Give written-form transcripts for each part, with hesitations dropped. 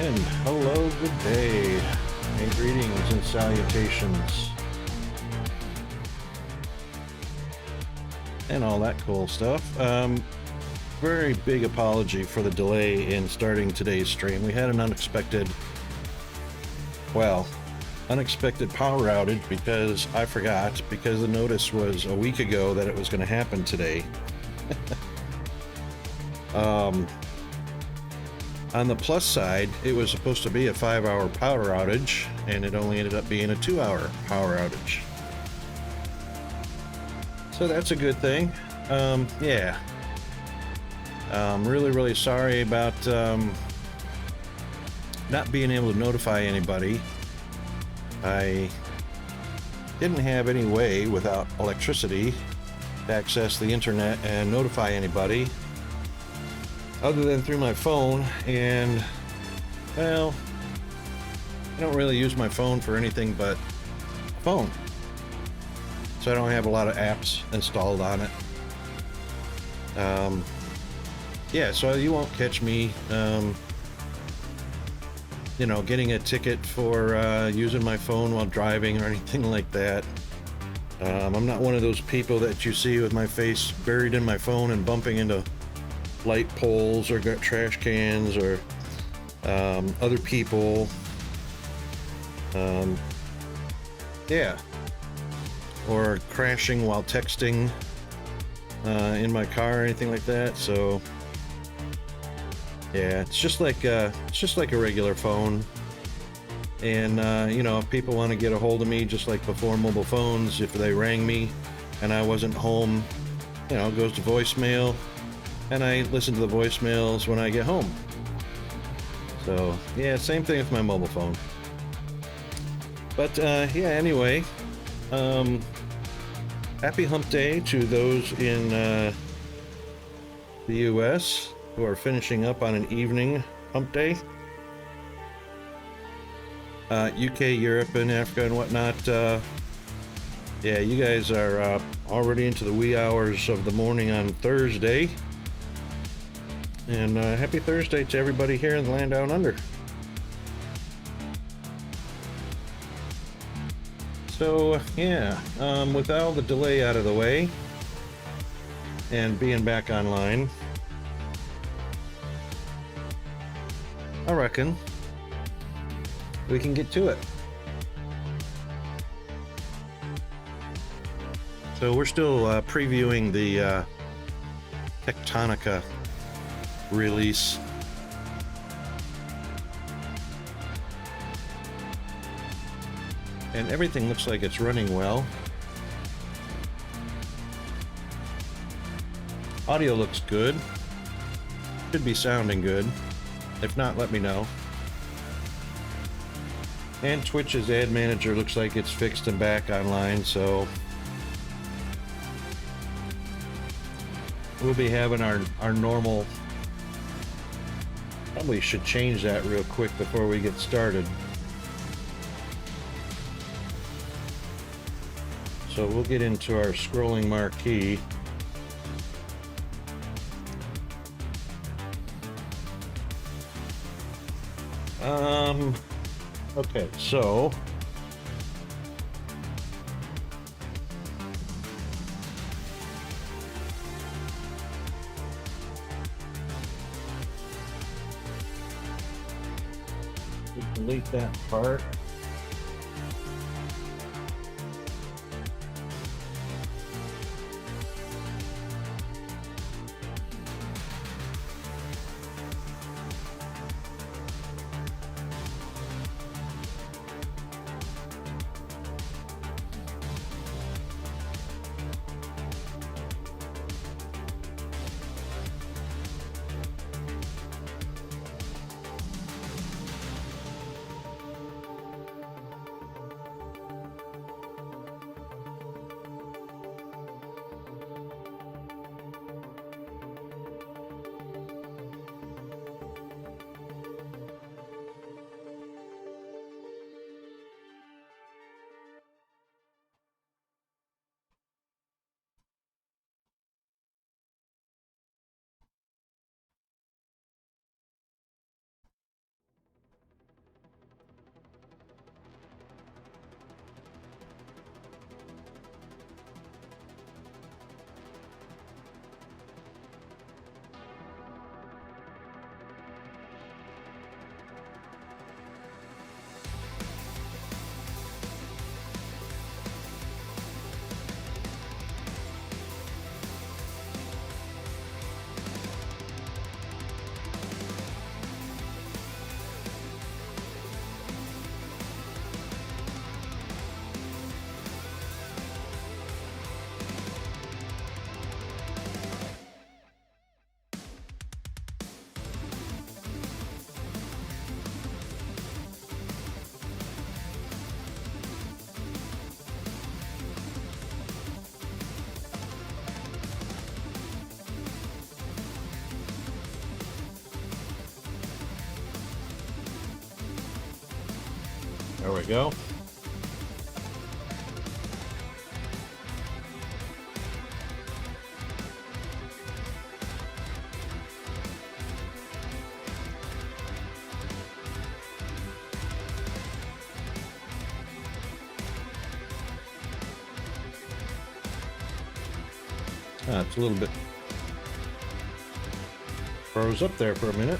And hello, good day, and greetings and salutations, and all that cool stuff. Very big apology for the delay in starting today's stream. We had an unexpected power outage because I forgot, because the notice was a week ago that it was going to happen today. On the plus side, it was supposed to be a 5-hour power outage, and it only ended up being a 2-hour power outage. So that's a good thing. Yeah. Really sorry about not being able to notify anybody. I didn't have any way without electricity to access the internet and notify anybody other than through my phone, and well, I don't really use my phone for anything but phone, so I don't have a lot of apps installed on it. Yeah, so you won't catch me getting a ticket for using my phone while driving or anything like that. I'm not one of those people that you see with my face buried in my phone and bumping into light poles or trash cans or other people. Yeah, or crashing while texting in my car or anything like that. So yeah, it's just like a regular phone. And if people want to get a hold of me, just like before mobile phones, if they rang me and I wasn't home, it goes to voicemail, and I listen to the voicemails when I get home. So yeah, same thing with my mobile phone. But yeah, anyway, happy hump day to those in the US who are finishing up on an evening hump day. UK, Europe, and Africa and whatnot, yeah, you guys are already into the wee hours of the morning on Thursday. And happy Thursday to everybody here in the land down under. So yeah, with all the delay out of the way and being back online, I reckon we can get to it. So we're still previewing the Techtonica release. And everything looks like it's running well. Audio looks good. Should be sounding good. If not, let me know. And Twitch's ad manager looks like it's fixed and back online, so we'll be having our normal. Probably should change that real quick before we get started. So we'll get into our scrolling marquee. Okay, so delete that part. There we go. It's a little bit froze up there for a minute.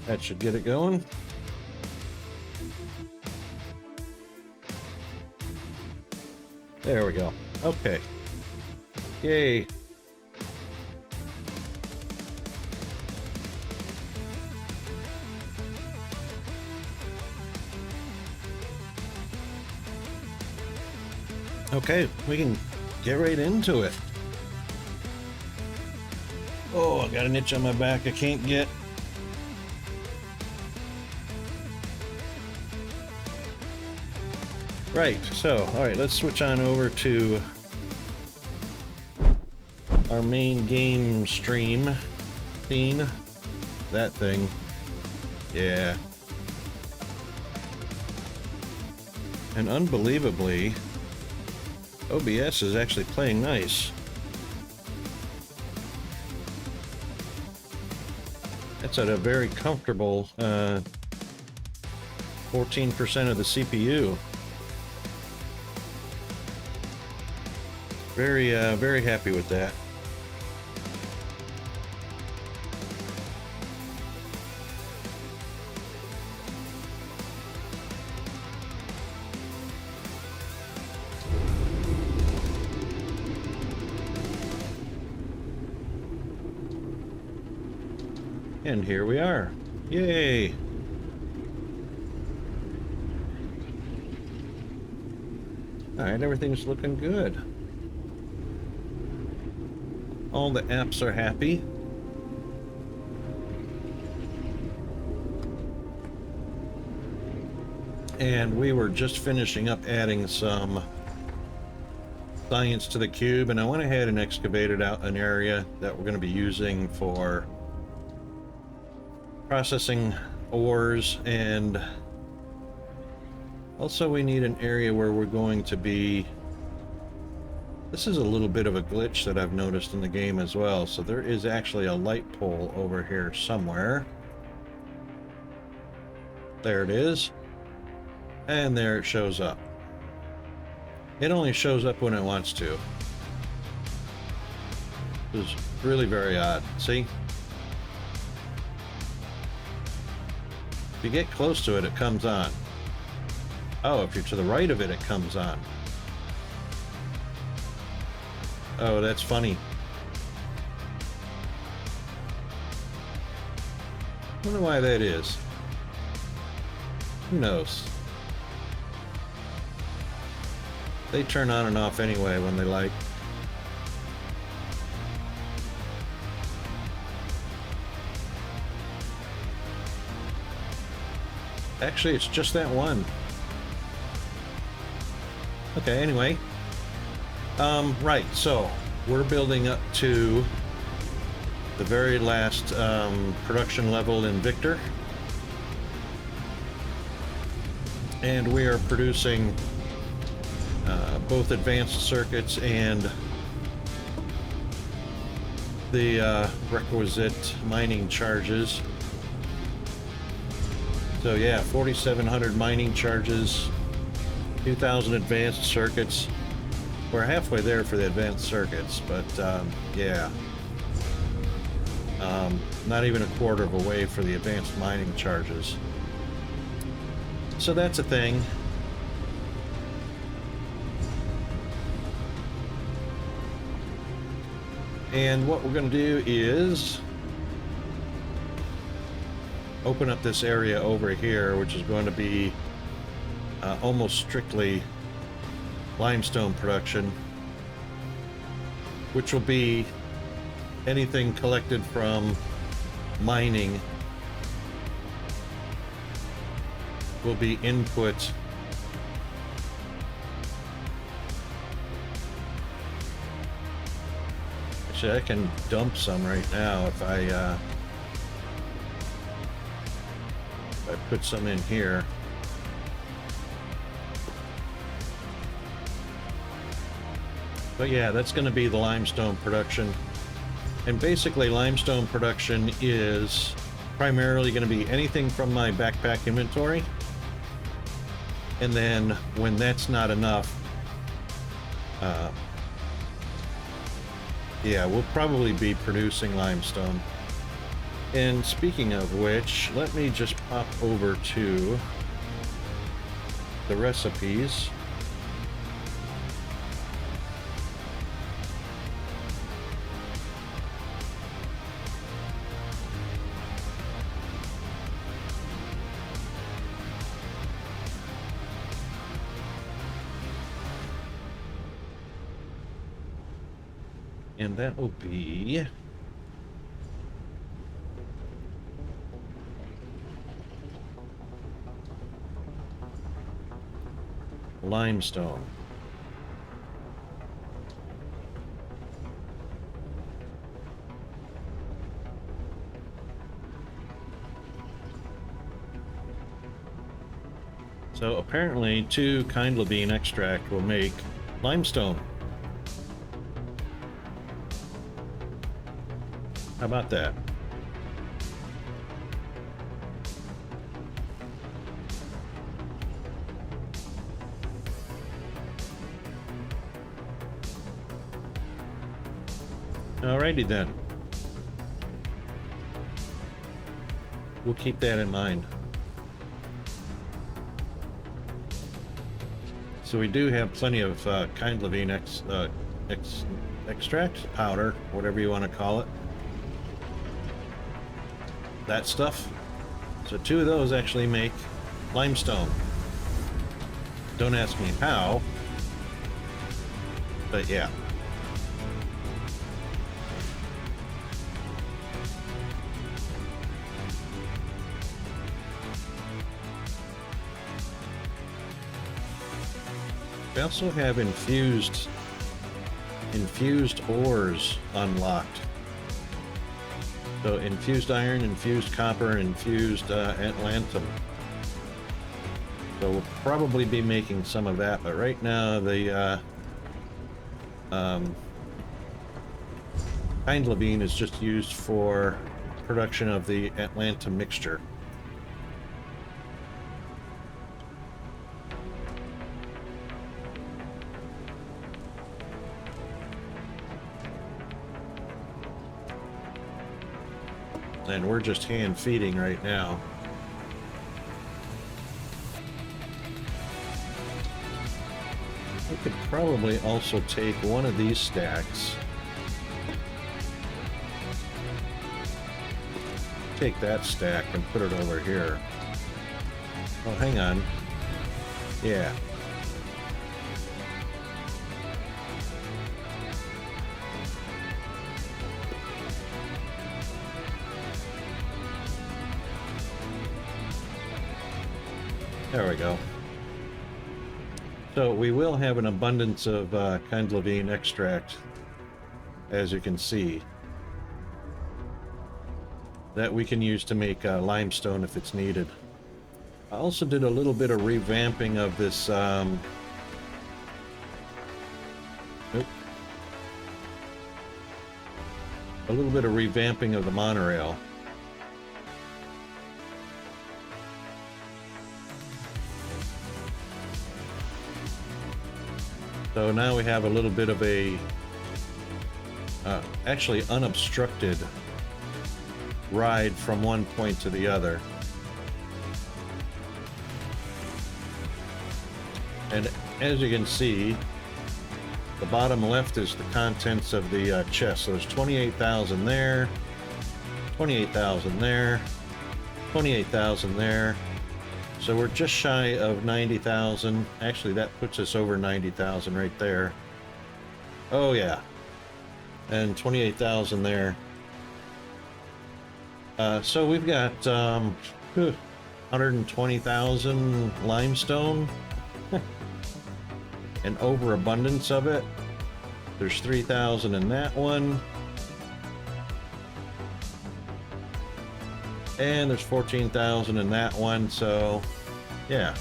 That should get it going. There we go. Okay. Yay. Okay, we can get right into it. Oh, I got an itch on my back I can't get. Right, so, alright, let's switch on over to our main game stream scene. That thing. Yeah. And unbelievably, OBS is actually playing nice. That's at a very comfortable 14% of the CPU. Very happy with that. And here we are. Yay! Alright, everything's looking good. All the apps are happy. And we were just finishing up adding some science to the cube, and I went ahead and excavated out an area that we're going to be using for processing ores, and also we need an area where we're going to be. This is a little bit of a glitch that I've noticed in the game as well. So there is actually a light pole over here somewhere. There it is. And there it shows up. It only shows up when it wants to. It's really very odd. See? If you get close to it, it comes on. Oh, if you're to the right of it, it comes on. Oh, that's funny. Wonder why that is. Who knows? They turn on and off anyway when they like. Actually, it's just that one. Okay, anyway. Right, so we're building up to the very last production level in Victor. And we are producing both advanced circuits and the requisite mining charges. So yeah, 4,700 mining charges, 2,000 advanced circuits. We're halfway there for the advanced circuits, but yeah. Not even a quarter of a way for the advanced mining charges. So that's a thing. And what we're going to do is open up this area over here, which is going to be almost strictly limestone production, which will be anything collected from mining will be input Actually, I can dump some right now if I put some in here. But yeah, that's going to be the limestone production. And basically, limestone production is primarily going to be anything from my backpack inventory. And then when that's not enough, yeah, we'll probably be producing limestone. And speaking of which, let me just pop over to the recipes. And that will be limestone. So apparently 2 kind levine extract will make limestone. How about that? Alrighty then. We'll keep that in mind. So we do have plenty of kind levine extract, powder, whatever you want to call it. That stuff. So 2 of those actually make limestone. Don't ask me how, but yeah. We also have infused ores unlocked. So infused iron, infused copper, infused atlantum. So we'll probably be making some of that, but right now the kind levine is just used for production of the atlantum mixture. And we're just hand feeding right now. We could probably also take one of these stacks. Take that stack and put it over here. Oh, hang on. Yeah. There we go. So we will have an abundance of kind levine extract, as you can see, that we can use to make limestone if it's needed. I also did a little bit of revamping of this a little bit of revamping of the monorail. So now we have a little bit of a actually unobstructed ride from one point to the other. And as you can see, the bottom left is the contents of the chest. So there's 28,000 there, 28,000 there, 28,000 there. So we're just shy of 90,000. Actually, that puts us over 90,000 right there. Oh yeah. And 28,000 there. So we've got 120,000 limestone. An overabundance of it. There's 3,000 in that one. And there's 14,000 in that one, so yeah.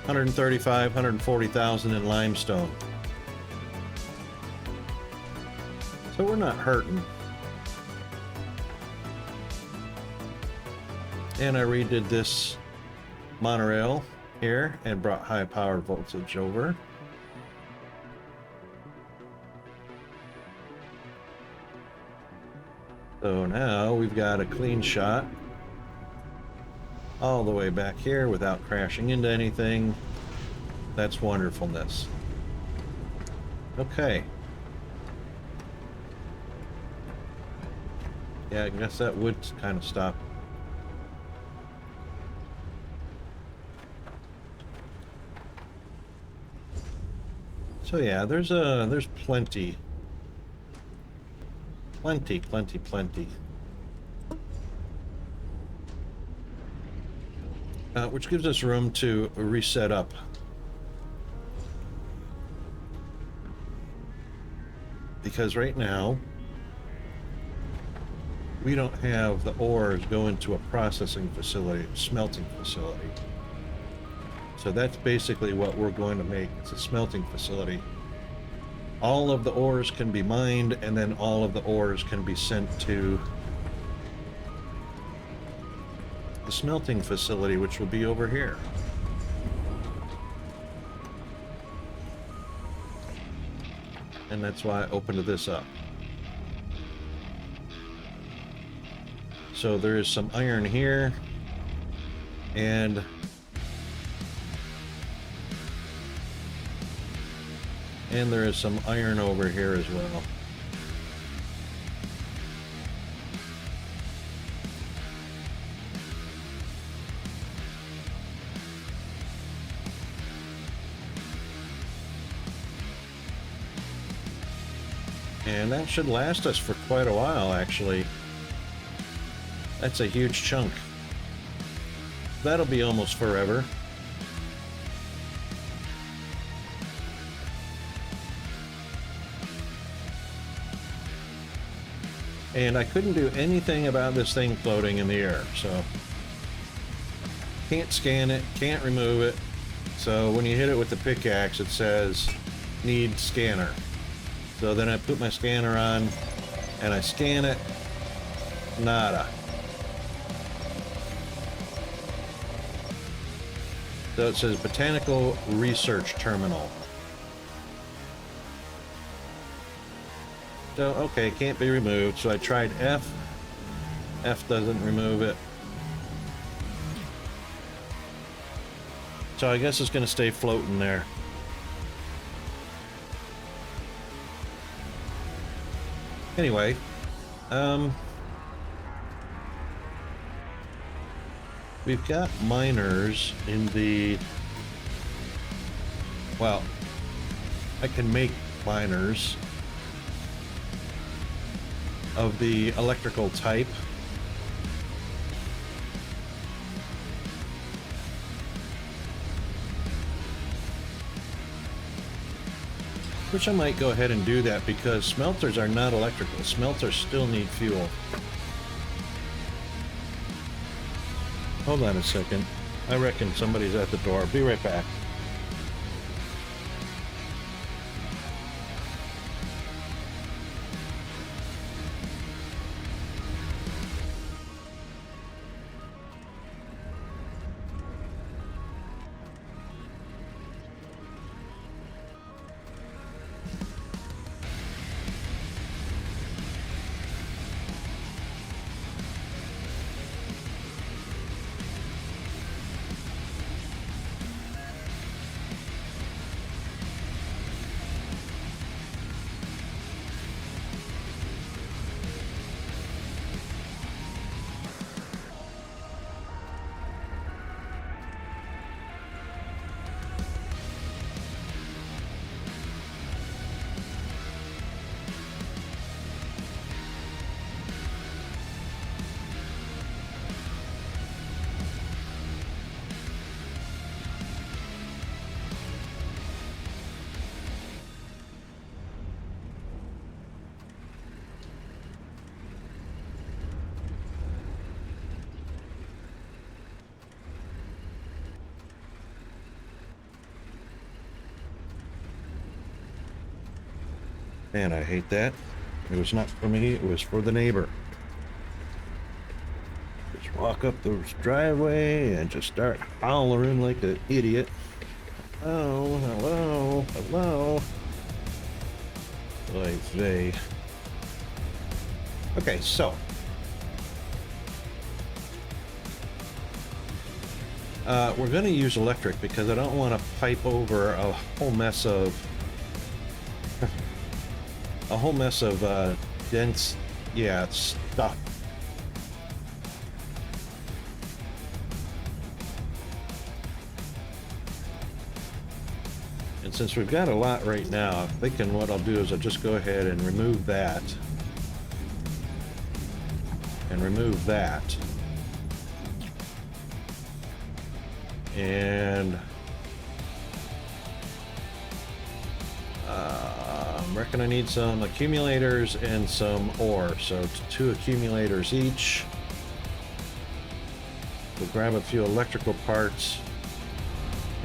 135, 140,000 in limestone. So we're not hurting. And I redid this monorail here and brought high power voltage over. So now we've got a clean shot all the way back here without crashing into anything. That's wonderfulness. Okay. Yeah, I guess that would kind of stop. So yeah, there's plenty. Plenty. Which gives us room to reset up. Because right now, we don't have the ores go into a processing facility, smelting facility. So that's basically what we're going to make. It's a smelting facility. All of the ores can be mined, and then all of the ores can be sent to the smelting facility, which will be over here. And that's why I opened this up. So there is some iron here, and there is some iron over here as well. And that should last us for quite a while, actually. That's a huge chunk. That'll be almost forever. And I couldn't do anything about this thing floating in the air, so can't scan it, can't remove it. So when you hit it with the pickaxe, it says need scanner. So then I put my scanner on and I scan it. Nada. So it says Botanical Research Terminal. So, okay, can't be removed. So I tried F. F doesn't remove it. So I guess it's going to stay floating there. Anyway, we've got miners in the, well, I can make miners of the electrical type. Which I might go ahead and do that because smelters are not electrical. Smelters still need fuel. Hold on a second. I reckon somebody's at the door. Be right back. Man, I hate that. It was not for me, it was for the neighbor. Just walk up the driveway and just start hollering like an idiot. Hello, hello, hello. Like they. Okay, so. We're going to use electric because I don't want to pipe over a whole mess of dense, yeah, stuff. And since we've got a lot right now, I'm thinking what I'll do is I'll just go ahead and remove that. And remove that. And I reckon I need some accumulators and some ore. So 2 accumulators each. We'll grab a few electrical parts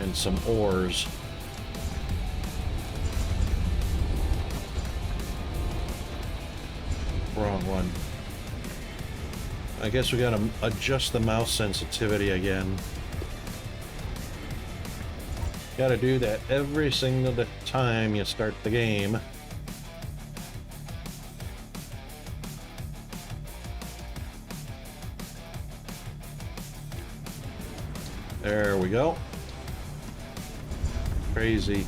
and some ores. Wrong one. I guess we gotta adjust the mouse sensitivity again. Gotta do that every single time you start the game. There we go. Crazy.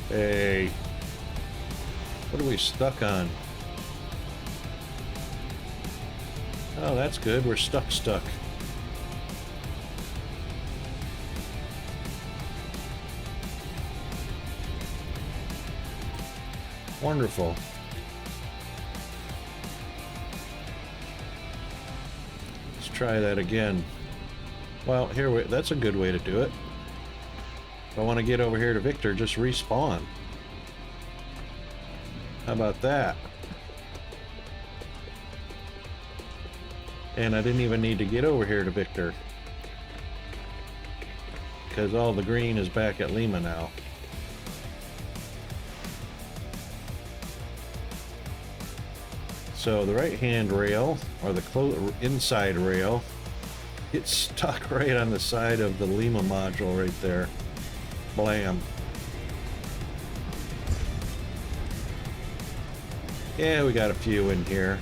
Hey. What are we stuck on? Oh, that's good. We're stuck. Wonderful. Let's try that again. Well, that's a good way to do it. If I want to get over here to Victor, just respawn. How about that? And I didn't even need to get over here to Victor, because all the green is back at Lima now. So the right hand rail, or the inside rail, it's stuck right on the side of the Lima module right there. Blam. Yeah, we got a few in here.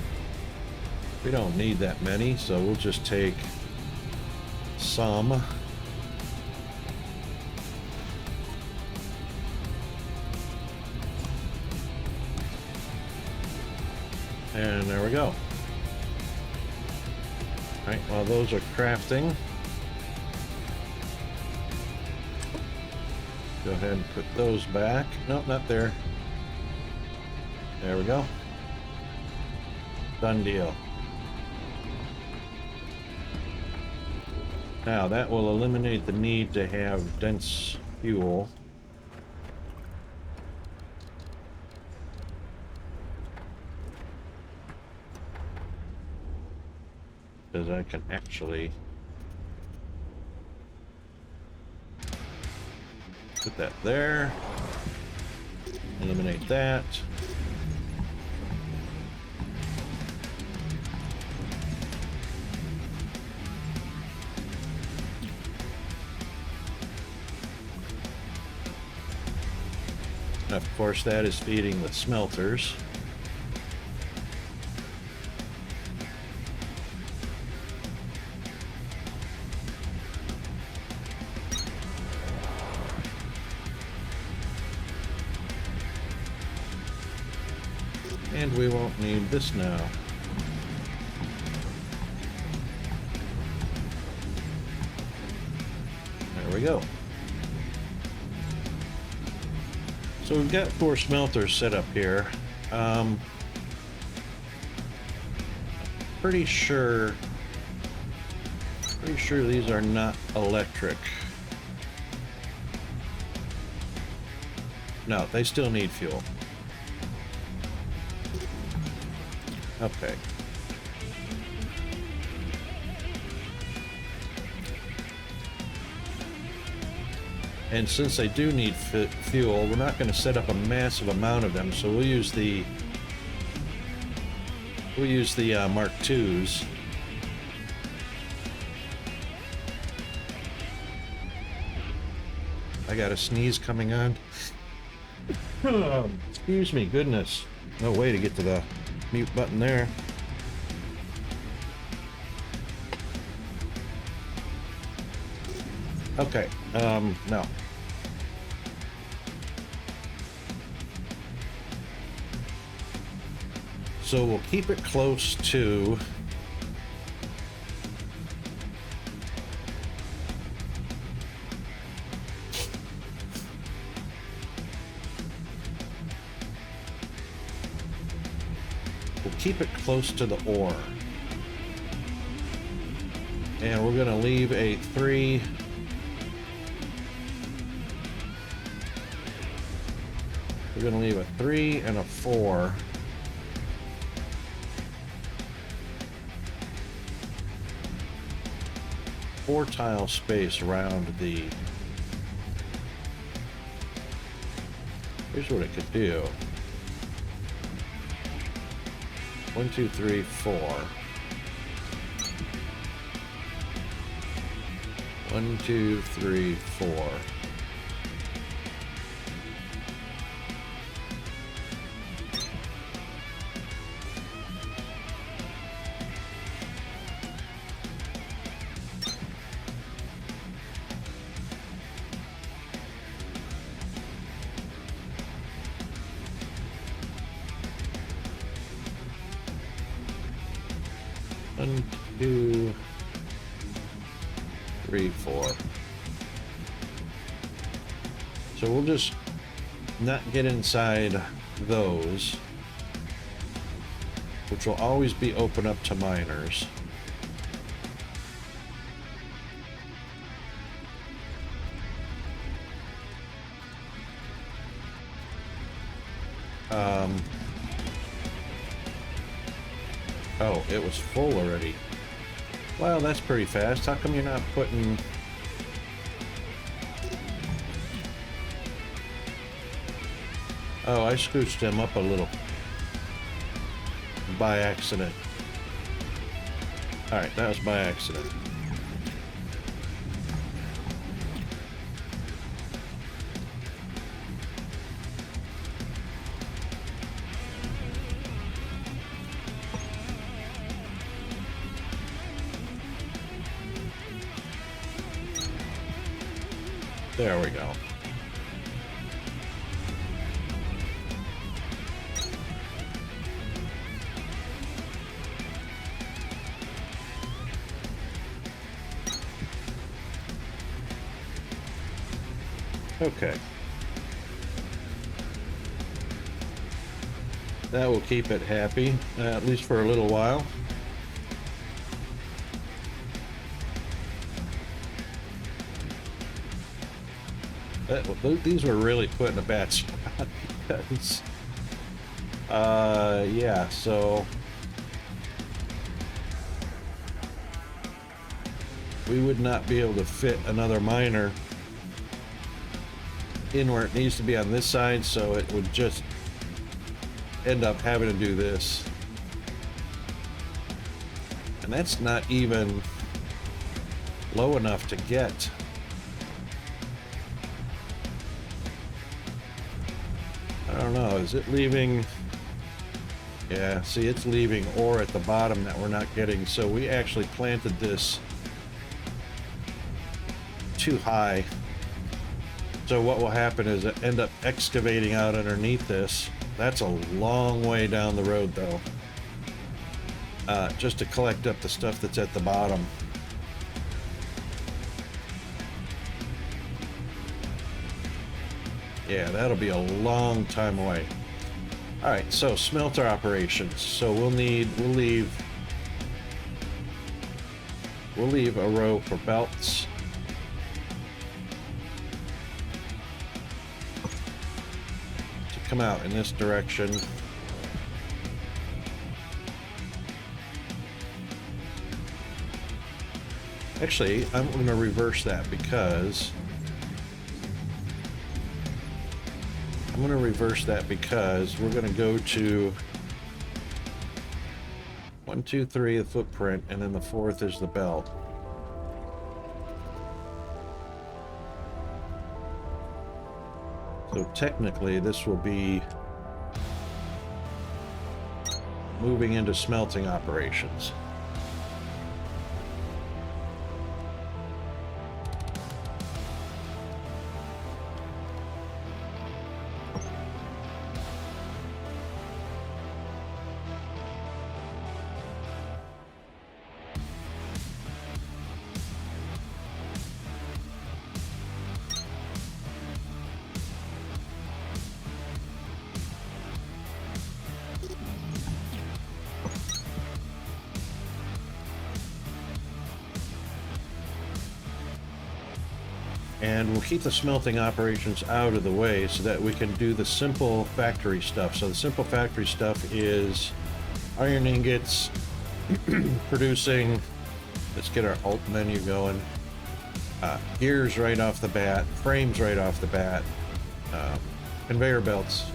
We don't need that many, so we'll just take some. And there we go. All right, while those are crafting, go ahead and put those back. Nope, not there. There we go. Done deal. Now that will eliminate the need to have dense fuel. Because I can actually put that there, eliminate that. Of course, that is feeding the smelters. And we won't need this now. There we go. So we've got 4 smelters set up here. Pretty sure these are not electric. No, they still need fuel. Okay. And since they do need fuel, we're not going to set up a massive amount of them, so we'll use the Mark IIs. I got a sneeze coming on. Excuse me, goodness. No way to get to the mute button there. Okay, no. So we'll keep it close to the ore. And we're going to leave a 3. We're going to leave a 3 and a 4. Four tile space around the. Here's what it could do. 1, 2, 3, 4. 1, 2, 3, 4. One, two, three, 4. So we'll just not get inside those, which will always be open up to miners. Oh, it was full already. Well, that's pretty fast. How come you're not putting... Oh, I scooched him up a little. By accident. Alright, that was by accident. There we go. Okay. That will keep it happy, at least for a little while. These were really put in a bad spot because, yeah, so we would not be able to fit another miner in where it needs to be on this side, so it would just end up having to do this. And that's not even low enough to get. I don't know, is it leaving? Yeah, see, it's leaving ore at the bottom that we're not getting, so we actually planted this too high. So what will happen is it end up excavating out underneath this. That's a long way down the road, though, just to collect up the stuff that's at the bottom. Yeah, that'll be a long time away. All right, so smelter operations. So we'll leave a row for belts. To come out in this direction. Actually, I'm going to reverse that because I'm going to reverse that because we're going to go to 1, 2, 3, the footprint, and then the 4th is the belt. So technically this will be moving into smelting operations. And we'll keep the smelting operations out of the way so that we can do the simple factory stuff. So the simple factory stuff is iron ingots, producing, let's get our alt menu going, gears right off the bat, frames right off the bat, conveyor belts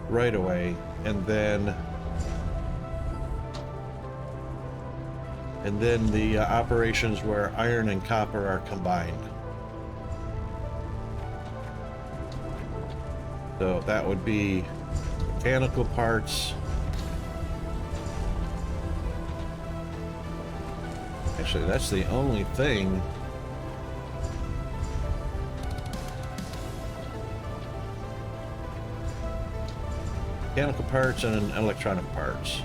right away, and then the operations where iron and copper are combined. So that would be mechanical parts. Actually, that's the only thing. Mechanical parts and electronic parts.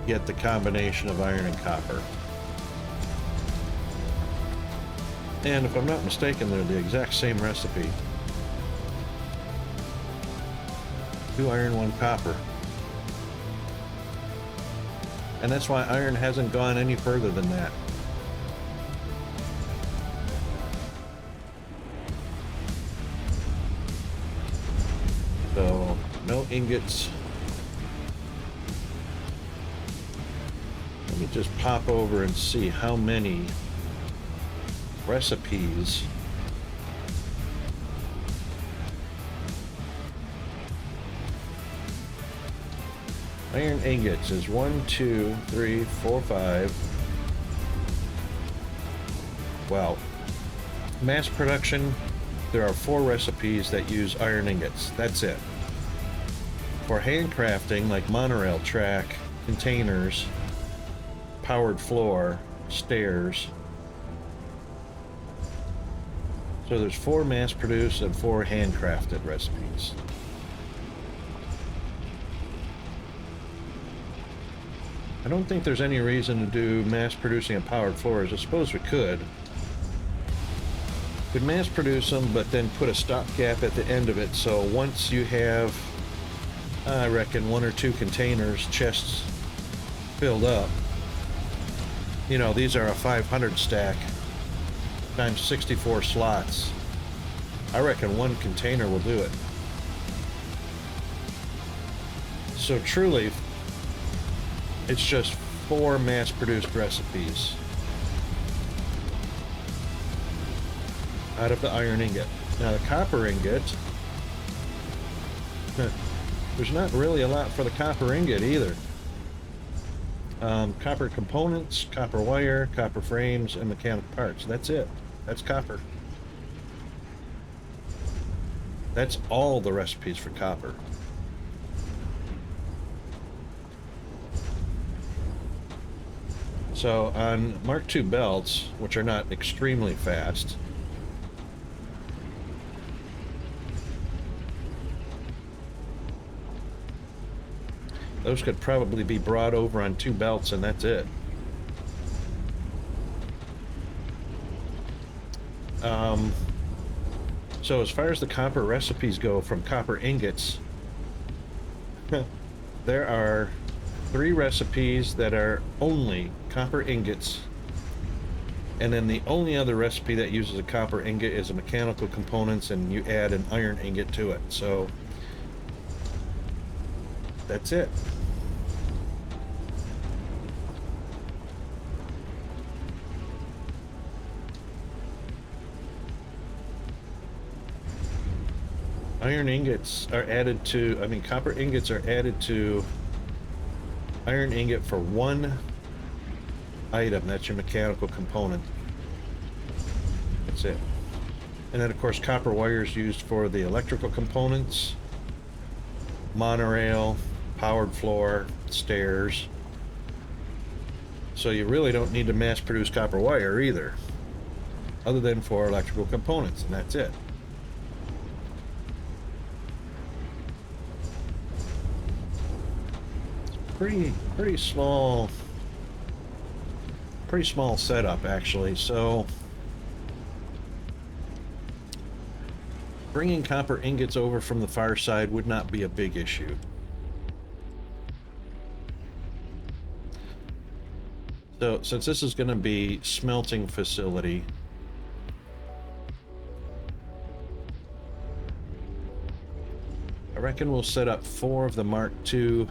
Get the combination of iron and copper. And if I'm not mistaken, they're the exact same recipe. 2 iron, 1 copper. And that's why iron hasn't gone any further than that. So, no ingots. Let me just pop over and see how many recipes iron ingots is 1, 2, 3, 4, 5. Well, mass production, there are 4 recipes that use iron ingots. That's it. For handcrafting, like monorail track, containers, powered floor, stairs. So there's 4 mass-produced and 4 handcrafted recipes. I don't think there's any reason to do mass-producing and powered floors. I suppose we could. We'd mass-produce them, but then put a stopgap at the end of it, so once you have, I reckon, 1 or 2 containers, chests filled up, you know, these are a 500 stack times 64 slots. I reckon 1 container will do it. So truly, it's just 4 mass-produced recipes out of the iron ingot. Now the copper ingot, there's not really a lot for the copper ingot either. Copper components, copper wire, copper frames, and mechanical parts. That's it. That's copper. That's all the recipes for copper. So on Mark II belts, which are not extremely fast, those could probably be brought over on 2 belts and that's it. So as far as the copper recipes go from copper ingots, there are 3 recipes that are only copper ingots, and then the only other recipe that uses a copper ingot is a mechanical components, and you add an iron ingot to it. So that's it. Iron ingots are added to, I mean, copper ingots are added to iron ingot for one item. That's your mechanical component. That's it. And then, of course, copper wire is used for the electrical components, monorail, powered floor, stairs. So you really don't need to mass produce copper wire either, other than for electrical components, and that's it. Pretty small setup, actually. So bringing copper ingots over from the far side would not be a big issue. So since this is going to be smelting facility, I reckon we'll set up 4 of the Mark II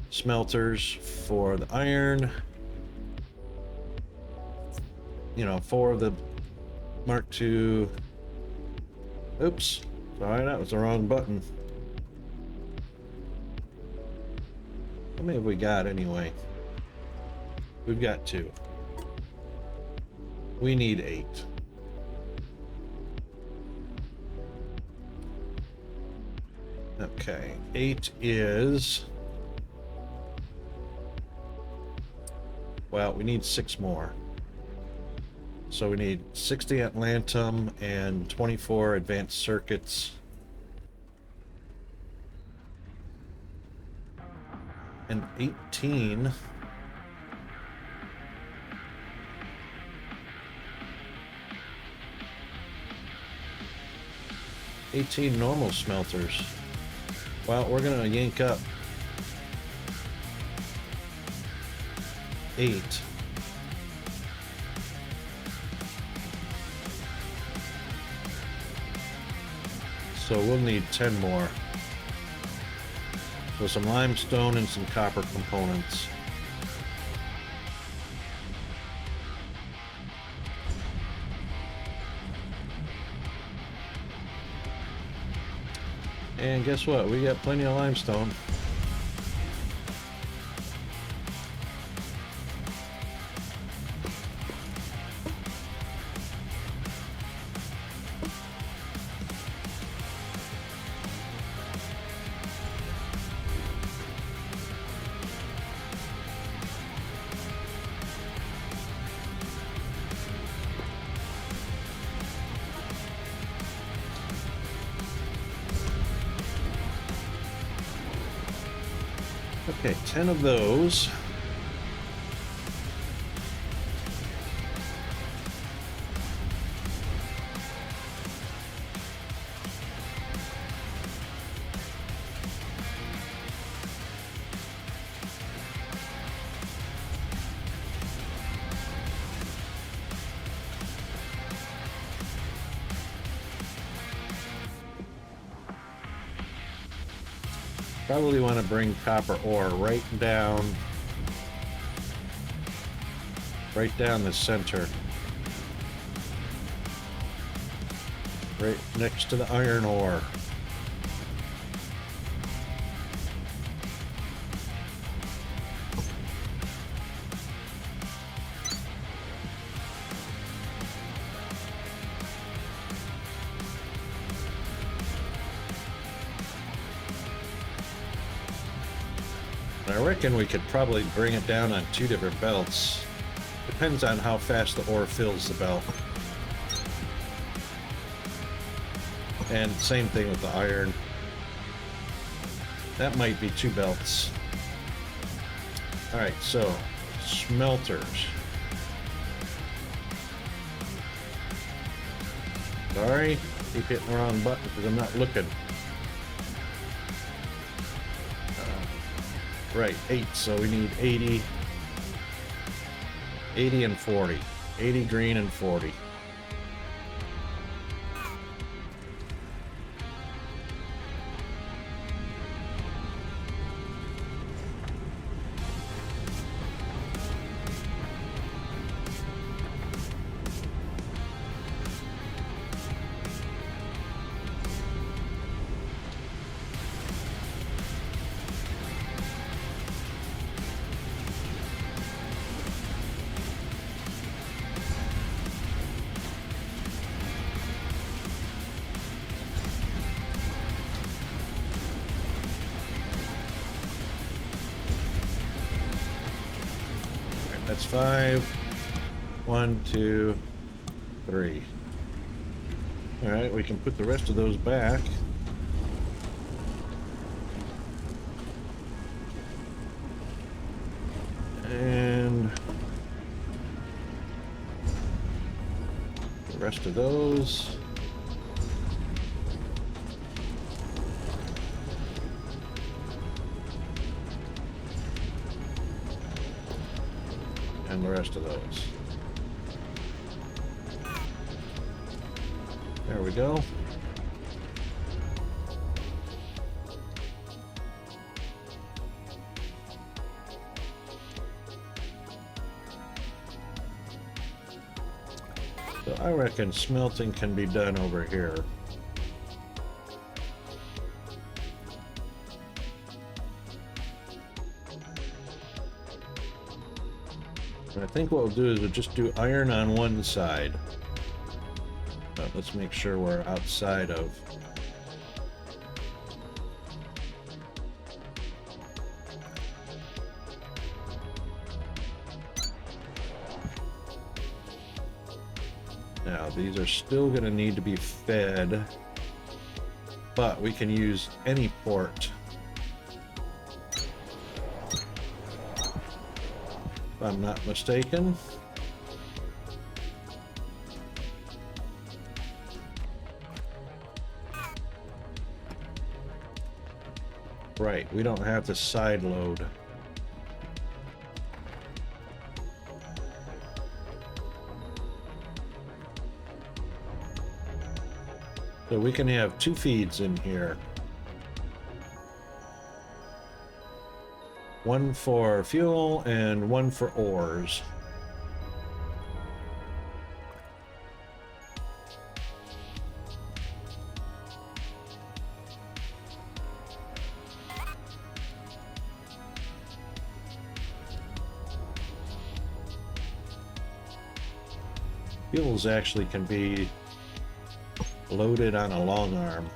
smelters for the iron. You know, 4 of the Mark II. Oops, sorry, that was the wrong button. How many have we got anyway? We've got 2. We need 8. Okay, 8 is... well, we need 6 more. So we need 60 Atlantum and 24 advanced circuits. And 18... 18 normal smelters. Well, we're gonna yank up 8. So we'll need 10 more. So some limestone and some copper components. And guess what? We got plenty of limestone. Okay, 10 of those. Probably want to bring copper ore right down the center, right next to the iron ore. I reckon we could probably bring it down on 2 different belts. Depends on how fast the ore fills the belt. And same thing with the iron. That might be 2 belts. Alright, so smelters. Sorry, keep hitting the wrong button because I'm not looking. Right, 8, so we need 80 and 40. 80 green and 40. That's 5. 1, 2, 3. All right, we can put the rest of those back. And the rest of those. And the rest of those. There we go. So I reckon smelting can be done over here. And I think what we'll do is we'll just do iron on one side. But let's make sure we're outside of. Now, these are still going to need to be fed, but we can use any port. If I'm not mistaken. Right, we don't have to side load. So we can have 2 feeds in here. One for fuel and one for ores. Fuels actually can be loaded on a long arm.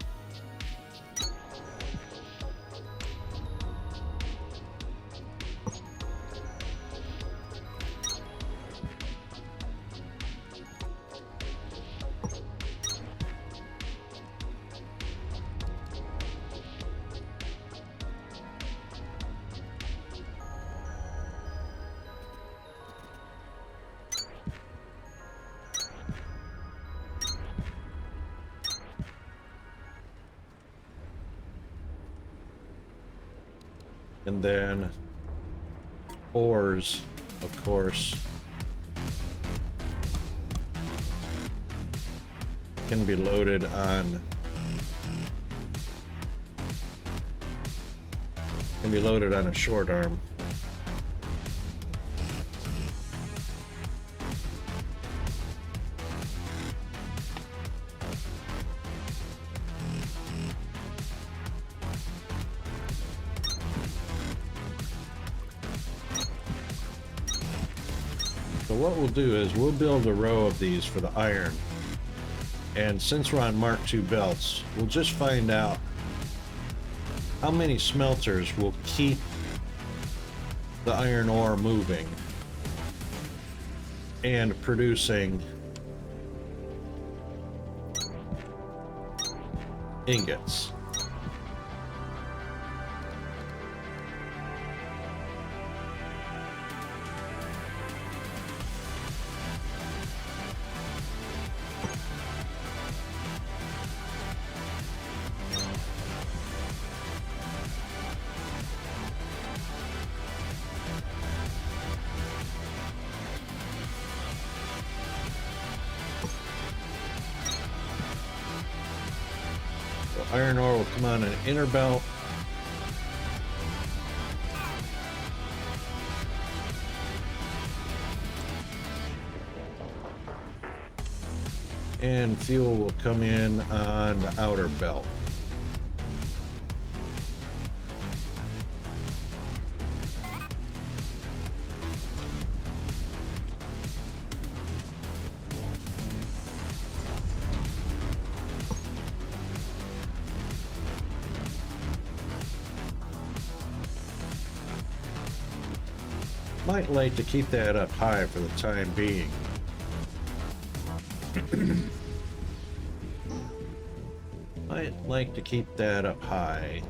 And then ores, of course, can be loaded on a short arm. So what we'll do is we'll build a row of these for the iron. And since we're on Mark II belts, we'll just find out how many smelters will keep the iron ore moving and producing ingots. Iron ore will come on an inner belt. And fuel will come in on the outer belt. Might like to keep that up high for the time being. Might like to keep that up high.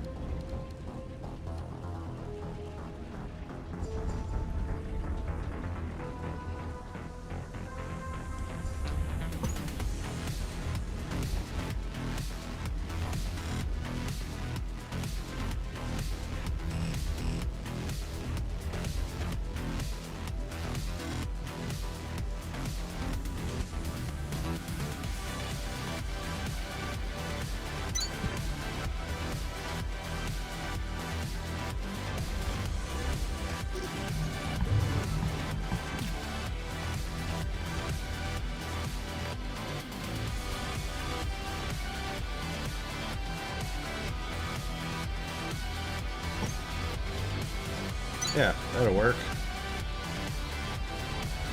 Yeah, that'll work.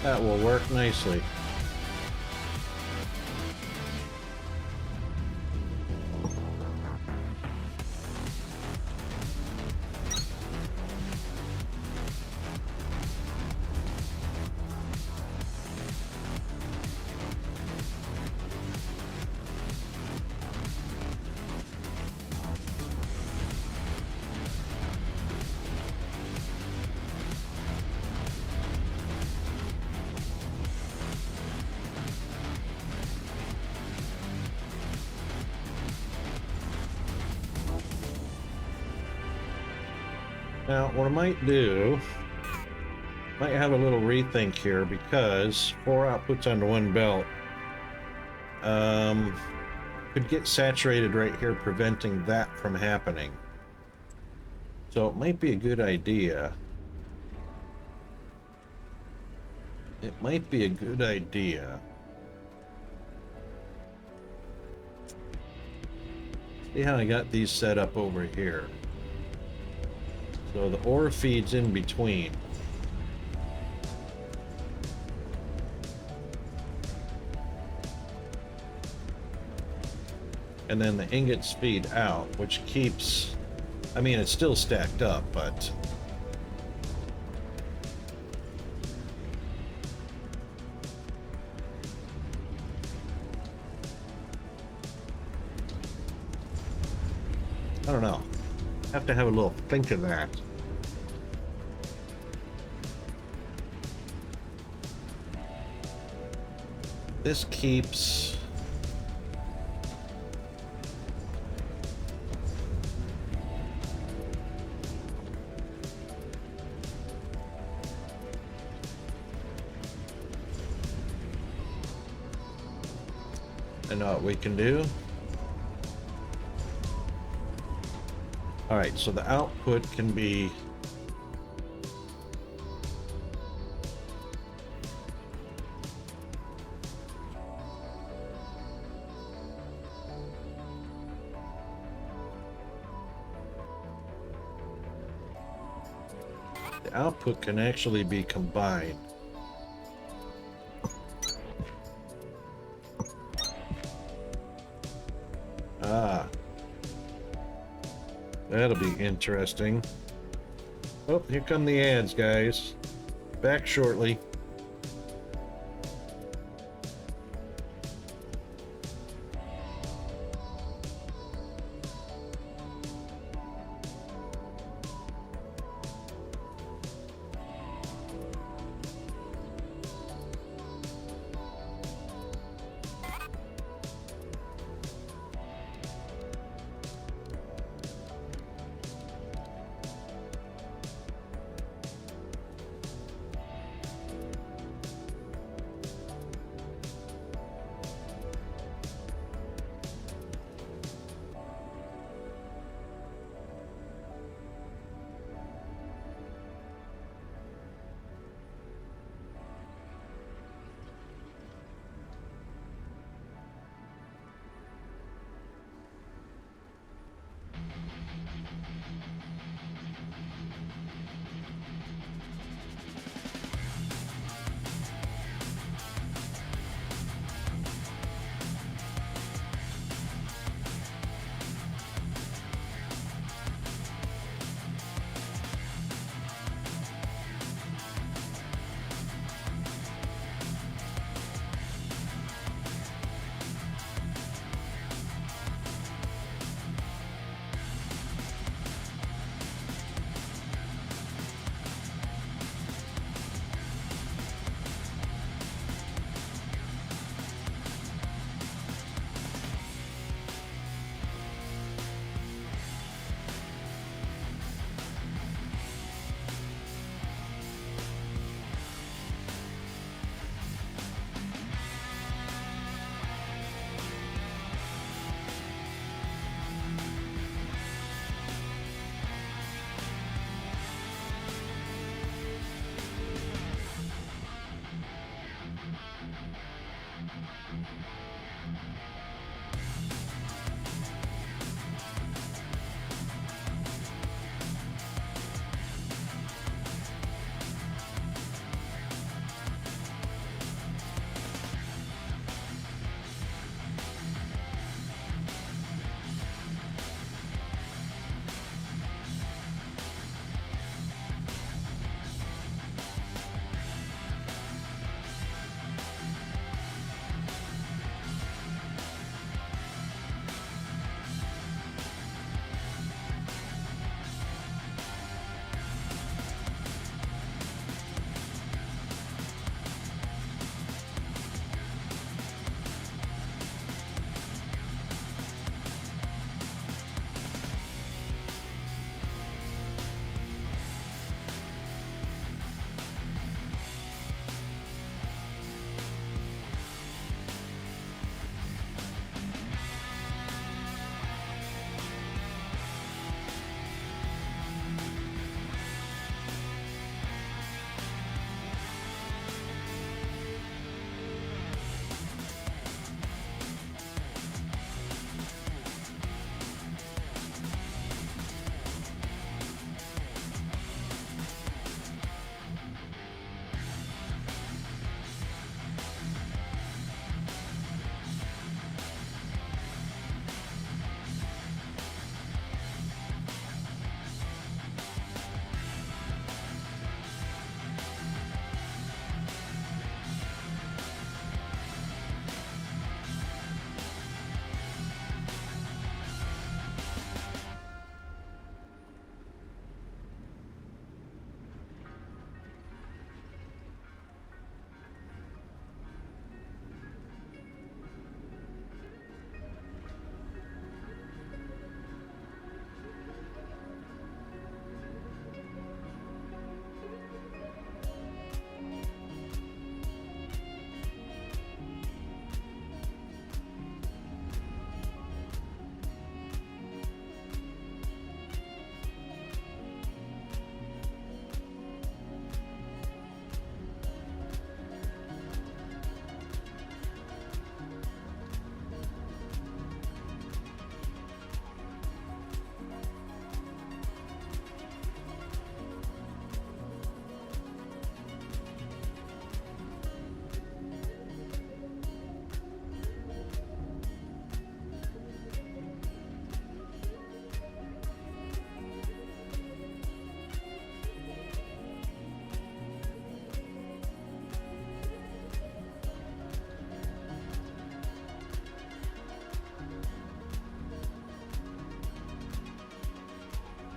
That will work nicely. Now, what I might do, might have a little rethink here, because 4 outputs onto 1 belt could get saturated right here, preventing that from happening. So it might be a good idea. It might be a good idea. See how I got these set up over here. So the ore feeds in between. And then the ingots feed out, which keeps, I mean, it's still stacked up, but I don't know. Have to have a little think of that. This keeps I know what we can do. All right, so the output can be the output can actually be combined. Ah. That'll be interesting. Oh, here come the ads, guys. Back shortly.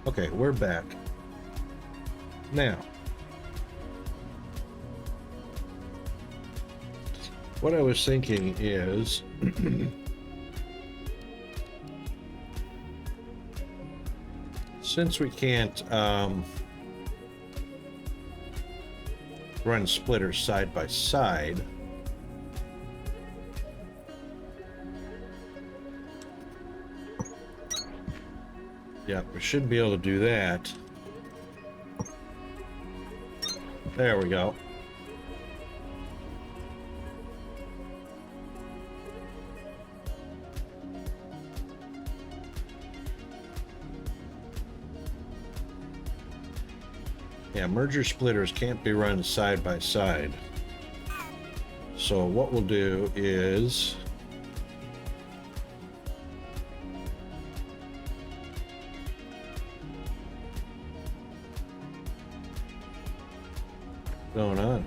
Okay, we're back. Now, what I was thinking is since we can't run splitters side by side, yeah, we should be able to do that. There we go. Yeah, merger splitters can't be run side by side. So what we'll do is going on.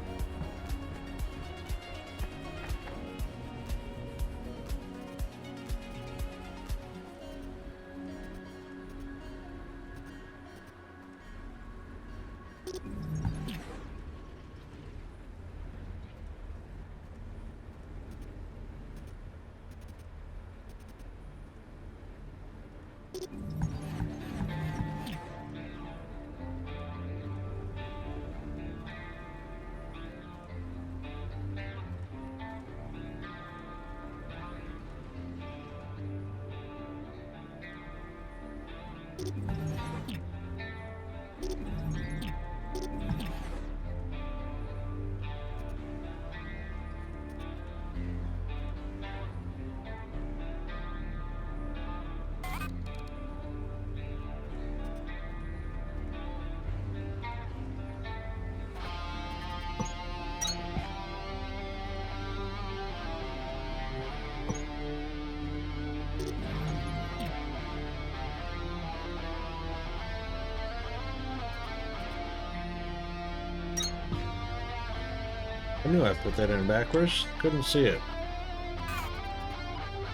I knew I put that in backwards. Couldn't see it.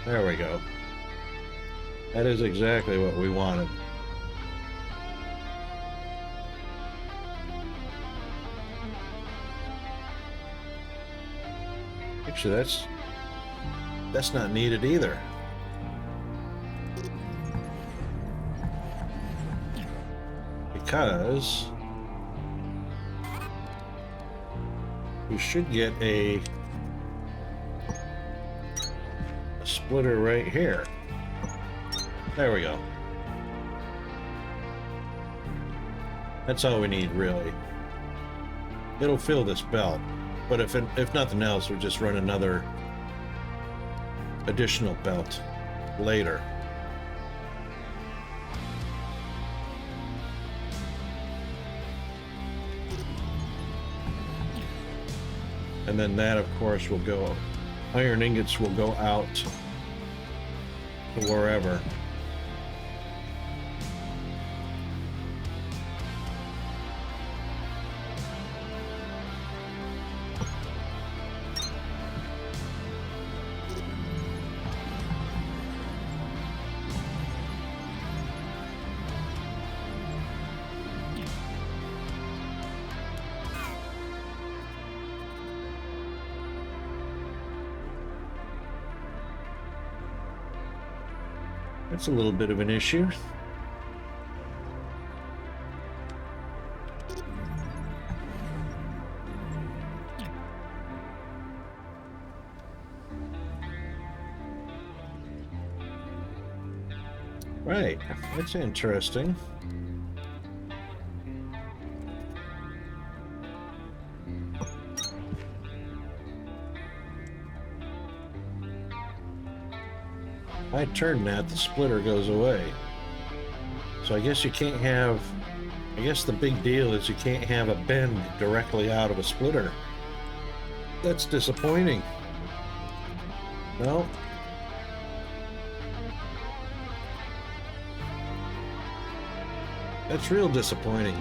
There we go. That is exactly what we wanted. Actually, that's not needed either. Because we should get a splitter right here. There we go. That's all we need, really. It'll fill this belt, but if nothing else, we'll just run another additional belt later. And then that, of course, will go, iron ingots will go out to wherever. That's a little bit of an issue. Right, that's interesting. I turn that, the splitter goes away. So I guess you can't have, I guess the big deal is you can't have a bend directly out of a splitter. That's disappointing. No. That's real disappointing.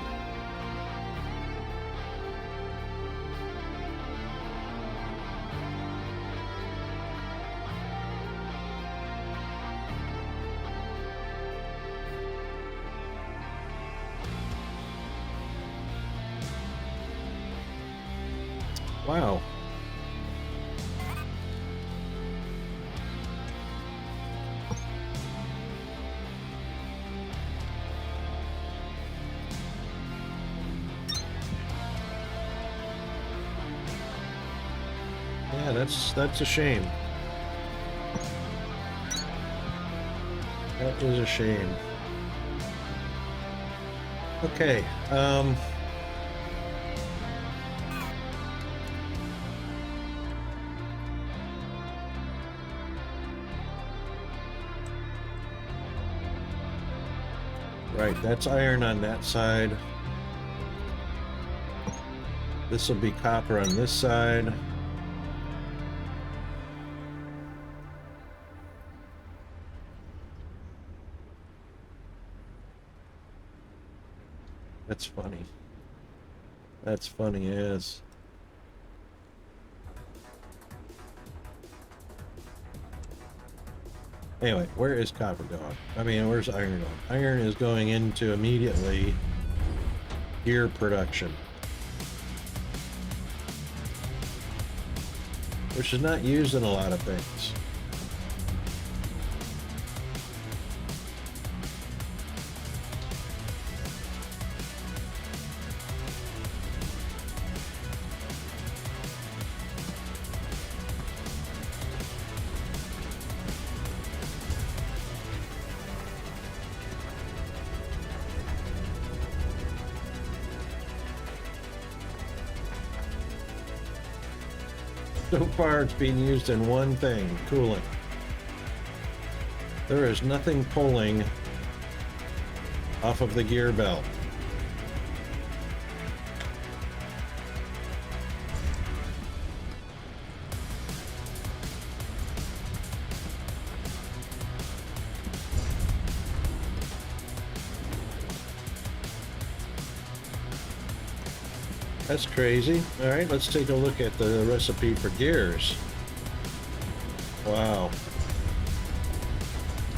Wow. Yeah, that's a shame. That is a shame. Okay, right, that's iron on that side. This will be copper on this side. That's funny. That's funny as. Anyway, where is copper going? I mean, where's iron going? Iron is going into immediately gear production, which is not used in a lot of things. So far, it's being used in one thing, cooling. There is nothing pulling off of the gear belt. That's crazy. All right, let's take a look at the recipe for gears. Wow.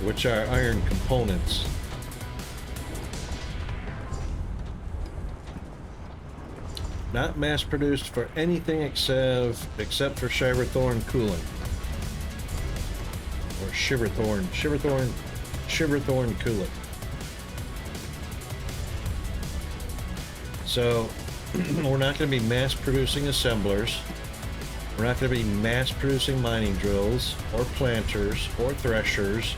Which are iron components. Not mass produced for anything except for Shiverthorn coolant. Or Shiverthorn coolant. So we're not going to be mass producing assemblers. We're not going to be mass producing mining drills or planters or threshers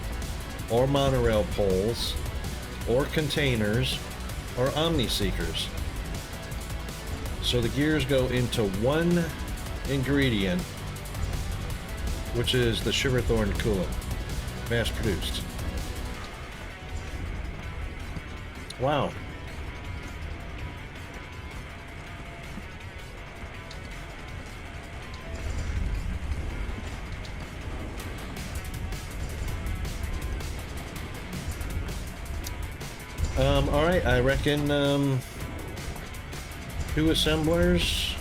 or monorail poles or containers or omni-seekers. So the gears go into one ingredient, which is the Shiverthorn coolant, mass produced. Wow. All right, I reckon 2 assemblers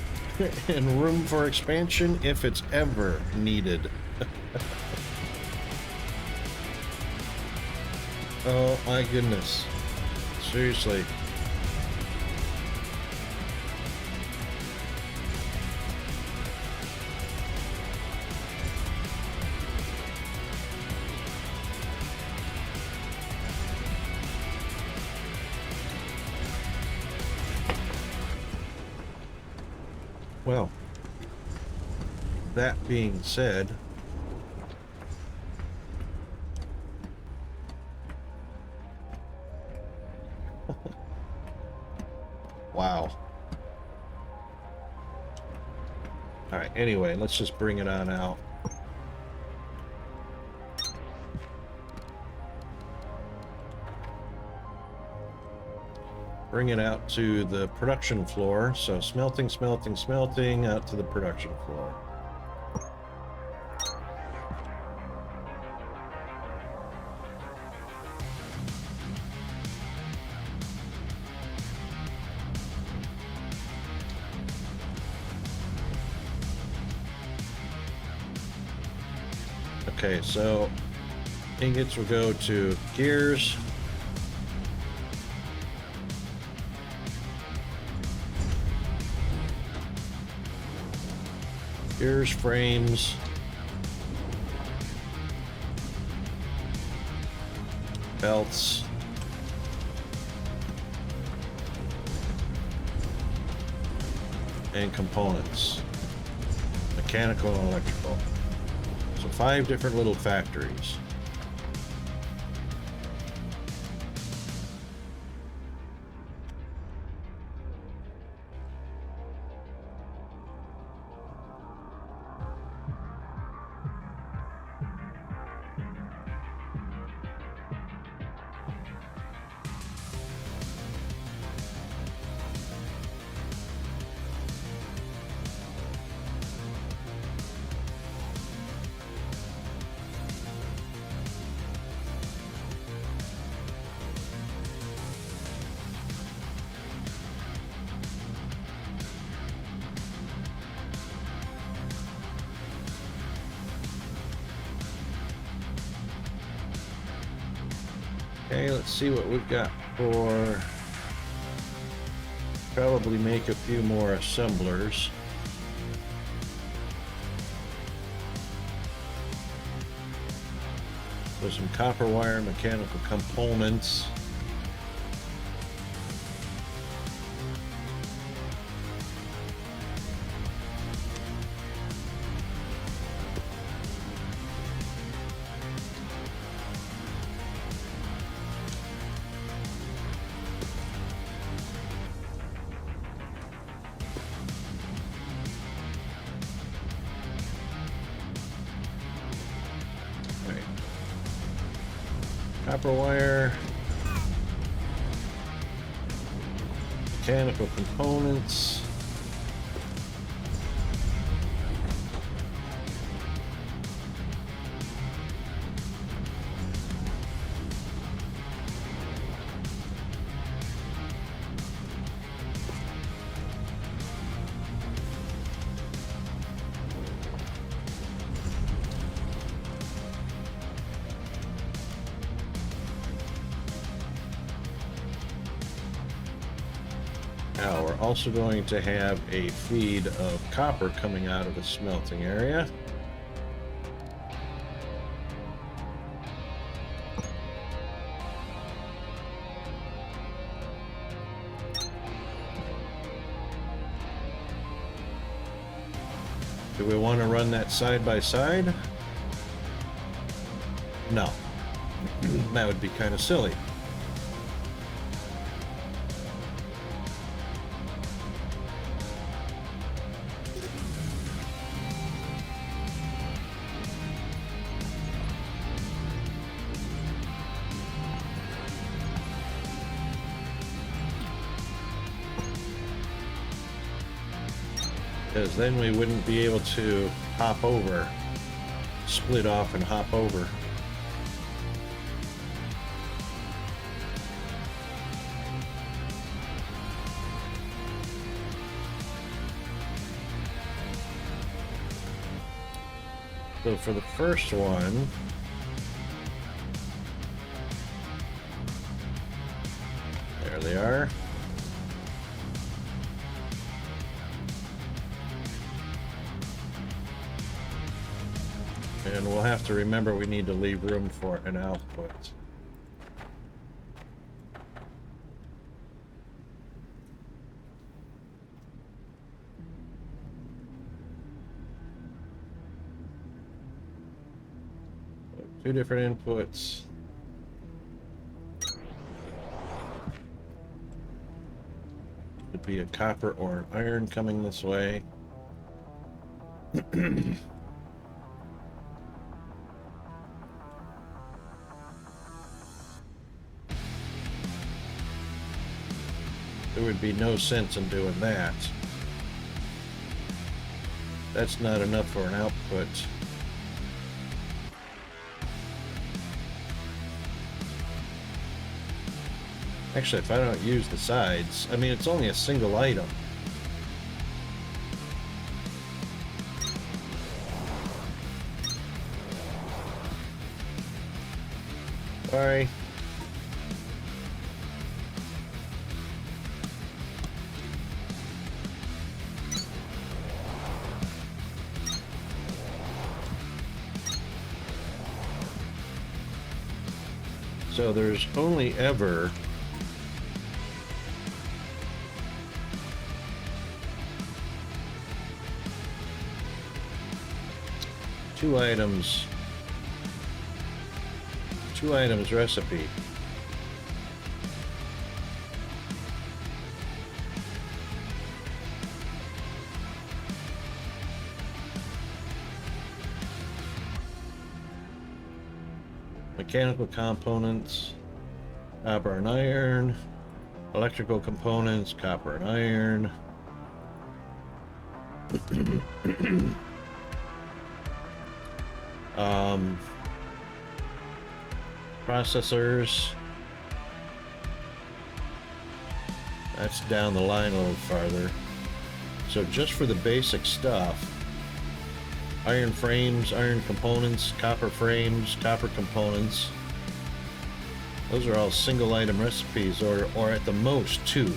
and room for expansion if it's ever needed. Oh my goodness. Seriously. Well, that being said, wow. All right, anyway, let's just bring it on out. Bring it out to the production floor. So smelting, smelting, smelting, out to the production floor. Okay, so ingots will go to gears. Gears, frames, belts, and components, mechanical and electrical. So 5 different little factories. Okay, let's see what we've got for. Probably make a few more assemblers. So some copper wire, mechanical components. Copper wire, mechanical components, now we're also going to have a feed of copper coming out of the smelting area. Do we want to run that side by side? No. That would be kind of silly. Because then we wouldn't be able to hop over, split off and hop over. So for the first one, there they are. And we'll have to remember we need to leave room for an output. So 2 different inputs. Could be a copper or an iron coming this way. There would be no sense in doing that. That's not enough for an output. Actually, if I don't use the sides, I mean, it's only a single item. Sorry. So there's only ever two items recipe. Mechanical components, copper and iron. Electrical components, copper and iron. Processors. That's down the line a little farther. So just for the basic stuff, iron frames, iron components, copper frames, copper components. Those are all single item recipes, or at the most two.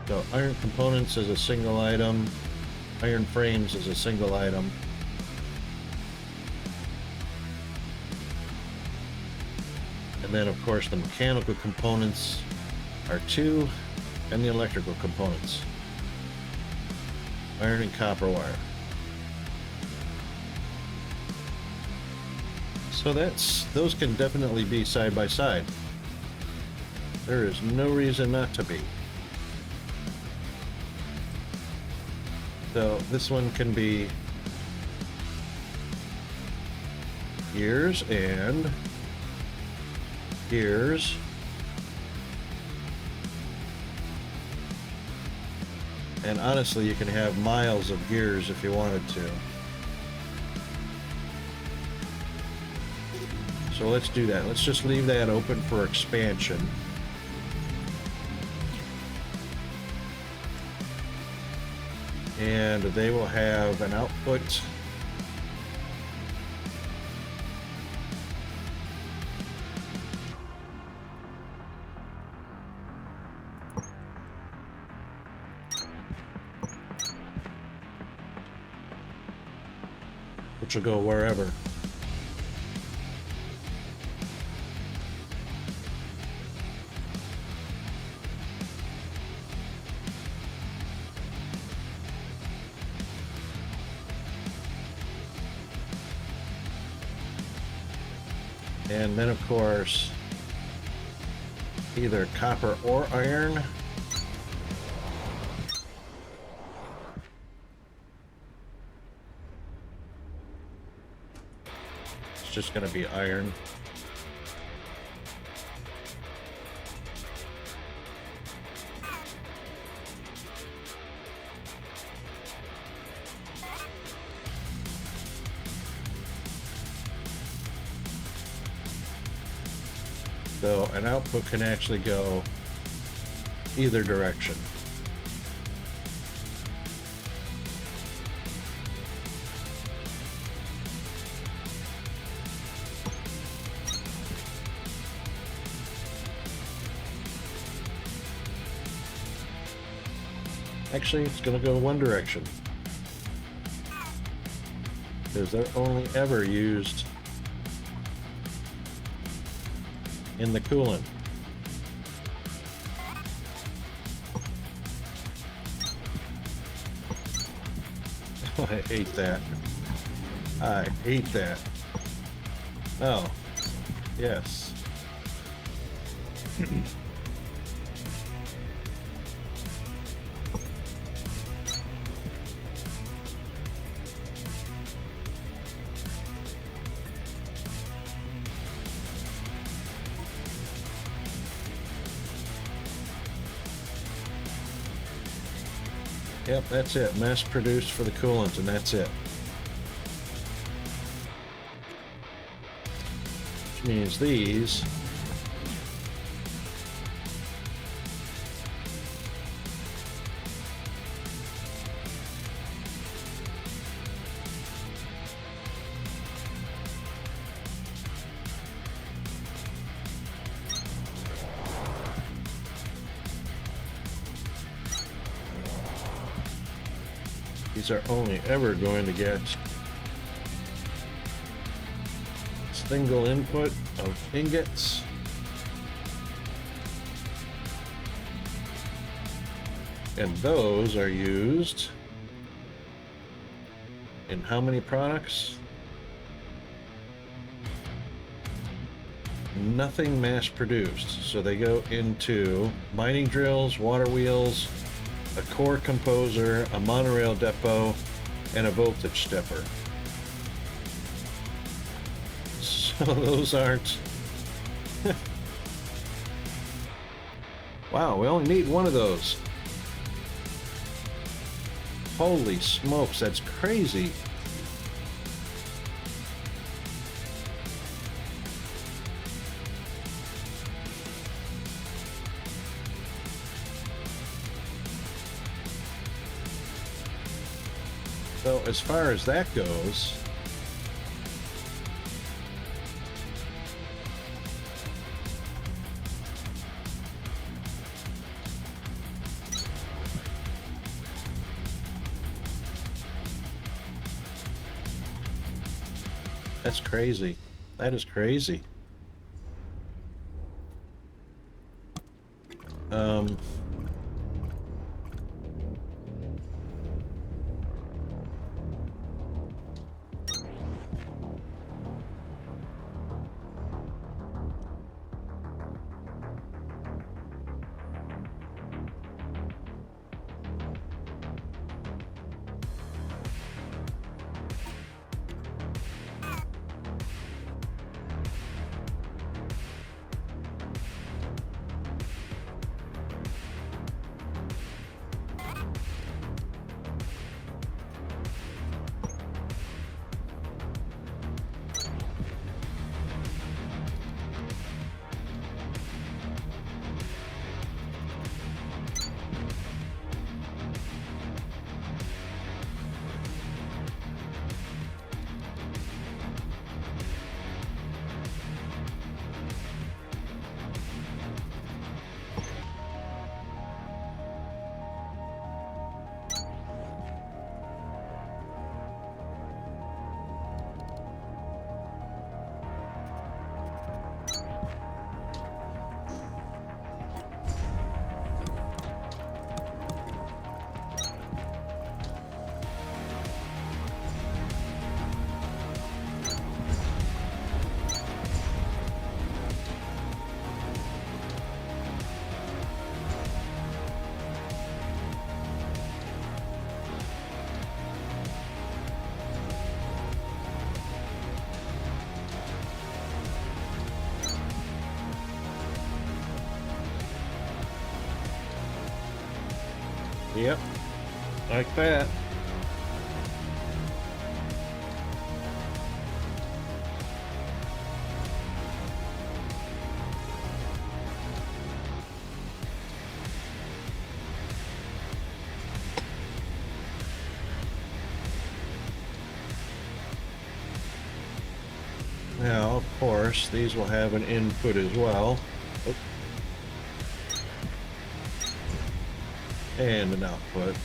So iron components is a single item, iron frames is a single item. And then of course the mechanical components are two, and the electrical components. Iron and copper wire. So those can definitely be side by side. There is no reason not to be. So this one can be gears and gears. And honestly, you can have miles of gears if you wanted to. So let's do that. Let's just leave that open for expansion. And they will have an output. Which will go wherever. And then of course, either copper or iron. It's just going to be iron. So an output can actually go either direction. Actually, it's going to go one direction, because they're only ever used in the coolant. Oh, I hate that. I hate that. Oh, yes. Yep, that's it. Mass produced for the coolant, and that's it. Which means these These are only ever going to get single input of ingots. And those are used in how many products? Nothing mass produced. So they go into mining drills, water wheels, a core composer, a monorail depot, and a voltage stepper. So those aren't... Wow, we only need one of those. Holy smokes, that's crazy. So as far as that goes, that's crazy. That is crazy. Yep, like that. Now, of course, these will have an input as well. And an output.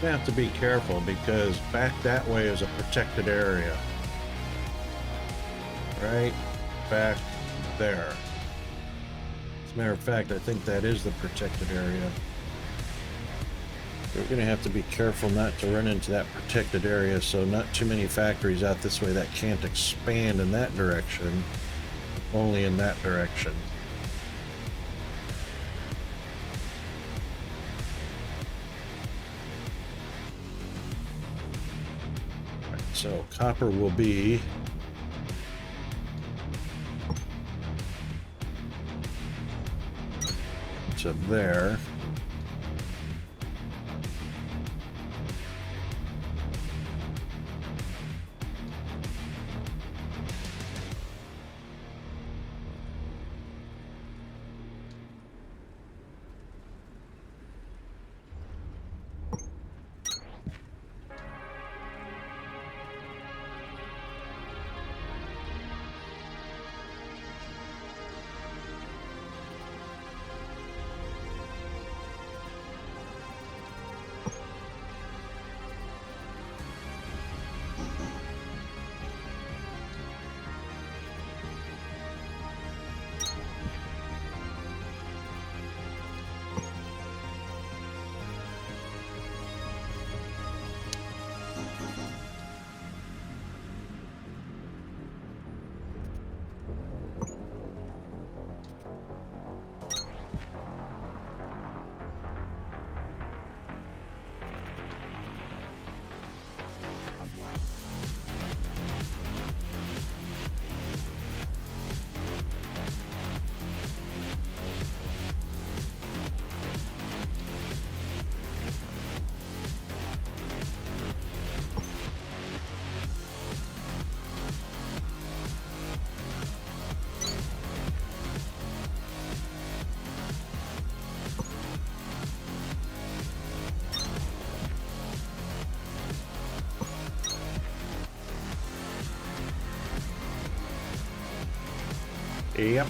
You have to be careful because back that way is a protected area. Right back there. As a matter of fact, I think that is the protected area. We're going to have to be careful not to run into that protected area, so not too many factories out this way that can't expand in that direction, only in that direction. Right, so copper will be to there. Yep.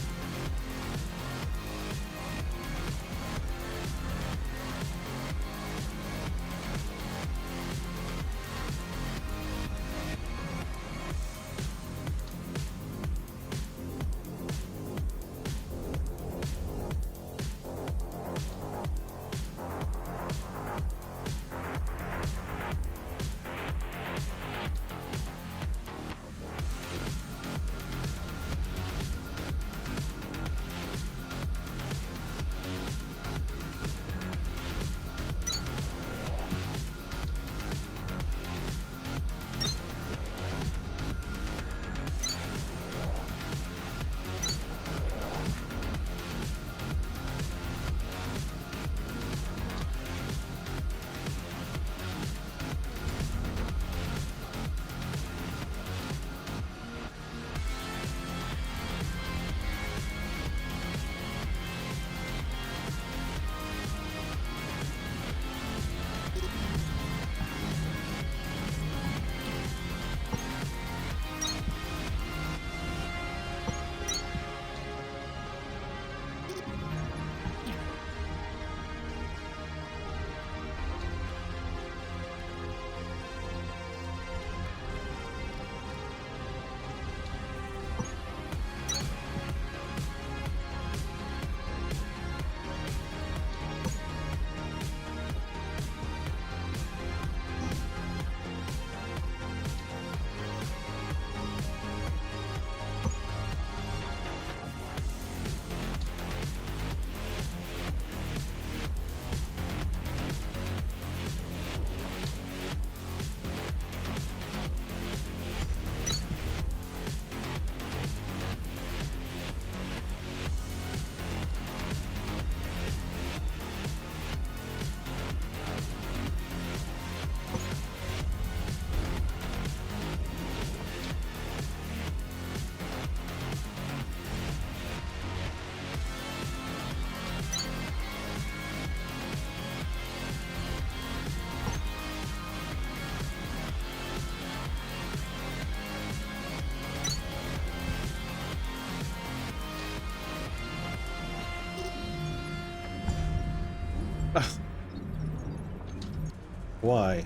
Why?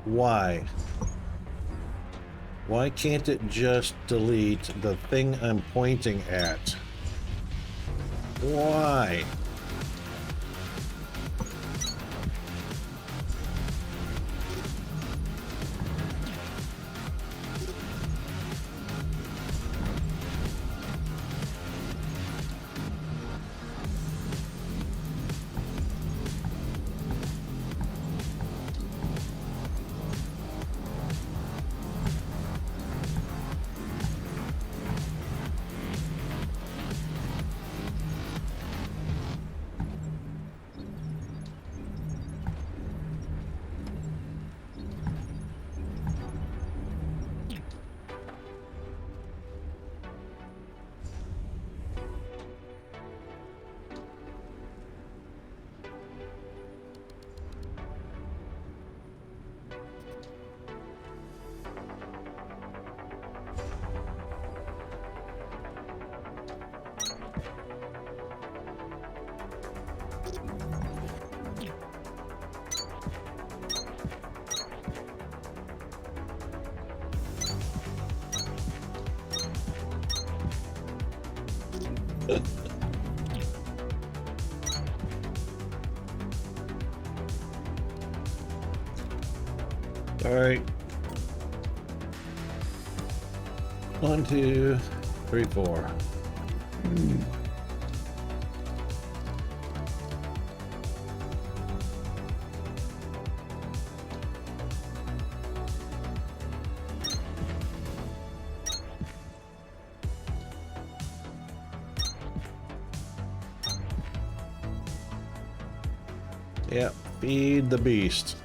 Why? Why can't it just delete the thing I'm pointing at? Why? All right. 1, 2, 3, 4. Yep, feed the beast.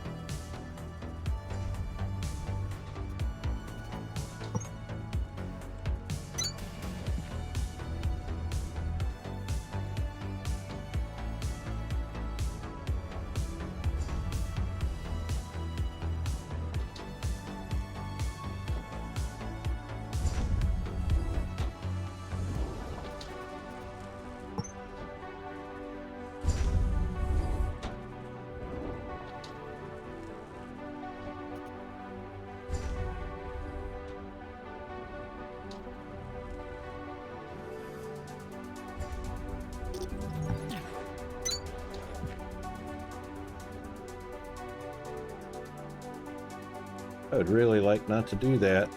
I would really like not to do that.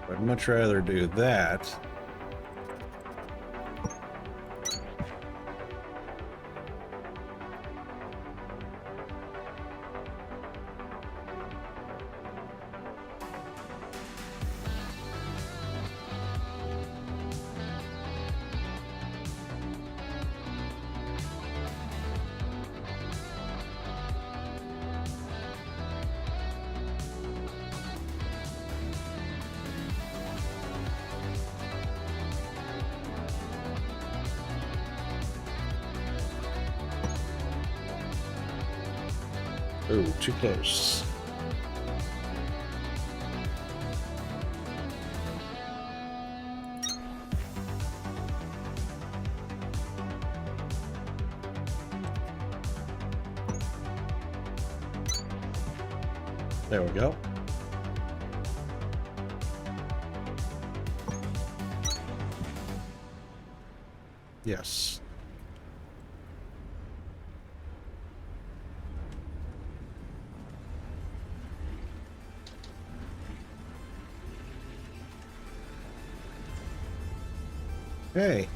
I'd much rather do that. Oh, too close. There we go. Yes. Hey.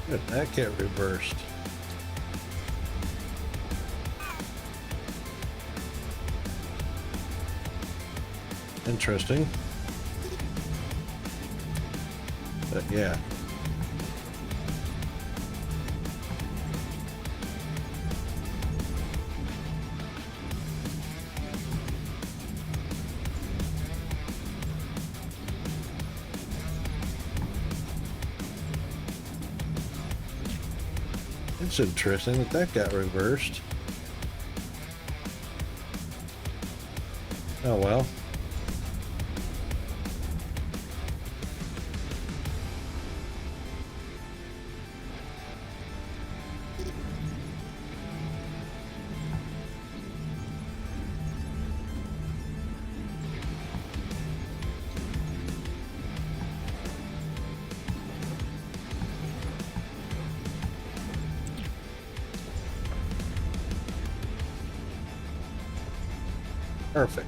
Did that get reversed? Interesting. But yeah. It's interesting that that got reversed. Oh well. Perfect.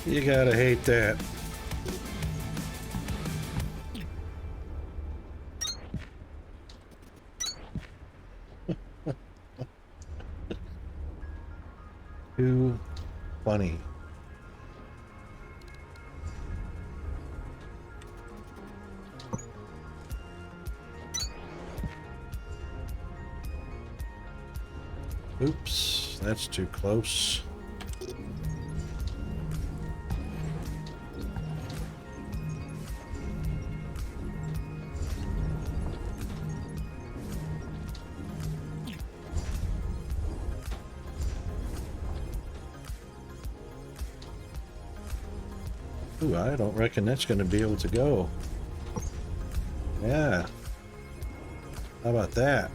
You gotta hate that. Too funny. Oops, that's too close. Ooh, I don't reckon that's going to be able to go. Yeah. How about that?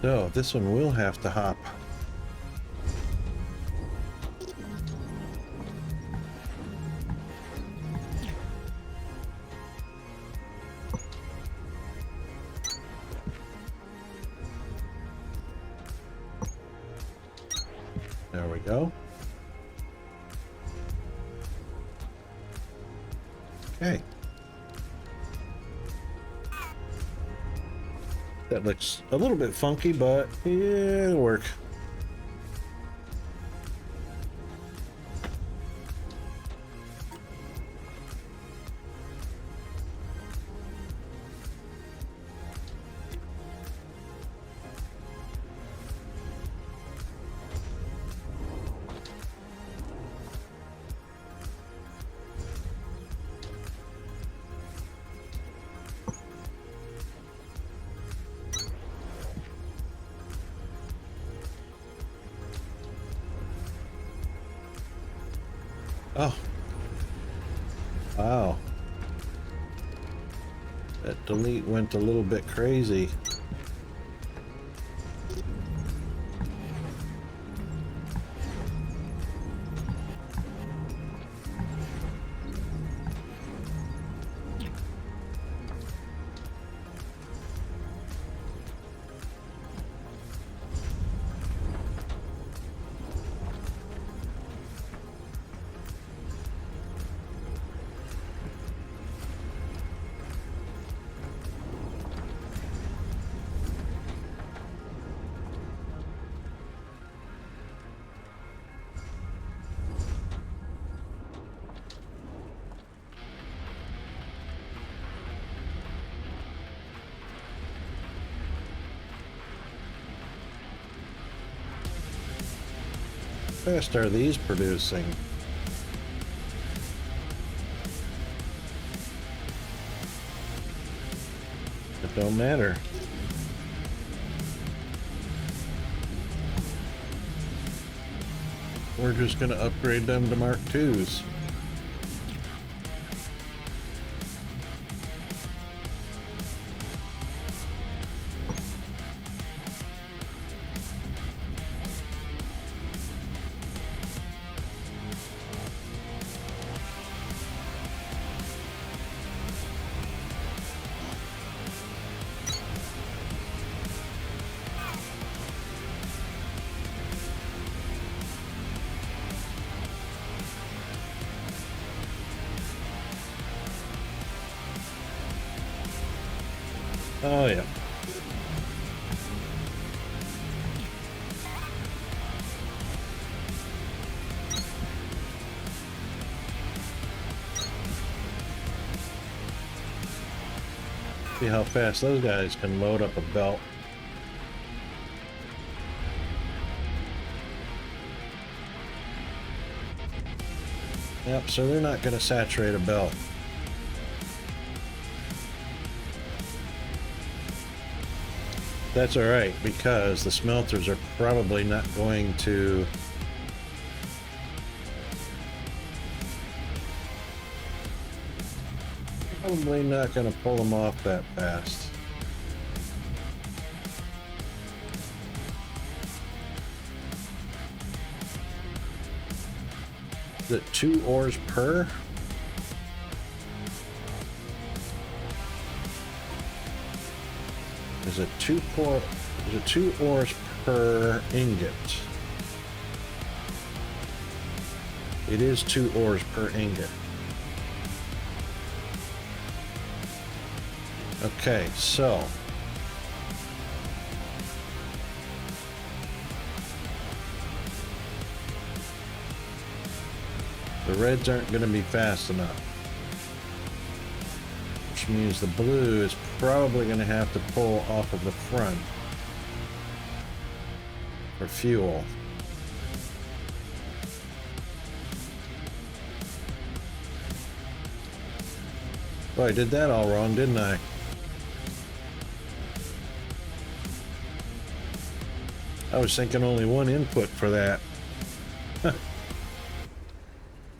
So this one will have to hop. There we go. Okay. That looks a little bit funky, but yeah, it'll work. Oh. Wow. That delete went a little bit crazy. How fast are these producing? don't matter. We're just going to upgrade them to Mark IIs. Oh, yeah. See how fast those guys can load up a belt. Yep, so they're not going to saturate a belt. That's all right, because the smelters are probably not going to pull them off that fast. Is it 2 ores per? Is it 2 ores per ingot? It is 2 ores per ingot. Okay, so the reds aren't going to be fast enough, which means the blue is probably going to have to pull off of the front for fuel. Boy, I did that all wrong, didn't I? I was thinking only one input for that.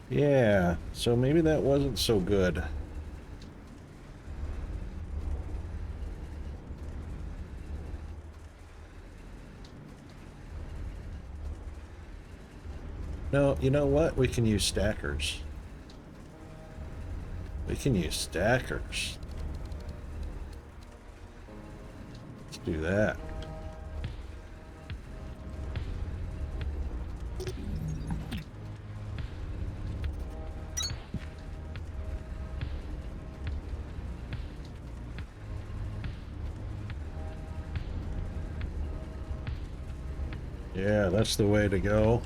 Yeah, so maybe that wasn't so good. No, you know what? We can use stackers. We can use stackers. Let's do that. Yeah, that's the way to go.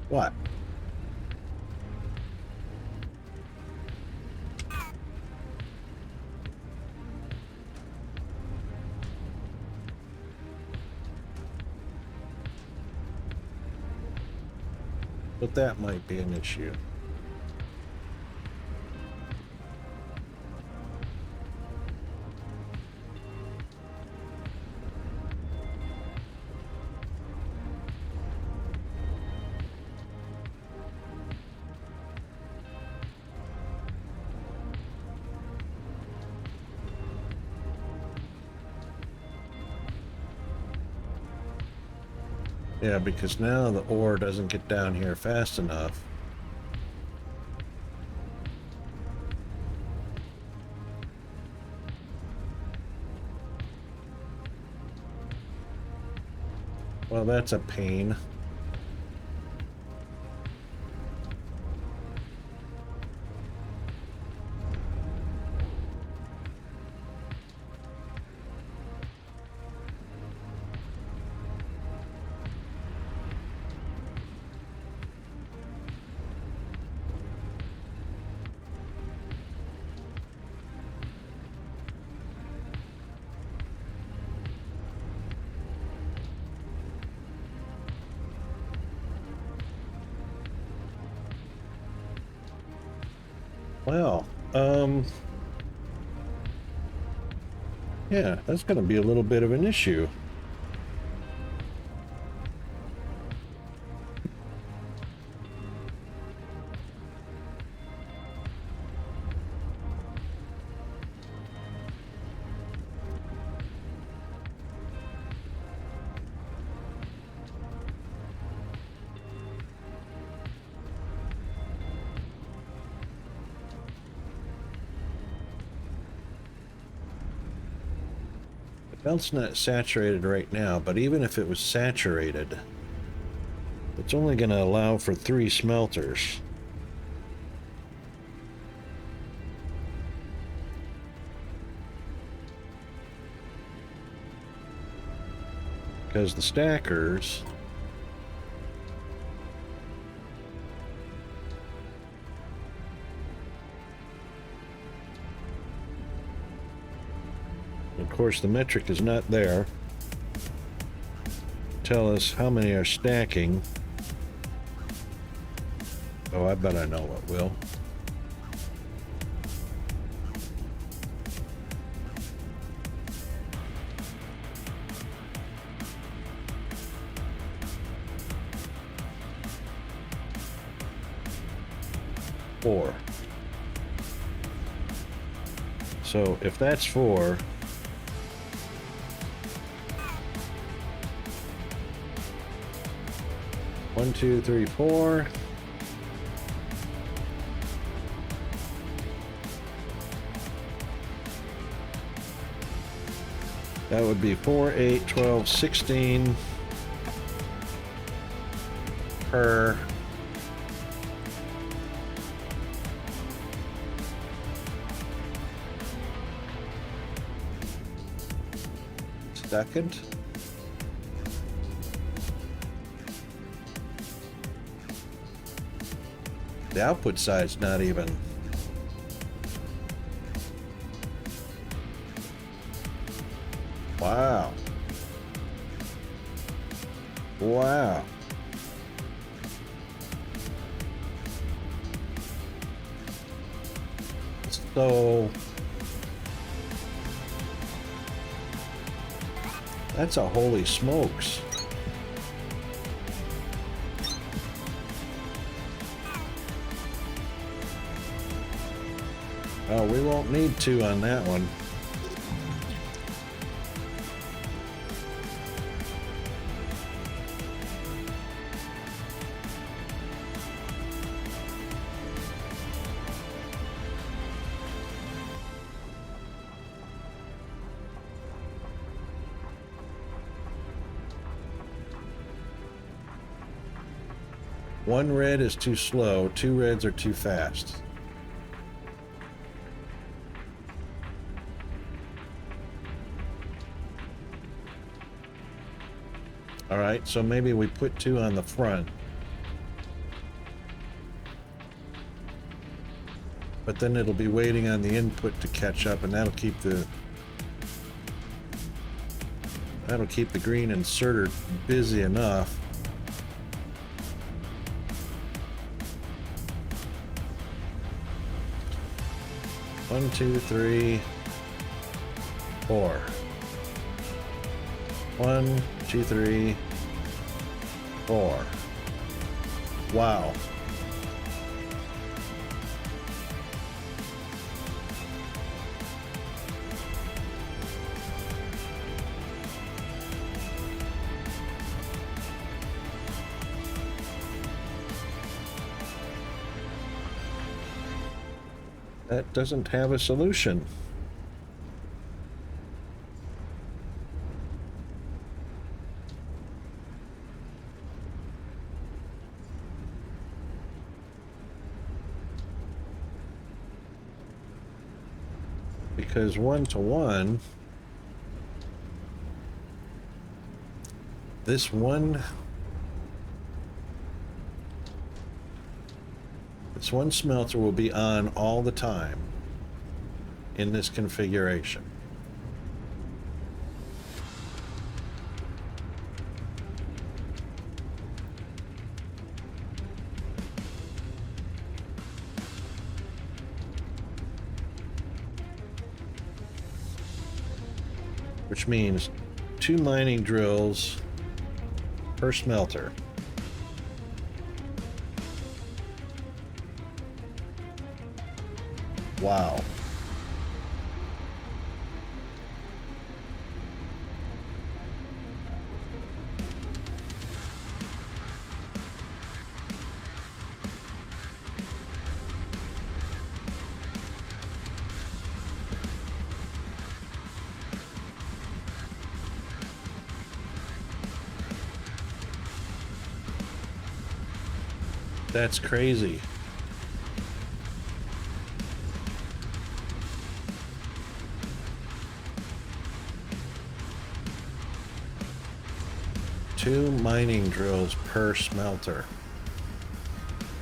What? But that might be an issue. Yeah, because now the ore doesn't get down here fast enough. Well, that's a pain. Well, yeah, that's going to be a little bit of an issue. Belt's not saturated right now, but even if it was saturated, it's only going to allow for 3 smelters. Because the stackers of course the metric is not there. Tell us how many are stacking. Oh, I bet I know what will. Four. So if that's 4, one, 2, 3, 4. That would be 4, 8, 12, 16 per second. The output side's not even. Wow. Wow. So that's a holy smokes. Oh, we won't need 2 on that one. One red is too slow, 2 reds are too fast. All right, so maybe we put 2 on the front. But then it'll be waiting on the input to catch up, and that'll keep the green inserter busy enough. One, 2, 3, 4. 1, 2, 3, 4. Wow. That doesn't have a solution. Because 1-to-1, this one smelter will be on all the time in this configuration. which means 2 mining drills per smelter. Wow. That's crazy. Two mining drills per smelter.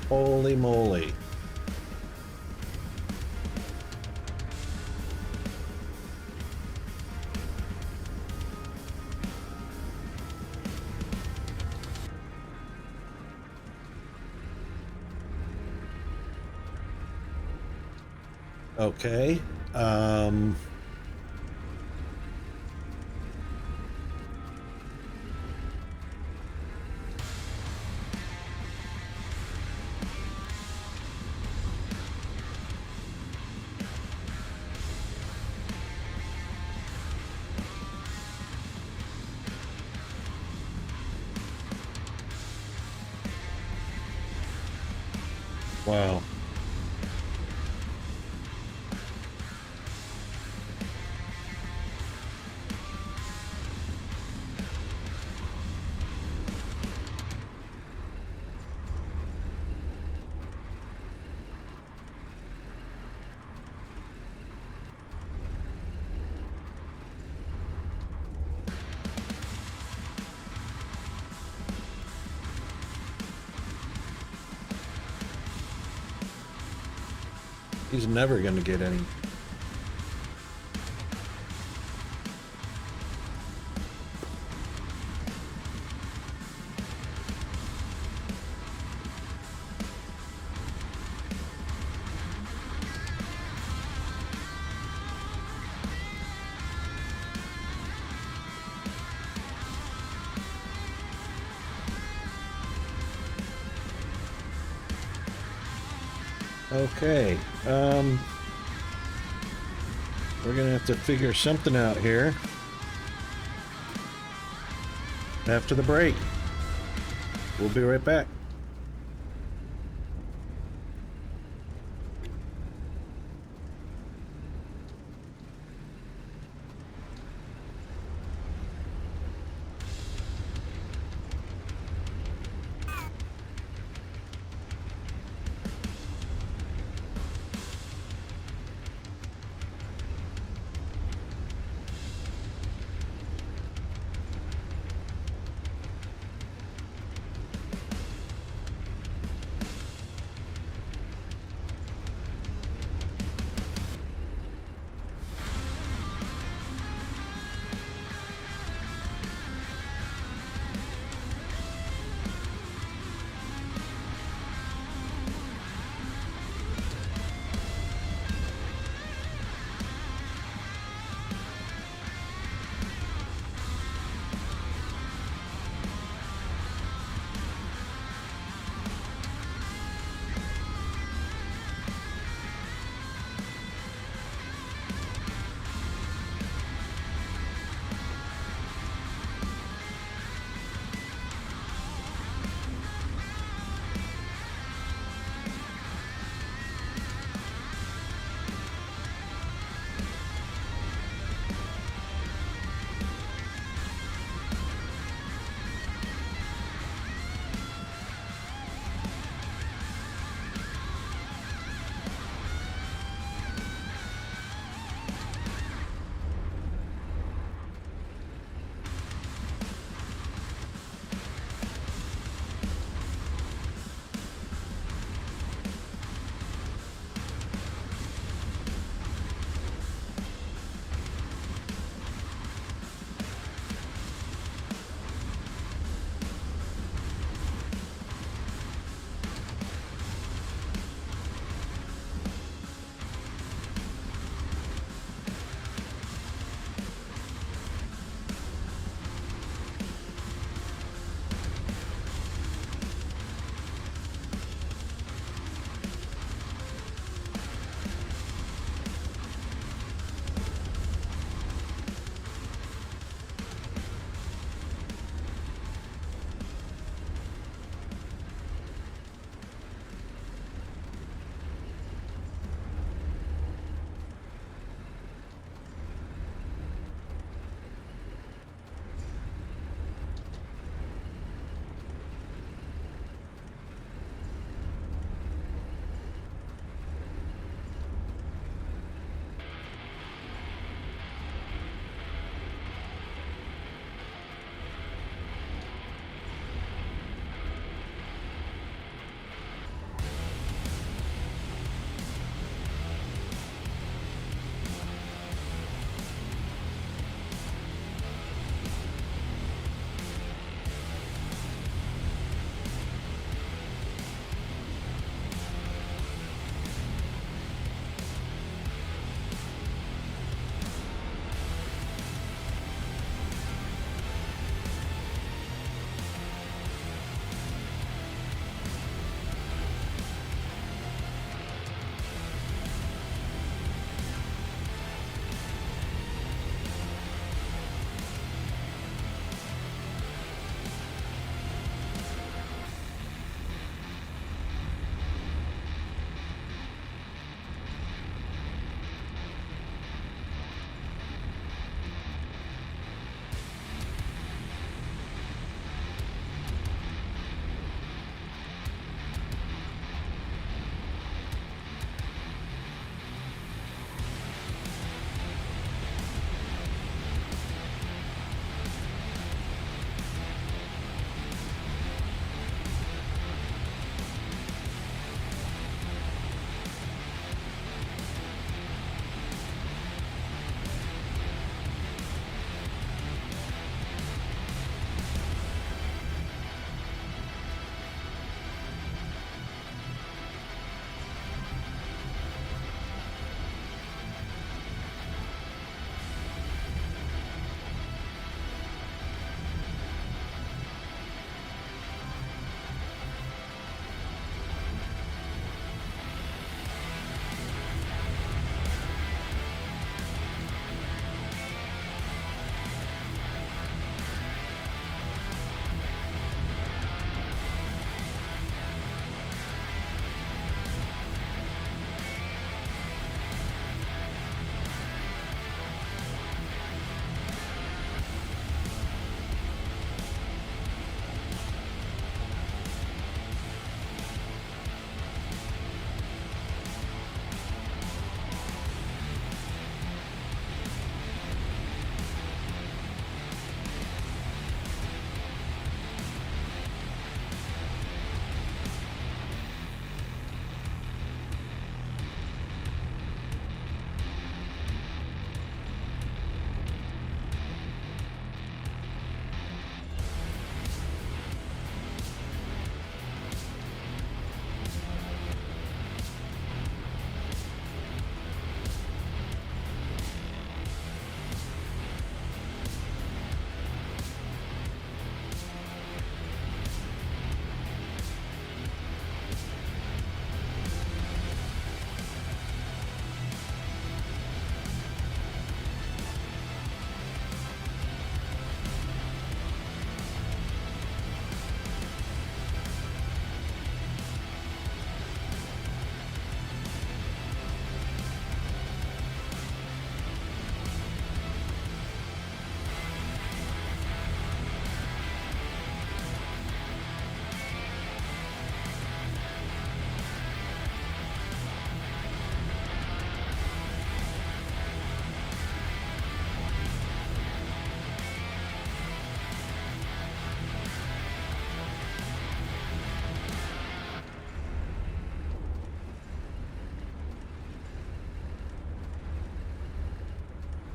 Holy moly. Okay. Wow. He's never going to get any. Okay, we're gonna have to figure something out here after the break. We'll be right back.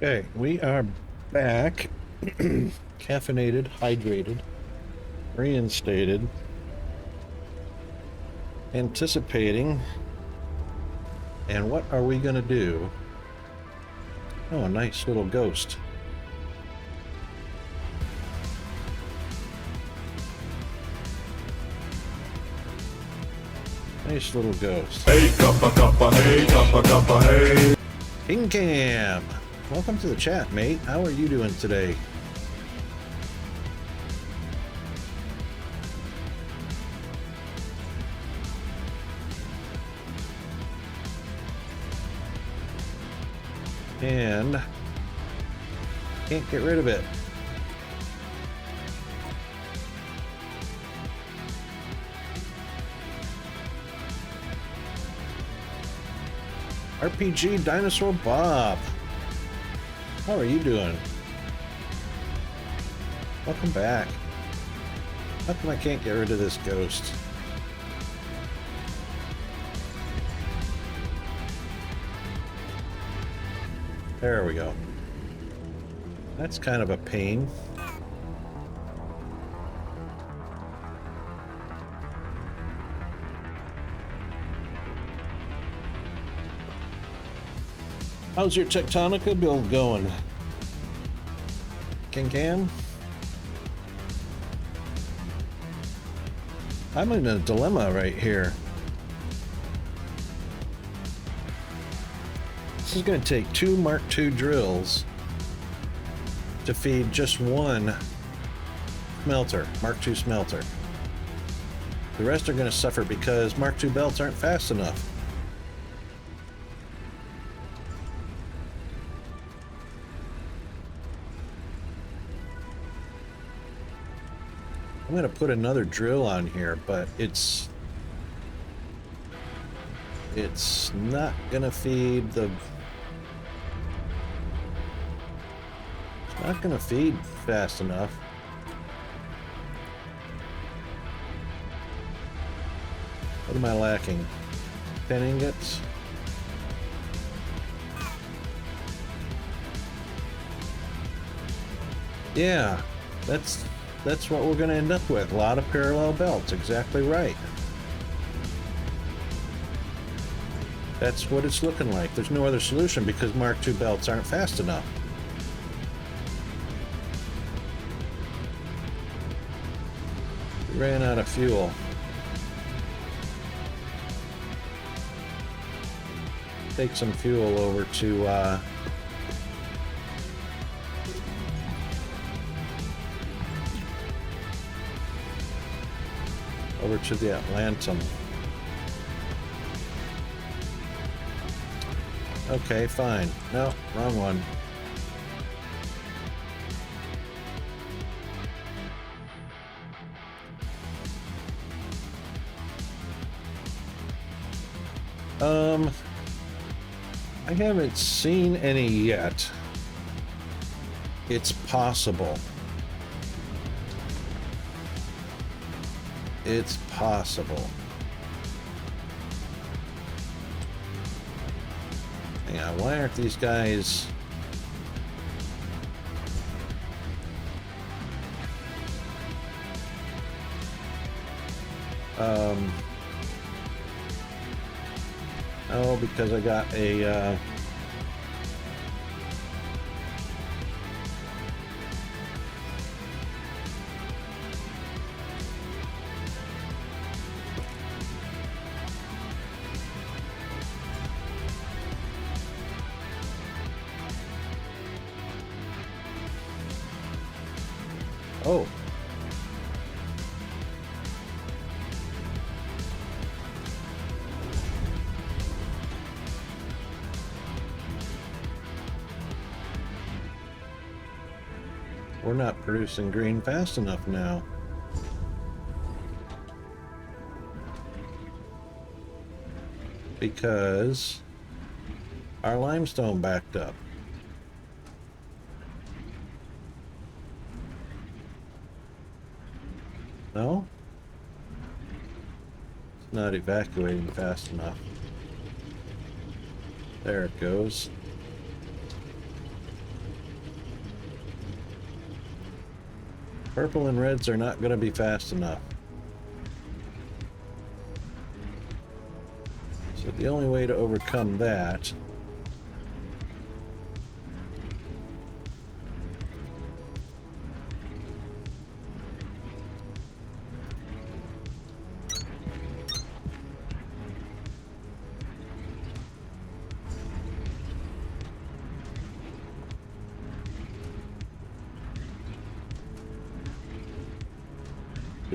Okay, we are back. Caffeinated, hydrated, reinstated, anticipating. And what are we gonna do? Oh, a nice little ghost. Nice little ghost. Hey, cuppa, cuppa, hey, cuppa, cuppa, hey. King Cam, welcome to the chat, mate. How are you doing today? And can't get rid of it. RPG Dinosaur Bob, how are you doing? Welcome back. How come I can't get rid of this ghost? There we go. That's kind of a pain. How's your Techtonica build going? King Cam? I'm in a dilemma right here. This is going to take 2 Mark II drills to feed just one smelter, Mark II smelter. The rest are going to suffer because Mark II belts aren't fast enough. I'm going to put another drill on here, but it's not going to feed the... It's not going to feed fast enough. What am I lacking? 10 ingots? Yeah, that's what we're going to end up with. A lot of parallel belts. Exactly right. That's what it's looking like. There's no other solution because Mark II belts aren't fast enough. We ran out of fuel. Take some fuel over to the Atlantum. Okay, fine. No, wrong one. I haven't seen any yet. It's possible. It's possible. Hang on, why aren't these guys... Oh, because I got a, Oh. We're not producing green fast enough now. Because our limestone backed up. No? It's not evacuating fast enough. There it goes. Purple and reds are not going to be fast enough. So the only way to overcome that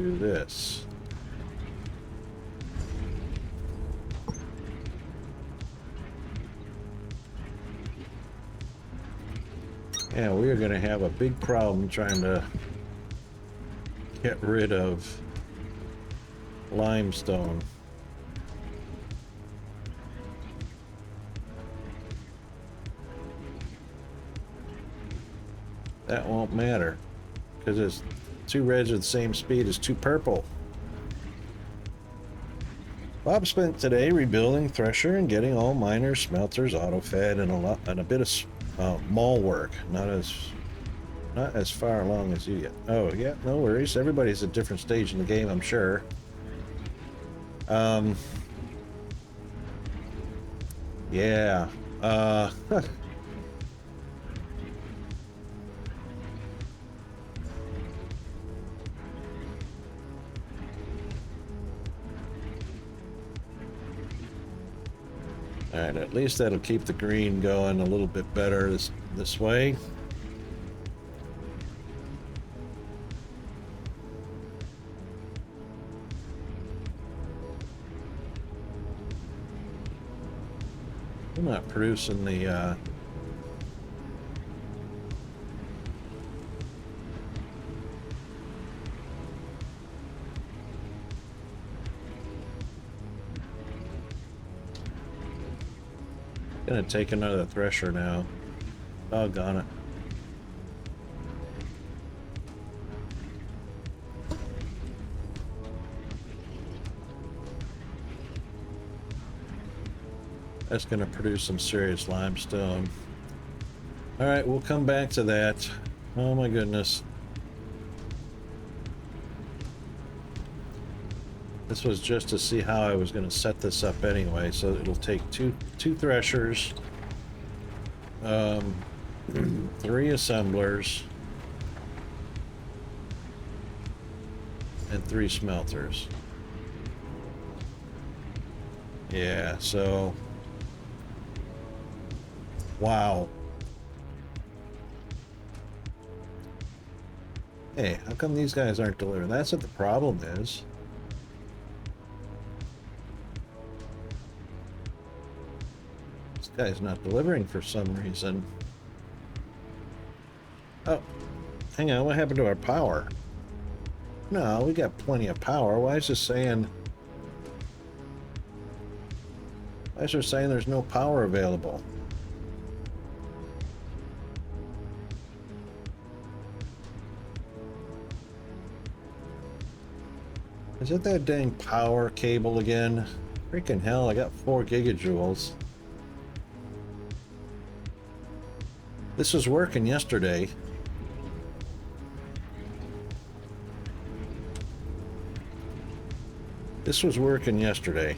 do this. Yeah, we are going to have a big problem trying to get rid of limestone. That won't matter because it's 2 reds at the same speed as 2 purple. Bob spent today rebuilding Thresher and getting all miners, smelters, auto-fed, and a bit of mall work. Not as far along as you yet. Oh yeah, no worries. Everybody's at a different stage in the game, I'm sure. Yeah. All right, at least that'll keep the green going a little bit better this way. I'm not producing the gonna take another thresher now. Doggone it. That's gonna produce some serious limestone. All right, we'll come back to that. Oh my goodness. This was just to see how I was going to set this up anyway, so it'll take two threshers, 3 assemblers, and 3 smelters. Yeah, so wow. Hey, how come these guys aren't delivering? That's what the problem is. Guy's not delivering for some reason. Oh, hang on, what happened to our power? No, we got plenty of power. Why is it saying there's no power available? Is it that dang power cable again? Freaking hell, I got 4 gigajoules. This was working yesterday. This was working yesterday.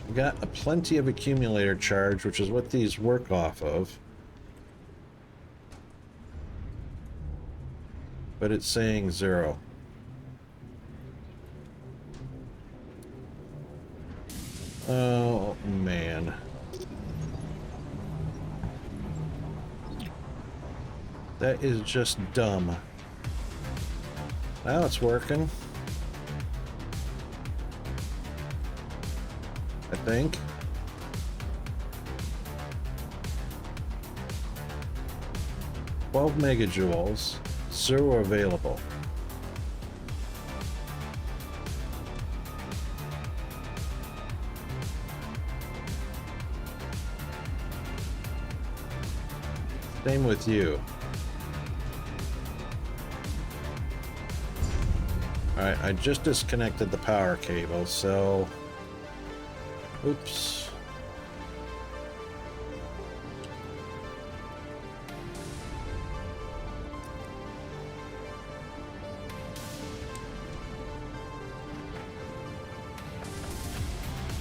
I got a plenty of accumulator charge, which is what these work off of. But it's saying 0. Oh, man. That is just dumb. Now it's working. I think. $12 megajoules. 0 available. Same with you. Alright, I just disconnected the power cable, so... Oops.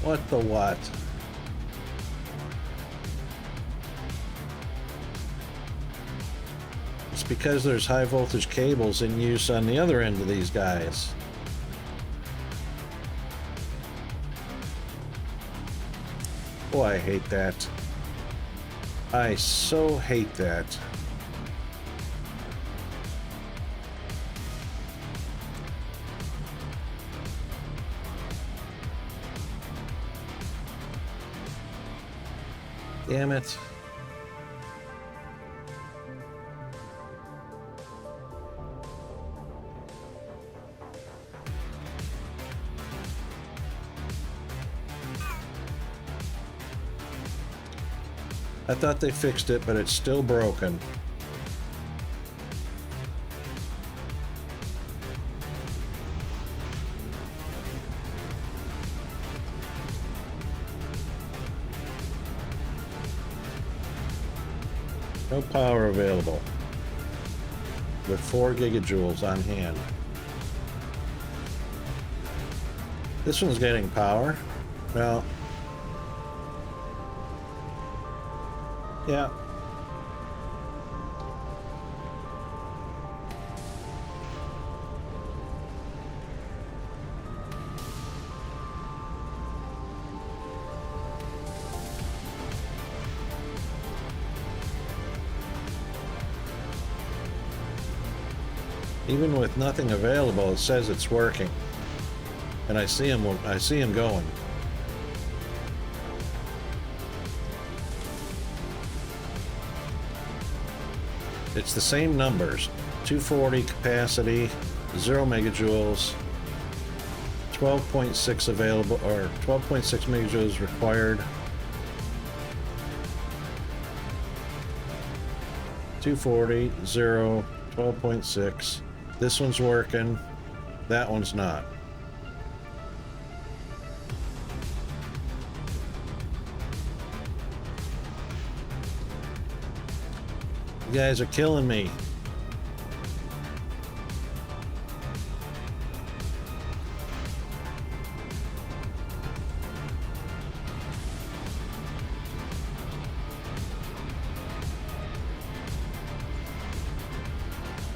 What the what? It's because there's high voltage cables in use on the other end of these guys. Oh, I hate that. I so hate that. Damn it. I thought they fixed it, but it's still broken. No power available. With 4 gigajoules on hand. This one's getting power. Well, yeah. Even with nothing available, it says it's working. And I see him going. It's the same numbers. 240 capacity, 0 megajoules, 12.6 available, or 12.6 megajoules required. 240, 0, 12.6. This one's working, that one's not. You guys are killing me.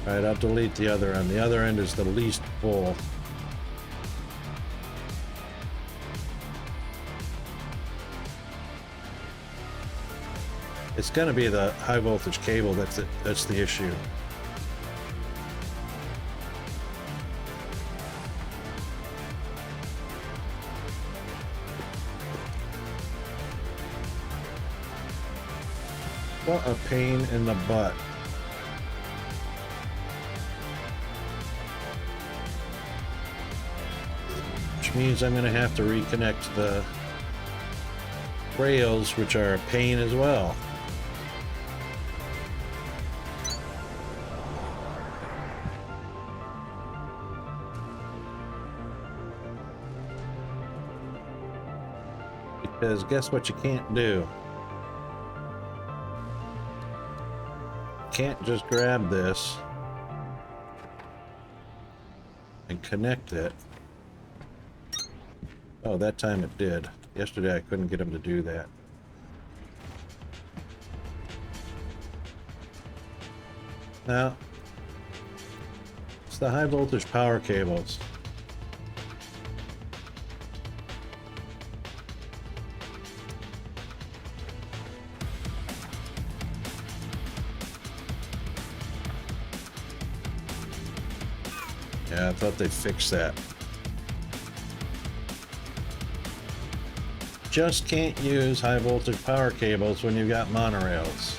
All right, I'll delete the other end. The other end is the least full. It's going to be the high voltage cable that's the issue. What a pain in the butt. Which means I'm going to have to reconnect the rails, which are a pain as well. Because guess what you can't do? Can't just grab this and connect it. Oh, that time it did. Yesterday I couldn't get him to do that. Now, it's the high voltage power cables. Yeah, I thought they'd fix that. Just can't use high voltage power cables when you've got monorails.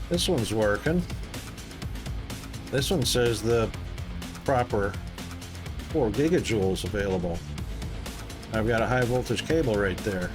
This one's working. This one says the proper 4 gigajoules available. I've got a high voltage cable right there.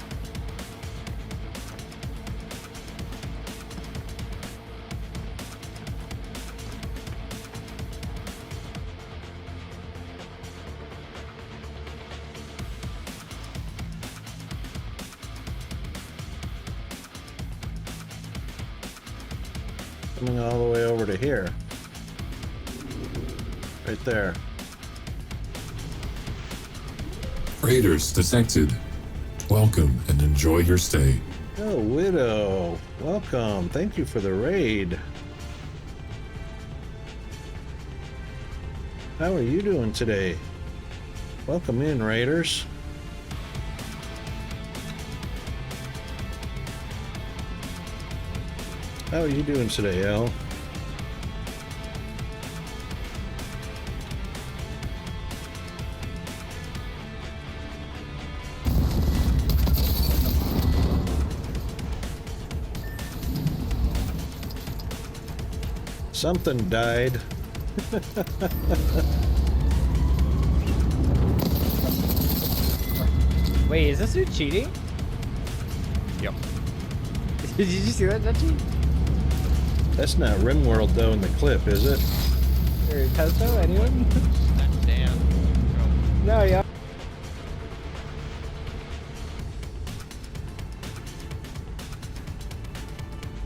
Coming all the way over to here. Right there. Raiders detected. Welcome and enjoy your stay. Oh, Widow. Welcome. Thank you for the raid. How are you doing today? Welcome in, Raiders. How are you doing today, El? Something died. Wait, is this dude cheating? Yep. Did you see that, Dutchie? That's not RimWorld though in the clip, is it? Or Testo? Anyone? That's Dan. No, yeah.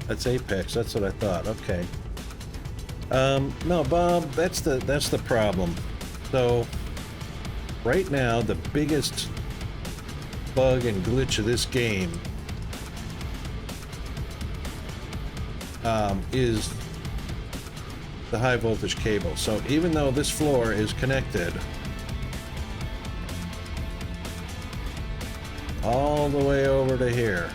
That's Apex. That's what I thought. Okay. No, Bob. That's the problem. So, right now, the biggest bug and glitch of this game is the high voltage cable. So even though this floor is connected all the way over to here,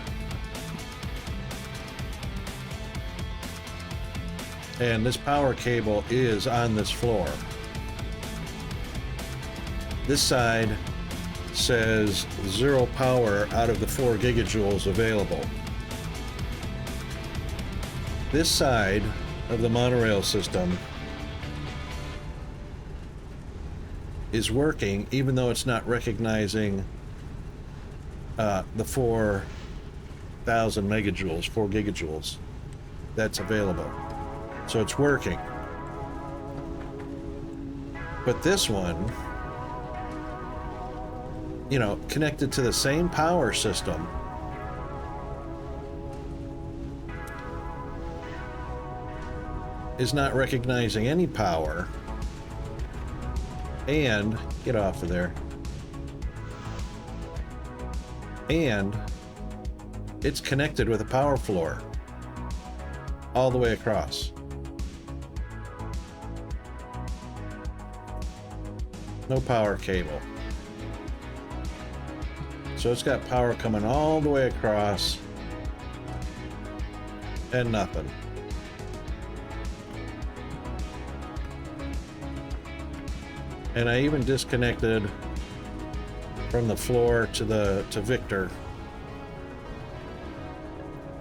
and this power cable is on this floor, this side says 0 power out of the 4 gigajoules available. This side of the monorail system is working even though it's not recognizing the 4,000 megajoules, 4 gigajoules that's available. So it's working. But this one, you know, connected to the same power system, is not recognizing any power, and get off of there, and it's connected with a power floor all the way across. No power cable. So it's got power coming all the way across and nothing. And I even disconnected from the floor to Victor.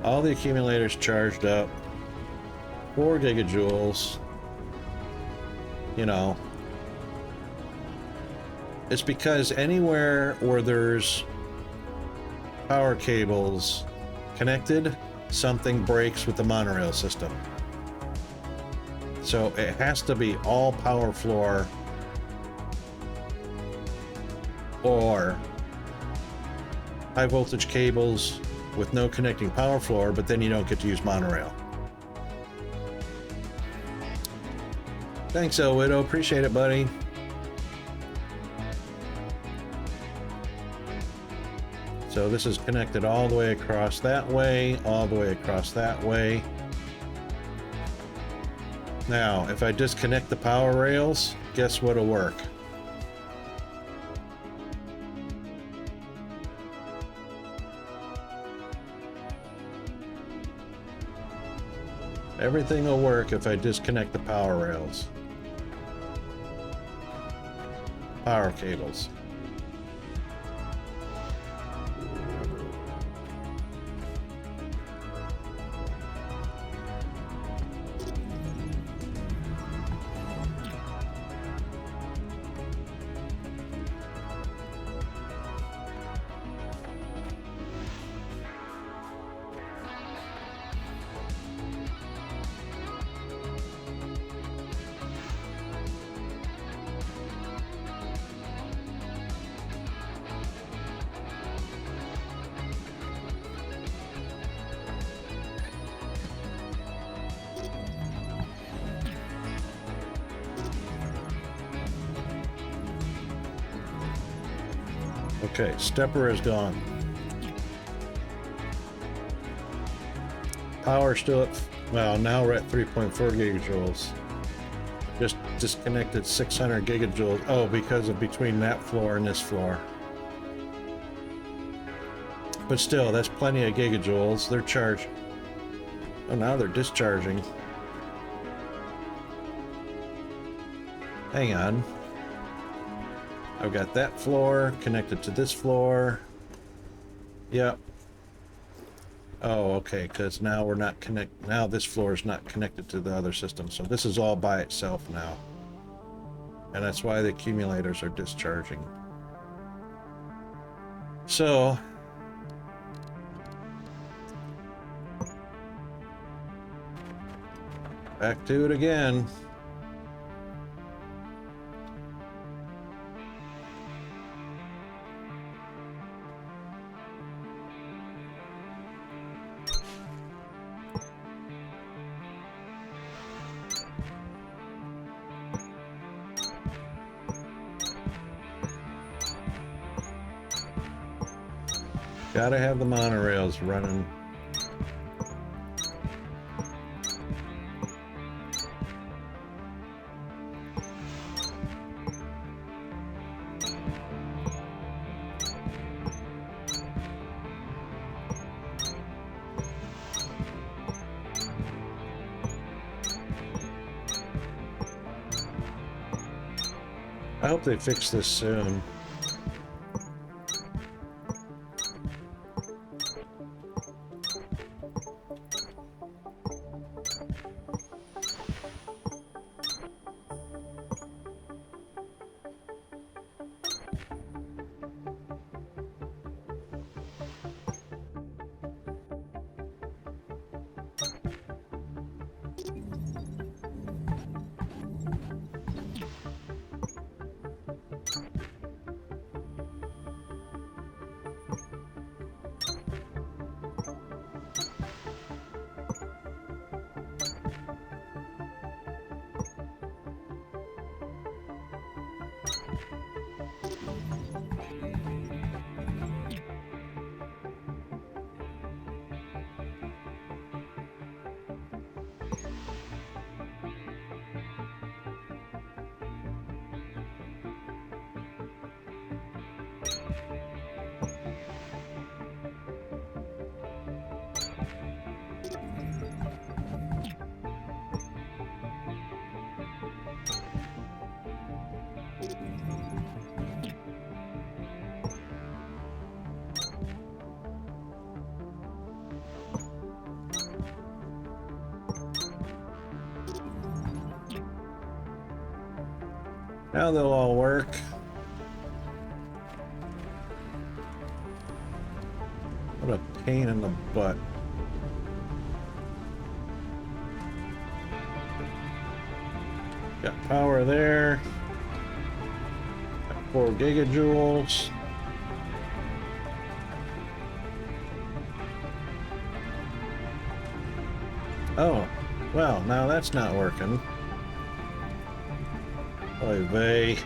All the accumulators charged up, 4 gigajoules. You know, it's because anywhere where there's power cables connected, something breaks with the monorail system. So it has to be all power floor or high voltage cables with no connecting power floor, but then you don't get to use monorail. Thanks, El Widow. Appreciate it, buddy. So this is connected all the way across that way, all the way across that way. Now, if I disconnect the power rails, guess what'll work? Everything will work if I disconnect the power rails. Power cables. Okay, stepper is gone. Power still at, well, now we're at 3.4 gigajoules. Just disconnected 600 gigajoules. Oh, because of between that floor and this floor. But still, that's plenty of gigajoules. They're charged. Oh, now they're discharging. Hang on. I've got that floor connected to this floor. Yep. Oh, okay, because now we're not now this floor is not connected to the other system. So this is all by itself now. And that's why the accumulators are discharging. So back to it again. Gotta have the monorails running. I hope they fix this soon. Now they'll all work. What a pain in the butt. Got power there. Got 4 gigajoules. Oh, well, now that's not working. Oy vey.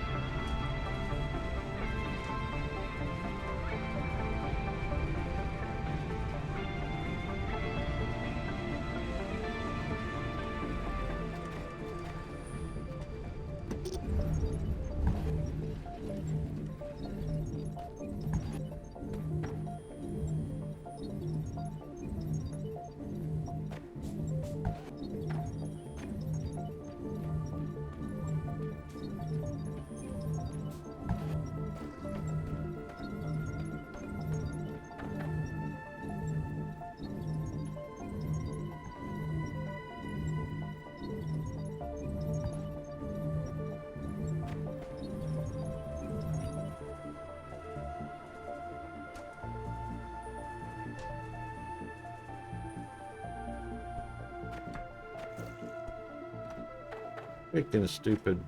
Making a stupid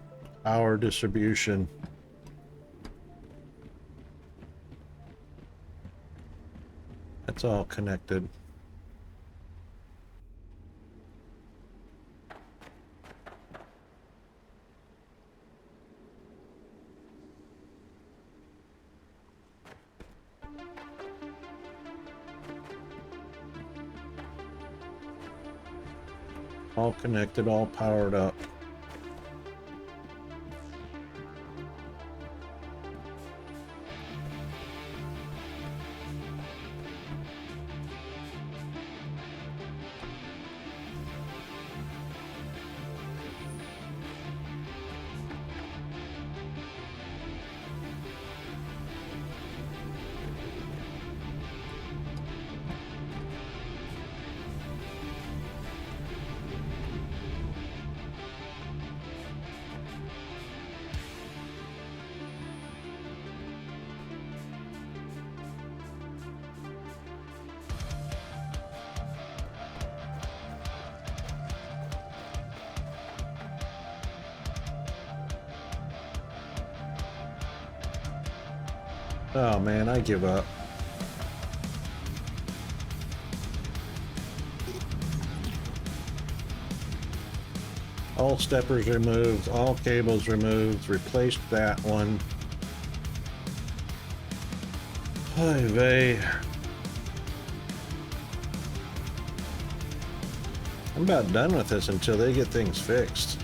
power distribution. That's all connected. All connected, all powered up. Oh man, I give up. All steppers removed, all cables removed, replaced that one. Oy vey. I'm about done with this until they get things fixed.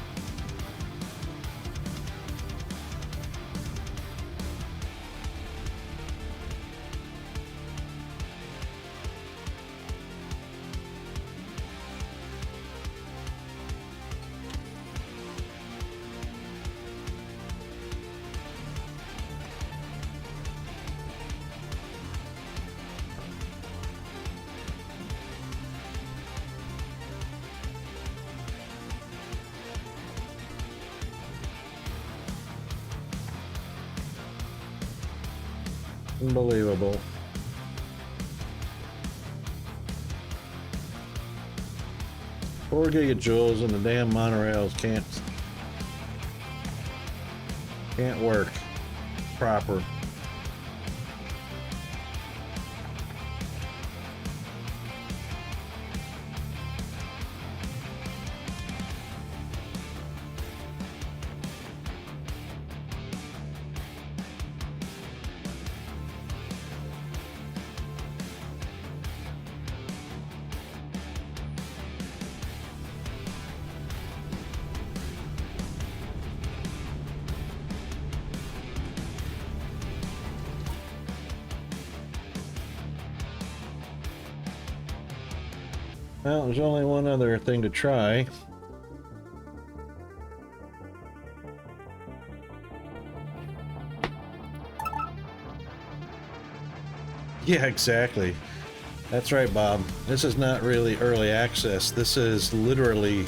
Unbelievable. Four gigajoules and the damn monorails can't work proper. Well, there's only one other thing to try. Yeah, exactly. That's right, Bob. This is not really early access. This is literally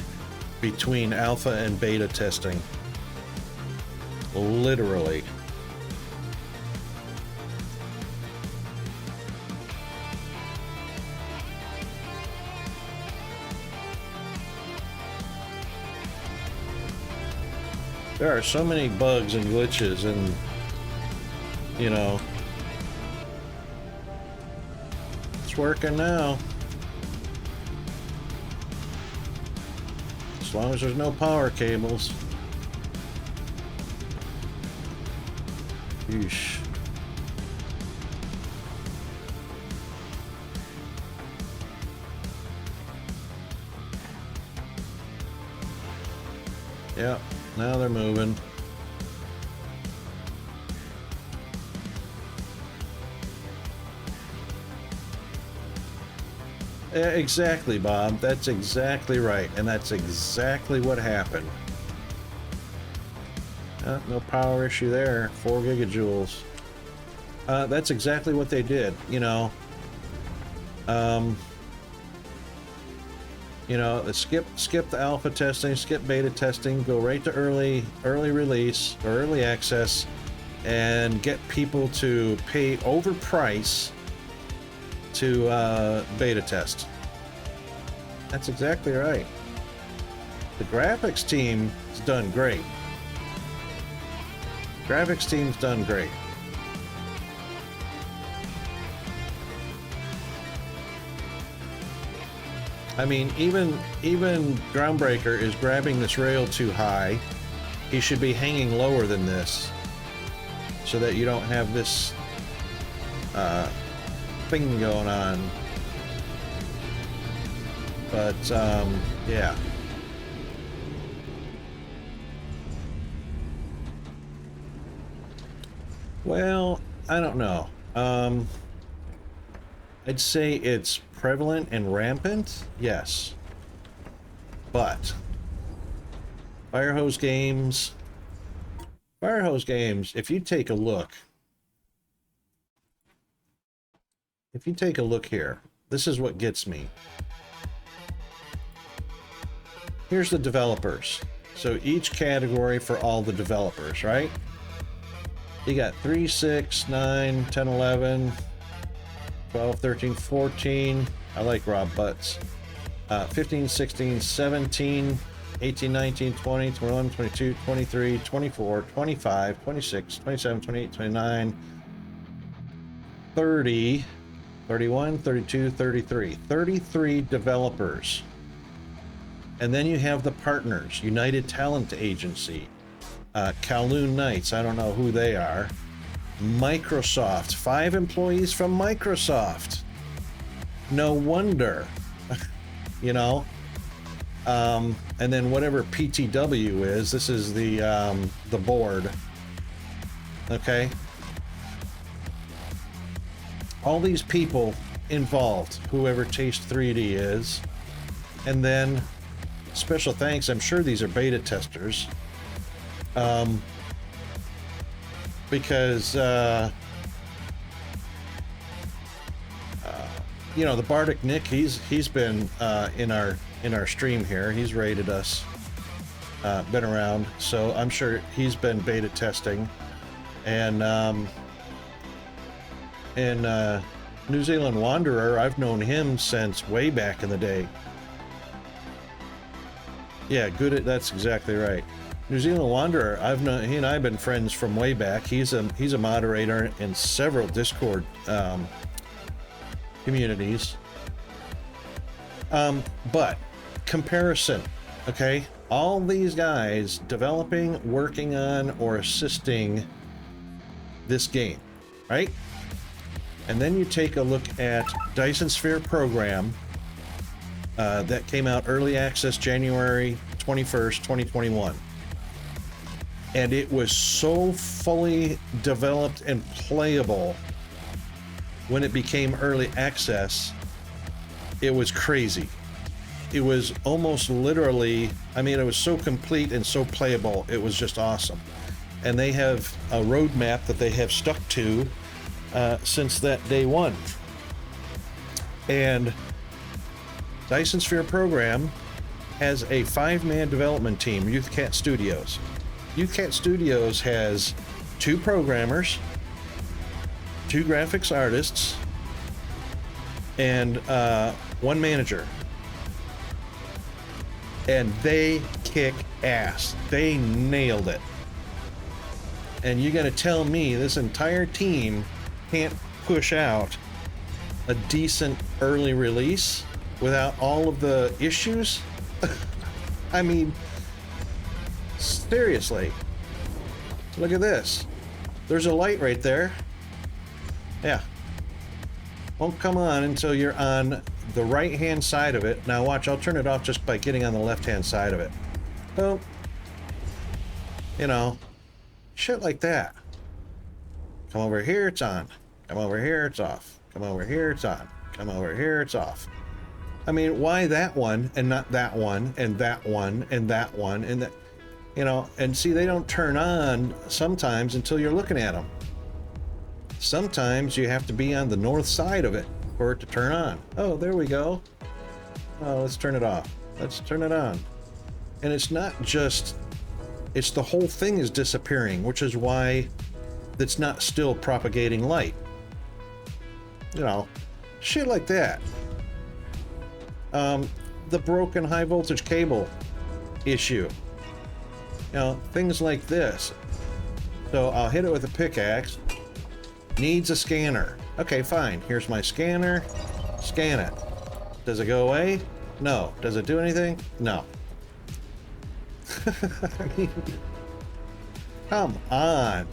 between alpha and beta testing. Literally. There are so many bugs and glitches and, you know, it's working now. As long as there's no power cables. Yeesh. Yep. Now they're moving. Yeah, exactly, Bob. That's exactly right. And that's exactly what happened. No power issue there. 4 gigajoules. That's exactly what they did, you know. You know, skip the alpha testing, skip beta testing, go right to early release or early access, and get people to pay overprice to beta test. That's exactly right. The graphics team has done great. Graphics team's done great. I mean, even Groundbreaker is grabbing this rail too high. He should be hanging lower than this, so that you don't have this thing going on. But yeah, Well, I don't know. I'd say it's prevalent and rampant, yes. But Firehose Games, if you take a look, here, this is what gets me. Here's the developers. So each category for all the developers, right? You got 3, 6, 9, 10, 11, 12, 13, 14. I like Rob Butts. 15, 16, 17, 18, 19, 20, 21, 22, 23, 24, 25, 26, 27, 28, 29, 30, 31, 32, 33. 33 developers. And then you have the partners, United Talent Agency, Kowloon Knights, I don't know who they are, Microsoft, 5 employees from Microsoft. No wonder, you know. And then whatever PTW is, this is the board. Okay. All these people involved, whoever Taste 3D is, and then special thanks, I'm sure these are beta testers, because you know, the Bardic Nick, he's been in our stream here. He's rated us, been around, so I'm sure he's been beta testing. And New Zealand Wanderer, I've known him since way back in the day. Yeah, that's exactly right. New Zealand Wanderer, he and I have been friends from way back. He's a moderator in several Discord communities. But comparison, okay? All these guys developing, working on, or assisting this game, right? And then you take a look at Dyson Sphere program that came out early access January 21st, 2021. And it was so fully developed and playable when it became early access. It was crazy. It was almost literally, I mean, it was so complete and so playable. It was just awesome. And they have a roadmap that they have stuck to since that day one. And Dyson Sphere program has a 5-man development team, Youth Cat Studios. Youth Cat Studios has 2 programmers, 2 graphics artists, and 1 manager. And they kick ass. They nailed it. And you're gonna tell me this entire team can't push out a decent early release without all of the issues? I mean, seriously. Look at this. There's a light right there. Yeah. Won't come on until you're on the right-hand side of it. Now watch, I'll turn it off just by getting on the left-hand side of it. Boom. You know, shit like that. Come over here, it's on. Come over here, it's off. Come over here, it's on. Come over here, it's off. I mean, why that one and not that one and that one and that one and that, you know, and see, they don't turn on sometimes until you're looking at them. Sometimes you have to be on the north side of it for it to turn on. Oh, there we go. Oh, let's turn it off. Let's turn it on. And it's not just, it's the whole thing is disappearing, which is why it's not still propagating light. You know, shit like that. The broken high voltage cable issue. You know, things like this. So I'll hit it with a pickaxe. Needs a scanner. Okay, fine. Here's my scanner. Scan it. Does it go away? No. Does it do anything? No. I mean, come on.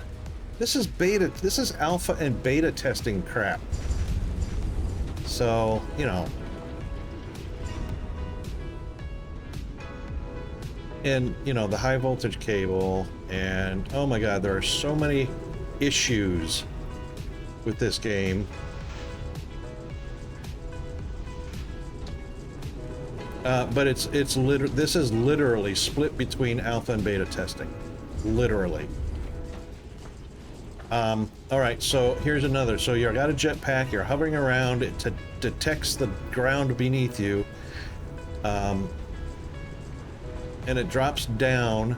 This is beta. This is alpha and beta testing crap. So, you know. And, you know, the high voltage cable, and oh my god, there are so many issues with this game. But this is literally split between alpha and beta testing. Literally. All right, so here's another. So you've got a jetpack, you're hovering around, it detects the ground beneath you, and it drops down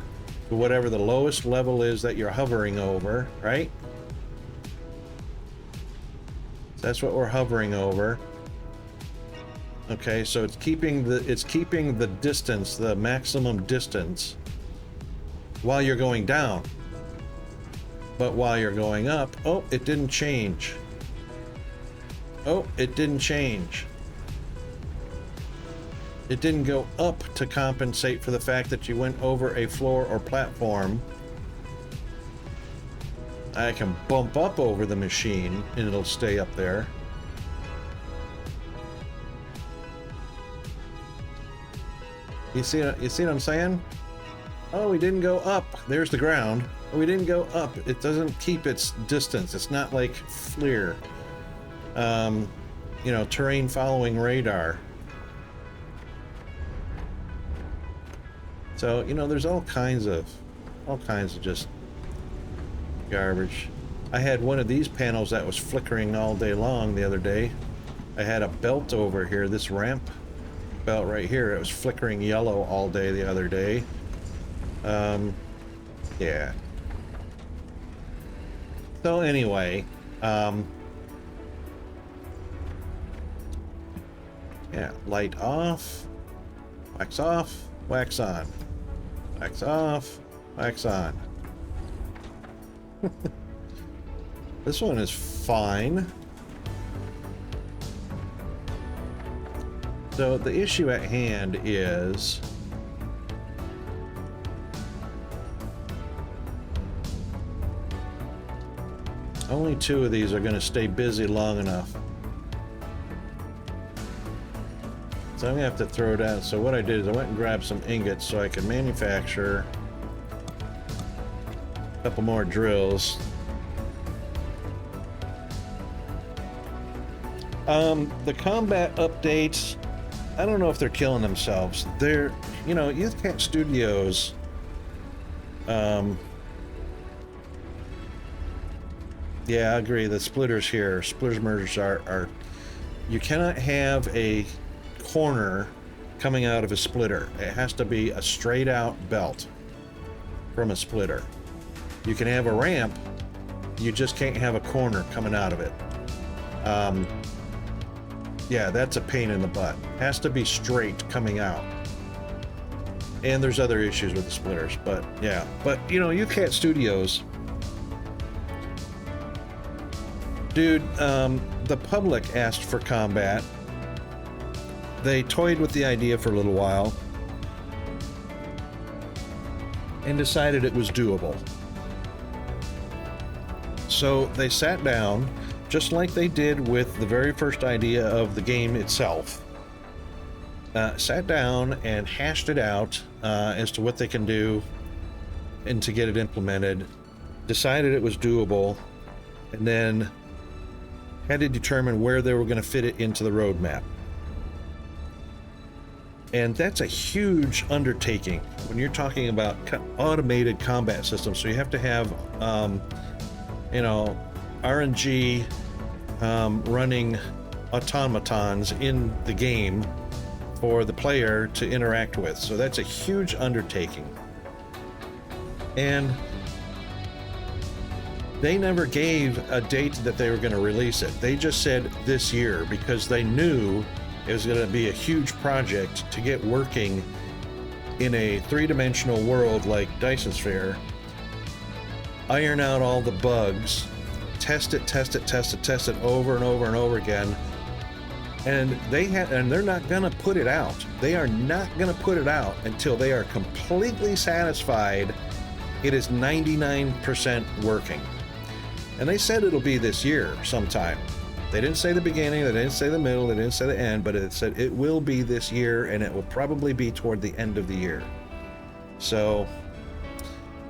to whatever the lowest level is that you're hovering over, right? That's what we're hovering over. Okay, so it's keeping the distance, the maximum distance, while you're going down. But while you're going up, oh, it didn't change. Oh, it didn't change. It didn't go up to compensate for the fact that you went over a floor or platform. I can bump up over the machine and it'll stay up there. You see what I'm saying? Oh, we didn't go up. There's the ground. Oh, we didn't go up. It doesn't keep its distance. It's not like FLIR. You know, terrain following radar. So, you know, there's all kinds of just garbage. I had one of these panels that was flickering all day long the other day. I had a belt over here, this ramp belt right here. It was flickering yellow all day the other day. Yeah. So anyway, yeah, light off, wax on, wax off, wax on. This one is fine. So the issue at hand is only 2 of these are going to stay busy long enough. So I'm going to have to throw it out. So what I did is I went and grabbed some ingots so I could manufacture a couple more drills. The combat updates, I don't know if they're killing themselves. They're, you know, Youth Camp Studios, yeah, I agree. The splitters here, splitters mergers are, you cannot have a corner coming out of a splitter. It has to be a straight out belt from a splitter. You can have a ramp, you just can't have a corner coming out of it. Yeah, that's a pain in the butt. Has to be straight coming out. And there's other issues with the splitters, but yeah. But, you know, Youth Cat Studios, dude, the public asked for combat. They toyed with the idea for a little while and decided it was doable. So they sat down, just like they did with the very first idea of the game itself, sat down and hashed it out as to what they can do and to get it implemented, decided it was doable, and then had to determine where they were going to fit it into the roadmap. And that's a huge undertaking when you're talking about automated combat systems. So you have to have, you know, RNG running automatons in the game for the player to interact with. So that's a huge undertaking. And they never gave a date that they were going to release it. They just said this year because they knew it was going to be a huge project to get working in a three-dimensional world like Dyson Sphere, iron out all the bugs, test it over and over and over again. And they're not going to put it out. They are not going to put it out until they are completely satisfied it is 99% working. And they said it'll be this year sometime. They didn't say the beginning, they didn't say the middle, they didn't say the end, but it said it will be this year, and it will probably be toward the end of the year. So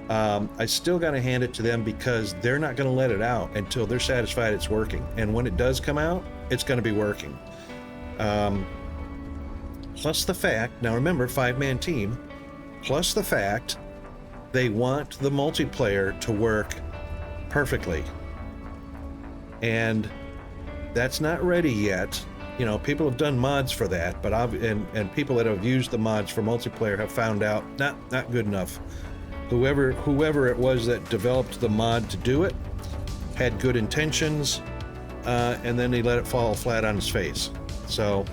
I still got to hand it to them because they're not going to let it out until they're satisfied it's working. And when it does come out, it's going to be working. Plus the fact, now remember, 5-man team, plus the fact they want the multiplayer to work perfectly. And that's not ready yet. You know, people have done mods for that, but and people that have used the mods for multiplayer have found out not good enough. Whoever it was that developed the mod to do it had good intentions, and then he let it fall flat on his face. So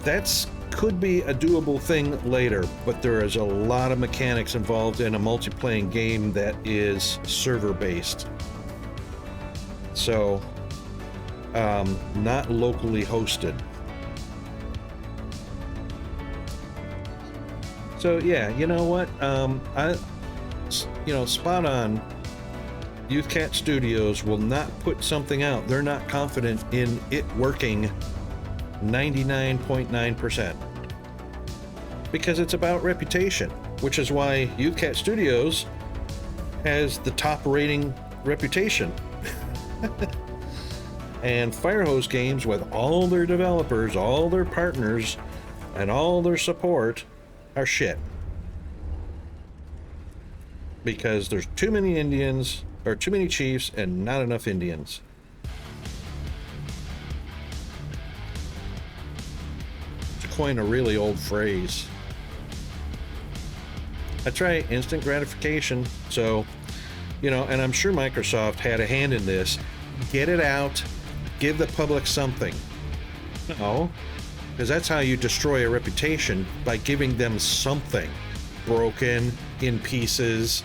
that's could be a doable thing later, but there is a lot of mechanics involved in a multiplayer game that is server based. So not locally hosted. So yeah, you know what? Spot on. YouthCat Studios will not put something out they're not confident in it working 99.9%. Because it's about reputation, which is why YouthCat Studios has the top rating reputation. And Firehose Games, with all their developers, all their partners, and all their support, are shit. Because there's too many Indians, or too many chiefs, and not enough Indians. To coin a really old phrase. That's right, instant gratification. So, and I'm sure Microsoft had a hand in this. Get it out, give the public something. No, because that's how you destroy a reputation, by giving them something broken, in pieces.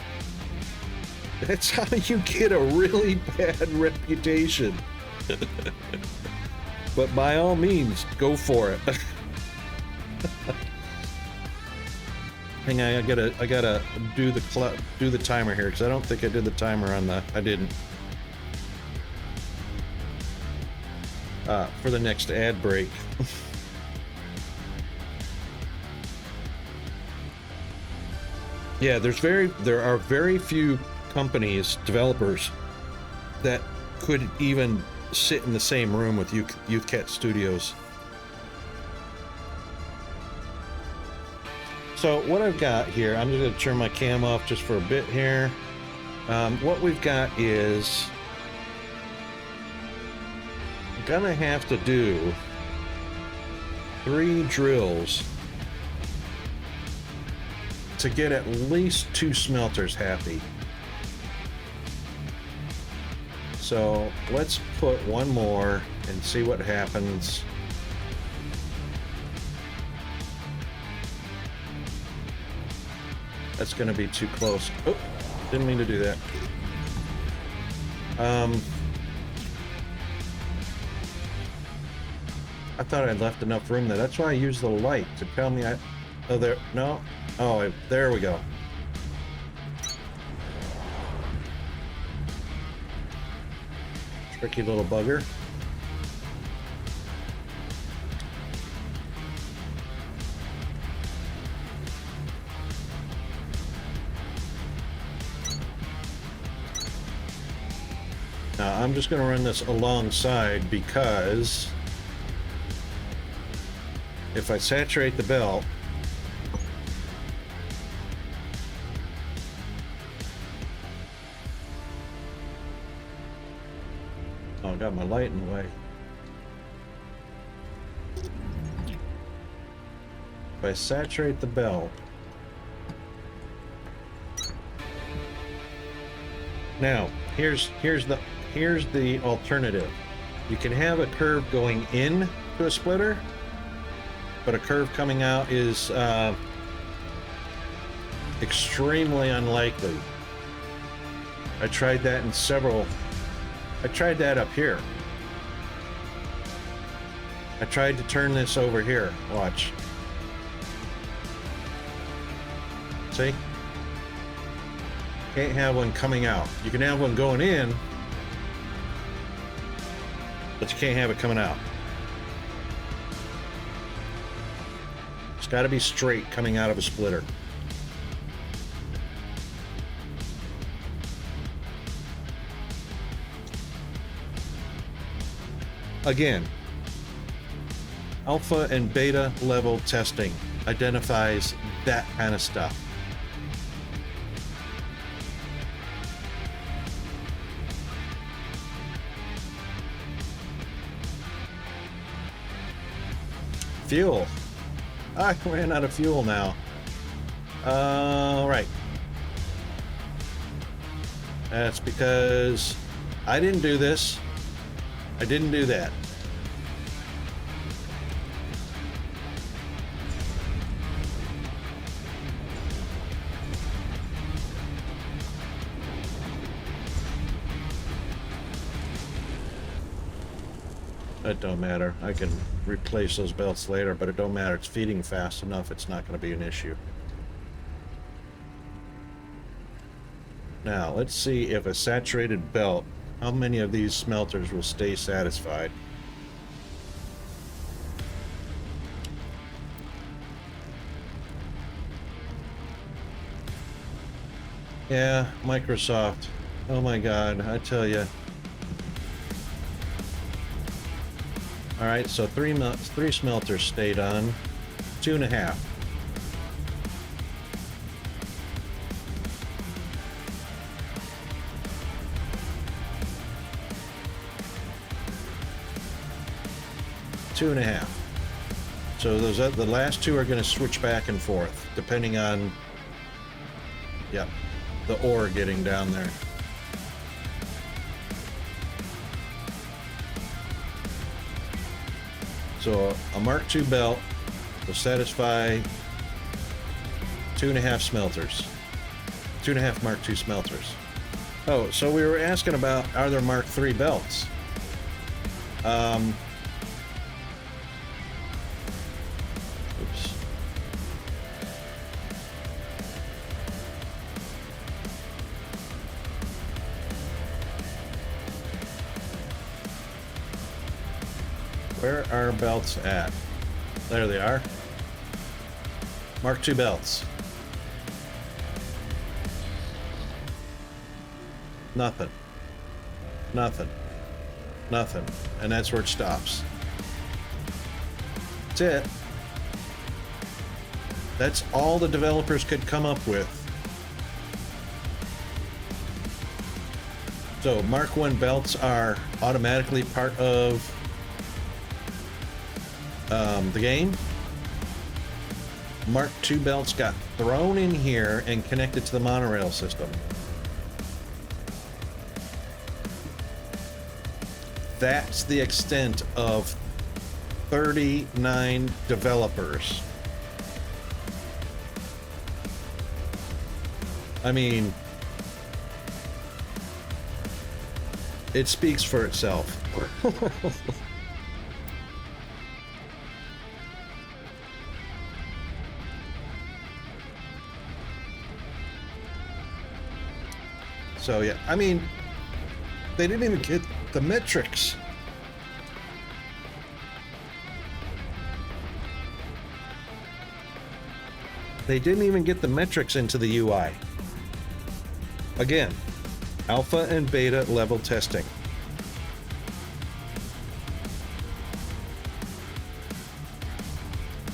That's how you get a really bad reputation. But by all means, go for it. Hang on, I gotta do the timer here, because I don't think I did the timer on the. I didn't. For the next ad break. Yeah, there are very few companies, developers, that could even sit in the same room with YouthCat Studios. So what I've got here, I'm just going to turn my cam off just for a bit here. What we've got is I'm gonna have to do 3 drills to get at least 2 smelters happy. So let's put one more and see what happens. That's gonna be too close. Oh, didn't mean to do that. I thought I'd left enough room there. That's why I used the light to tell me oh, there, no. Oh, there we go. Tricky little bugger. Now, I'm just going to run this alongside, because if I saturate the belt, oh, I got my light in the way. If I saturate the belt, now here's the alternative. You can have a curve going in to a splitter, but a curve coming out is extremely unlikely. I tried that I tried that up here. I tried to turn this over here. Watch. See? Can't have one coming out. You can have one going in, but you can't have it coming out. It's got to be straight coming out of a splitter. Again, alpha and beta level testing identifies that kind of stuff. Fuel. I ran out of fuel now. Right. That's because I didn't do this. I didn't do that. That don't matter. I can replace those belts later, but it don't matter. It's feeding fast enough. It's not going to be an issue. Now, let's see if a saturated belt, how many of these smelters will stay satisfied. Yeah, Microsoft. Oh my God, I tell you. All right, so three smelters stayed on, 2.5. Two and a half. So those the last two are going to switch back and forth depending on, yeah, the ore getting down there. So a Mark II belt will satisfy 2.5 smelters. 2.5 Mark II smelters. Oh, so we were asking about, are there Mark III belts? Oops. Where are belts at? There they are. Mark II belts. Nothing. Nothing. Nothing. And that's where it stops. That's it. That's all the developers could come up with. So Mark I belts are automatically part of the game. Mark II belts got thrown in here and connected to the monorail system. That's the extent of 39 developers. I mean, it speaks for itself. So yeah, I mean, they didn't even get the metrics. They didn't even get the metrics into the UI. Again, alpha and beta level testing.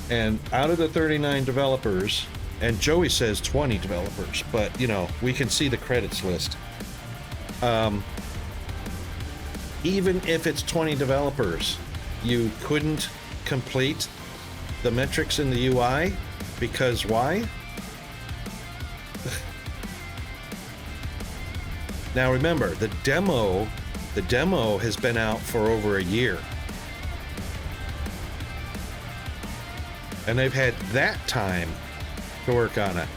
And out of the 39 developers, and Joey says 20 developers, but you know, we can see the credits list. Even if it's 20 developers, you couldn't complete the metrics in the UI because why? Now remember, the demo has been out for over a year. And they've had that time to work on it.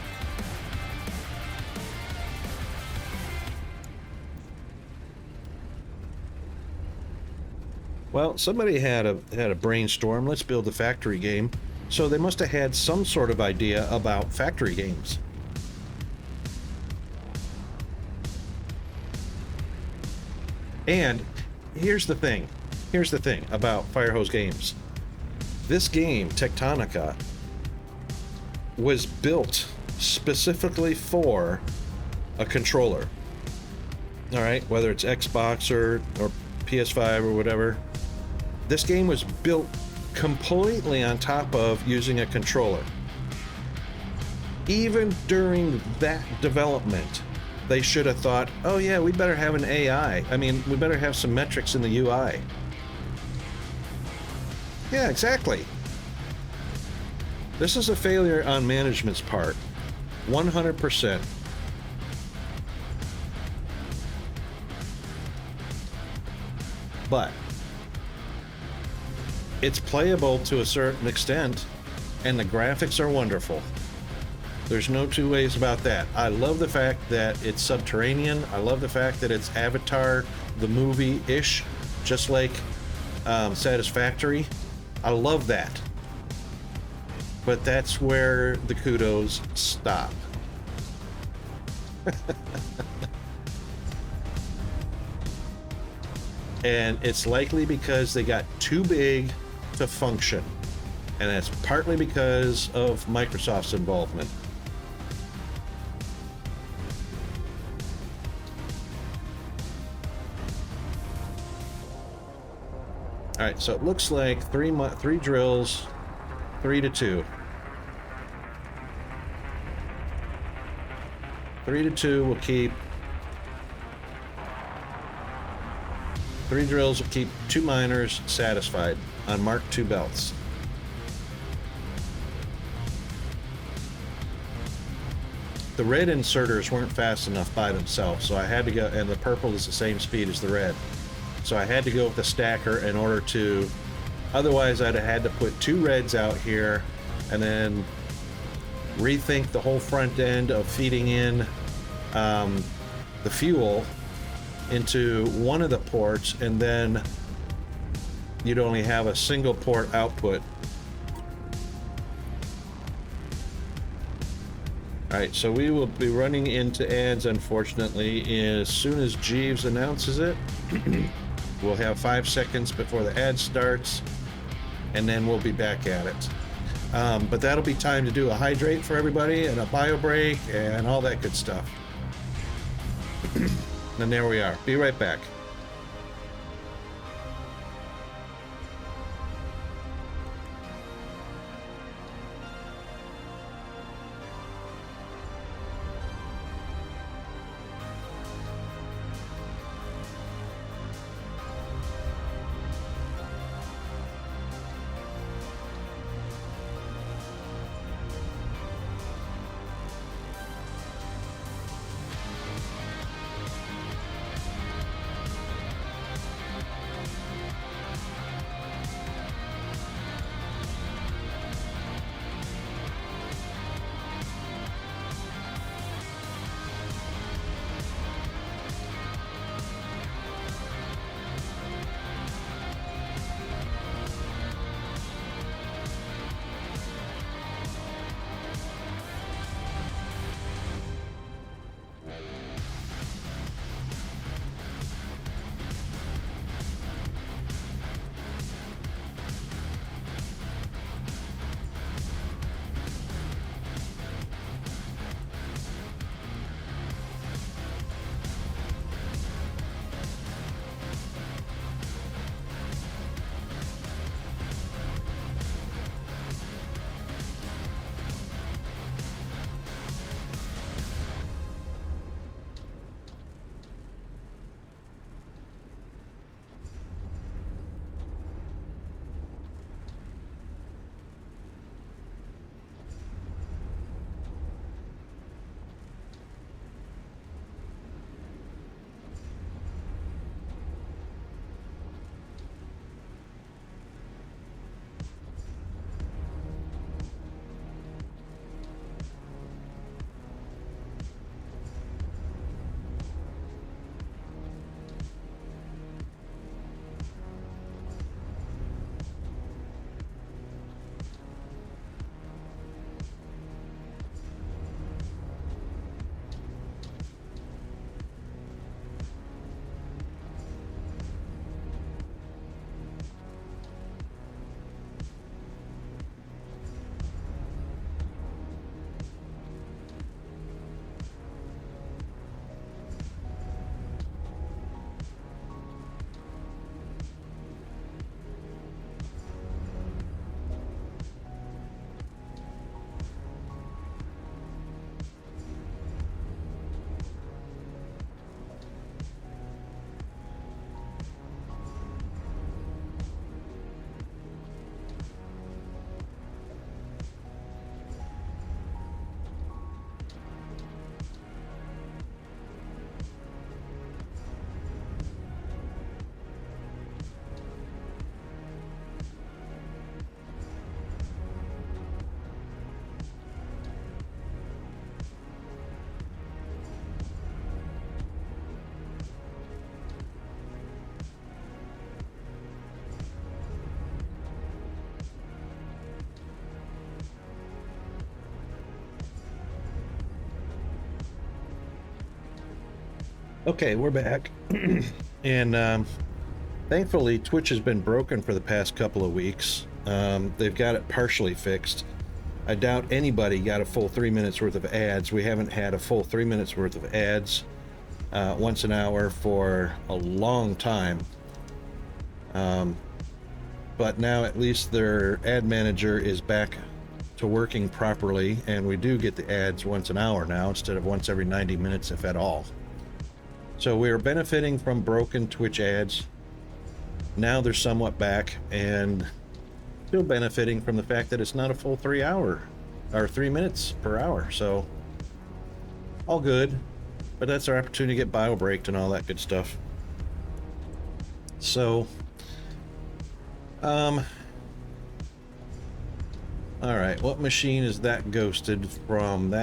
Well, somebody had a brainstorm. Let's build a factory game. So they must have had some sort of idea about factory games. And here's the thing about Firehose Games. This game, Techtonica, was built specifically for a controller. All right, whether it's Xbox or PS5 or whatever. This game was built completely on top of using a controller. Even during that development, they should have thought, oh yeah, we better have an AI. I mean, we better have some metrics in the UI. Yeah, exactly. This is a failure on management's part. 100%. But it's playable to a certain extent, and the graphics are wonderful. There's no two ways about that. I love the fact that it's subterranean. I love the fact that it's Avatar, the movie-ish, just like Satisfactory. I love that. But that's where the kudos stop. And it's likely because they got too big to function. And that's partly because of Microsoft's involvement. All right, so it looks like three drills, 3-2. 3-2 will keep. 3 drills will keep 2 miners satisfied on Mark II belts. The red inserters weren't fast enough by themselves, so I had to go, and the purple is the same speed as the red. So I had to go with the stacker in order to, otherwise I'd have had to put 2 reds out here and then rethink the whole front end of feeding in the fuel into one of the ports, and then you'd only have a single port output. Alright, so we will be running into ads, unfortunately, as soon as Jeeves announces it. We'll have 5 seconds before the ad starts, and then we'll be back at it. But that'll be time to do a hydrate for everybody, and a bio break, and all that good stuff. And there we are. Be right back. Okay, we're back. And thankfully, Twitch has been broken for the past couple of weeks. They've got it partially fixed. I doubt anybody got a full 3 minutes worth of ads. We haven't had a full 3 minutes worth of ads once an hour for a long time. But now at least their ad manager is back to working properly, and we do get the ads once an hour now instead of once every 90 minutes, if at all. So we are benefiting from broken Twitch ads. Now they're somewhat back, and still benefiting from the fact that it's not a full 3 hour or 3 minutes per hour. So all good, but that's our opportunity to get bio braked and all that good stuff. So all right, what machine is that ghosted from?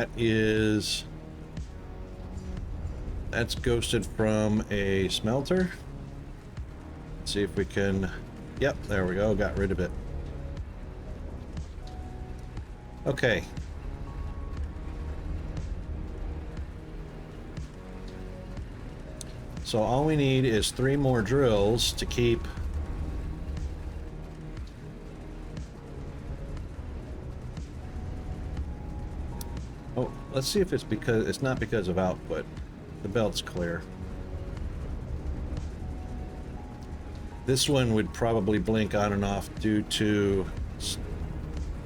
That's ghosted from a smelter. Let's see if we can, yep, there we go, got rid of it. Okay. So all we need is 3 more drills to keep let's see if it's because it's not because of output. The belt's clear. This one would probably blink on and off due to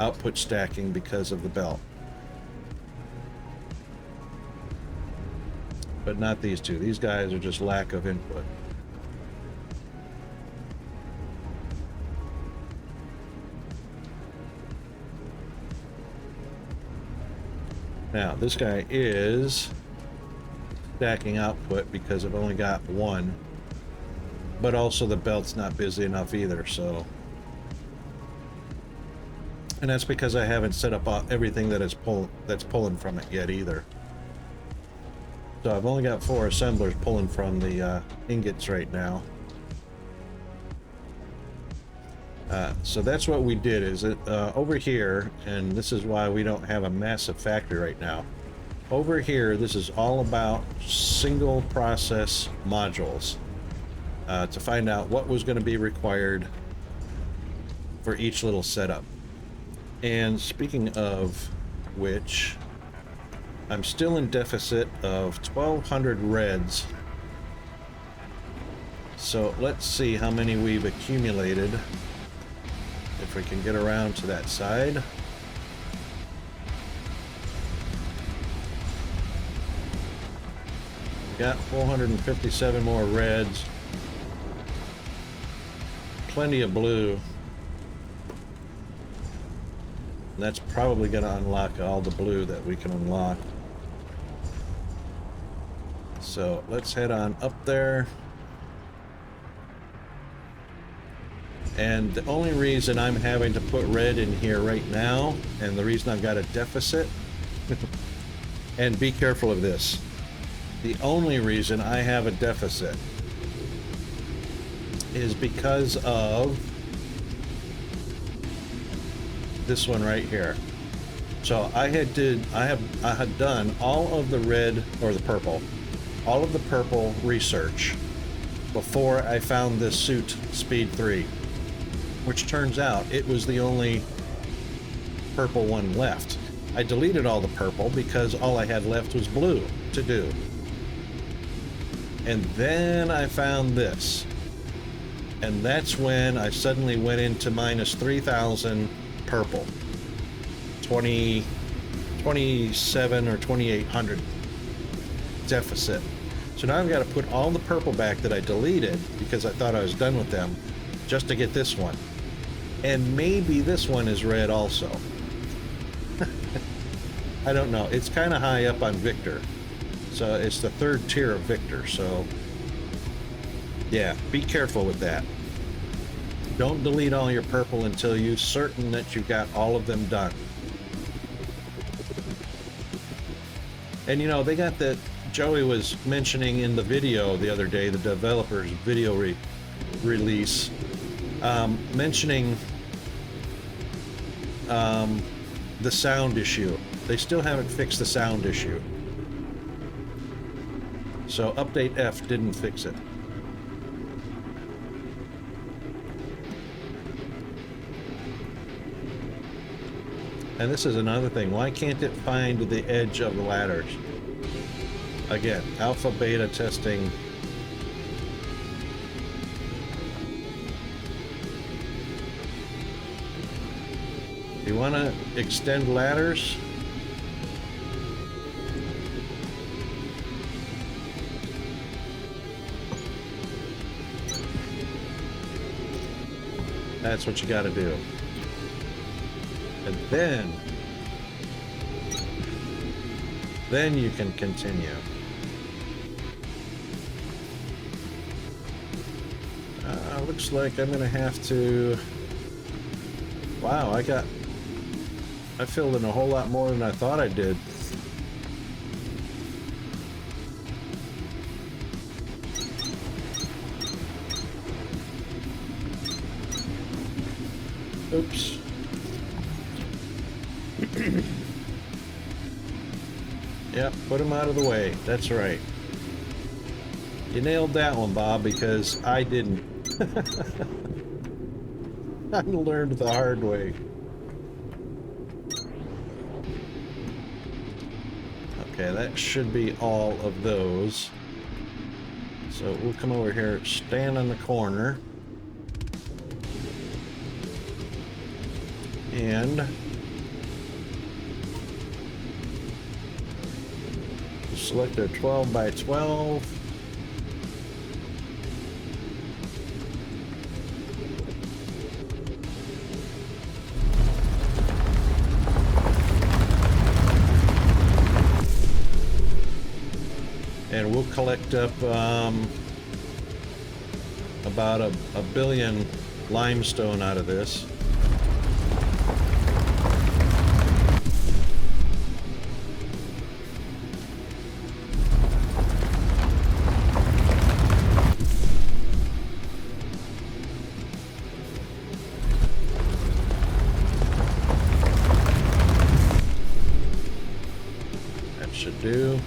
output stacking because of the belt. But not these two. These guys are just lack of input. Now, this guy is stacking output because I've only got 1. But also the belt's not busy enough either, so. And that's because I haven't set up everything that's pulling from it yet either. So I've only got 4 assemblers pulling from the ingots right now. So that's what we did is over here, and this is why we don't have a massive factory right now. Over here, this is all about single process modules to find out what was going to be required for each little setup. And speaking of which, I'm still in deficit of 1,200 reds. So let's see how many we've accumulated. If we can get around to that side. Got 457 more reds. Plenty of blue. And that's probably going to unlock all the blue that we can unlock. So let's head on up there. And the only reason I'm having to put red in here right now, and the reason I've got a deficit, and be careful of this, the only reason I have a deficit is because of this one right here. So I had done all of the red, or the purple, all of the purple research before I found this suit Speed 3. Which turns out it was the only purple one left. I deleted all the purple because all I had left was blue to do. And then I found this. And that's when I suddenly went into minus 3,000 purple. 27 or 2,800 deficit. So now I've got to put all the purple back that I deleted because I thought I was done with them just to get this one. And maybe this one is red also. I don't know. It's kind of high up on Victor. So it's the 3rd tier of Victor. So yeah, be careful with that. Don't delete all your purple until you're certain that you've got all of them done. And you know, they got that Joey was mentioning in the video the other day, the developer's video release, mentioning the sound issue. They still haven't fixed the sound issue. So update F didn't fix it. And this is another thing. Why can't it find the edge of the ladders? Again, alpha beta testing. You want to extend ladders? That's what you got to do. And then you can continue. Looks like I'm gonna have to. Wow, I filled in a whole lot more than I thought I did. Oops. Yep, put him out of the way. That's right. You nailed that one, Bob, because I didn't. I learned the hard way. Okay, that should be all of those. So we'll come over here, stand on the corner. And select our 12 by 12. And we'll collect up about a billion limestone out of this. That should do.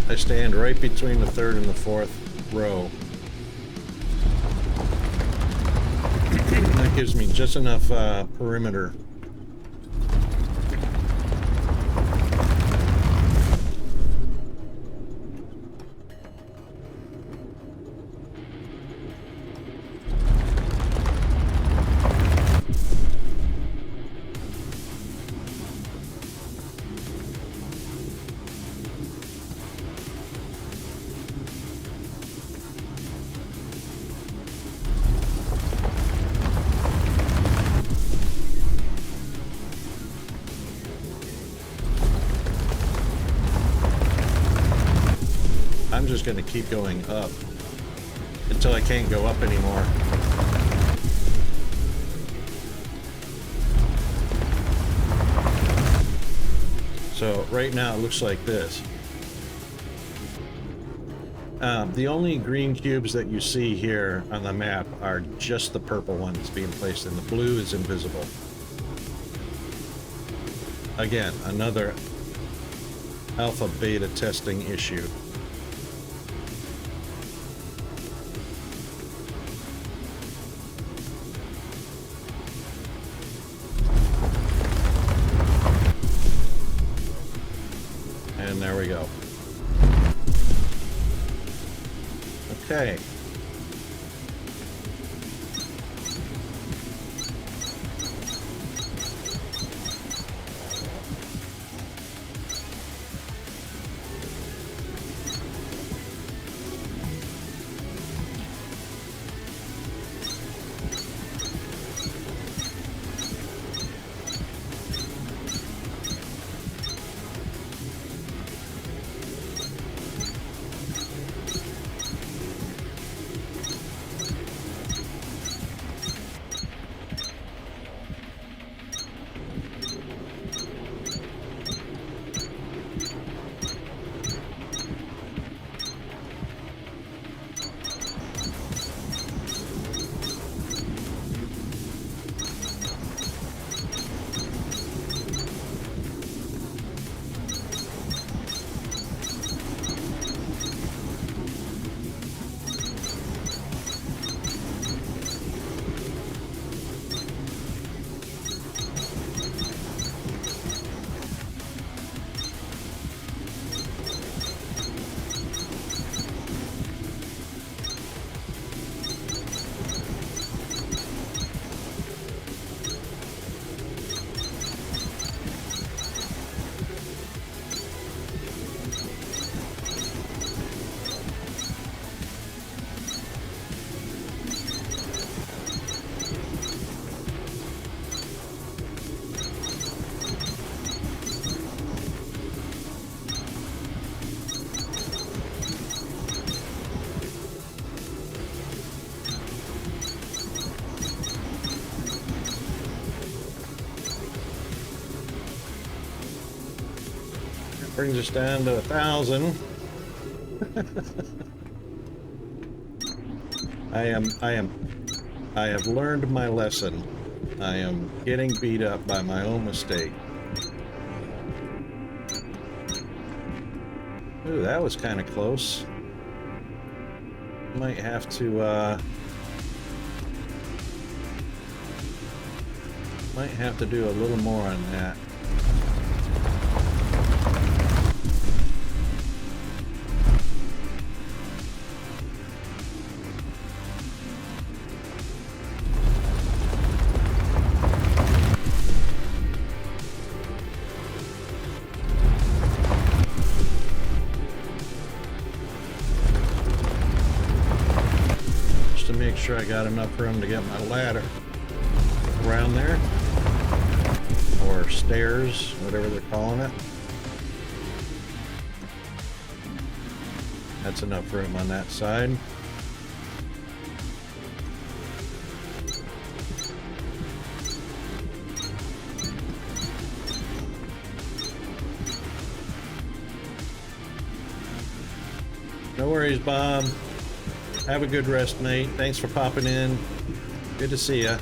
I stand right between the third and the fourth row. That gives me just enough perimeter. I'm just going to keep going up until I can't go up anymore. So right now it looks like this. The only green cubes that you see here on the map are just the purple ones being placed in. The blue is invisible. Again, another alpha beta testing issue. And there we go. Okay. brings us down to 1,000. I have learned my lesson. I am getting beat up by my own mistake. Ooh, that was kind of close. Might have to, do a little more on that. Make sure I got enough room to get my ladder around there, or stairs, whatever they're calling it. That's enough room on that side. No worries, Bob. Have a good rest, mate. Thanks for popping in. Good to see ya.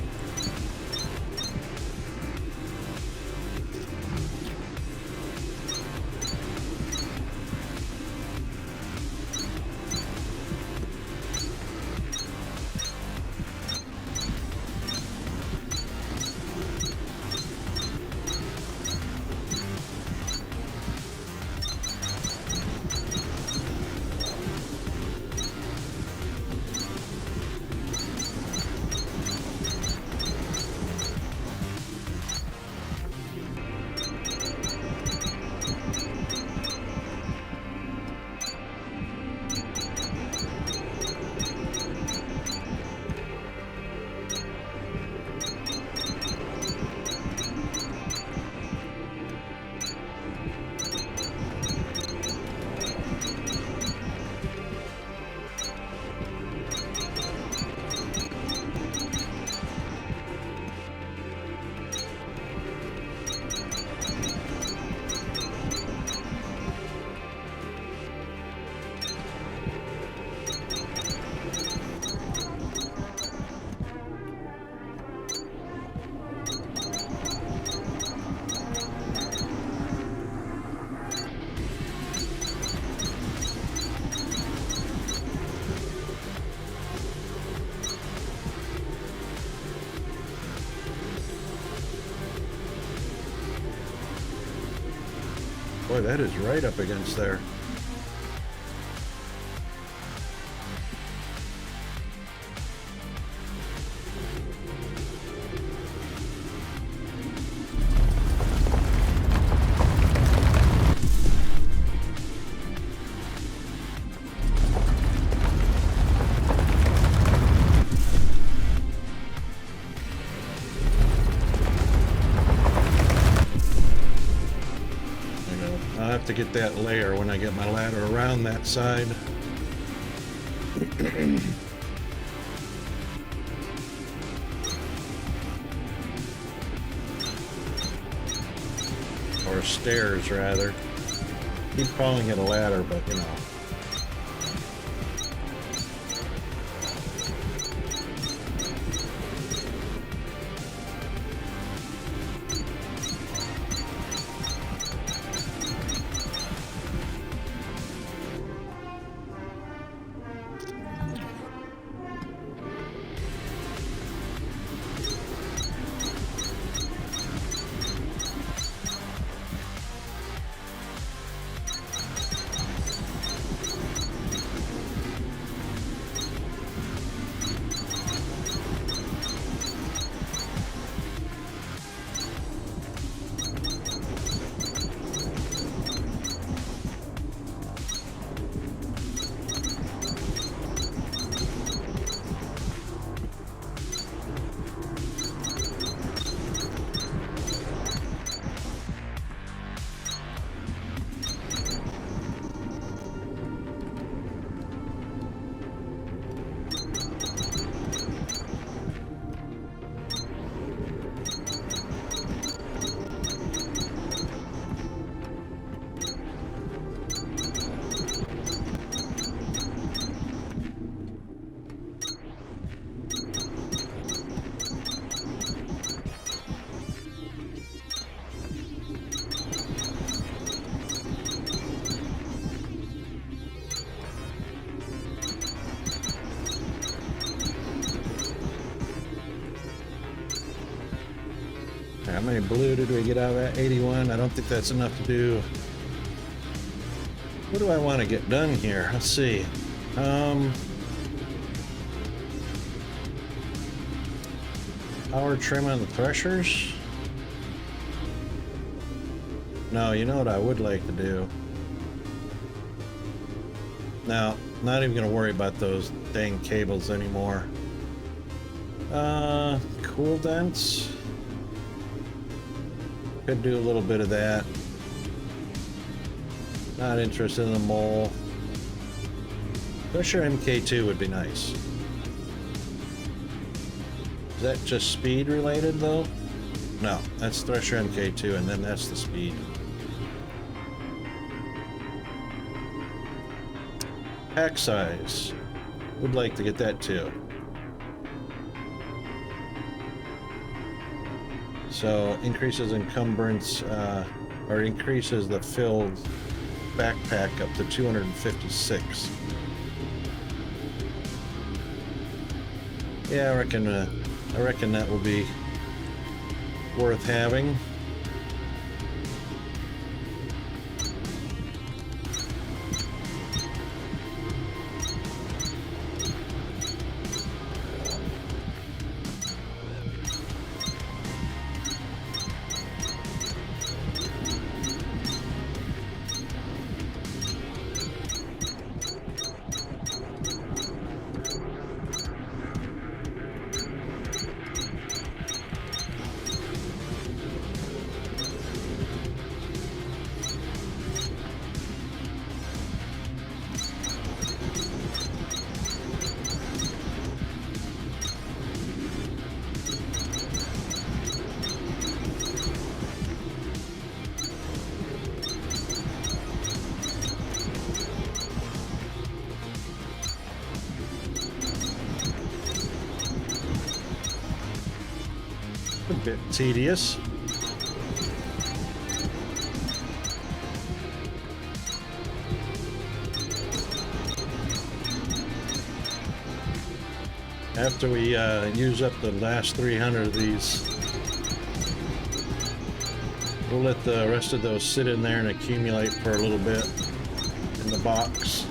Boy, that is right up against there. To get that layer when I get my ladder around that side. Or stairs, rather. Keep calling it a ladder, but you know. How many blue did we get out of that? 81. I don't think that's enough to do. What do I want to get done here? Let's see. Power trim on the threshers. No, you know what I would like to do? Now, not even going to worry about those dang cables anymore. Cool dents. Could do a little bit of that. Not interested in the mole. Thresher MK2 would be nice. Is that just speed related though? No, that's Thresher MK2 and then that's the speed. Pack size. Would like to get that too. So increases encumbrance or increases the filled backpack up to 256. Yeah, I reckon that will be worth having. A bit tedious. After we use up the last 300 of these, we'll let the rest of those sit in there and accumulate for a little bit in the box.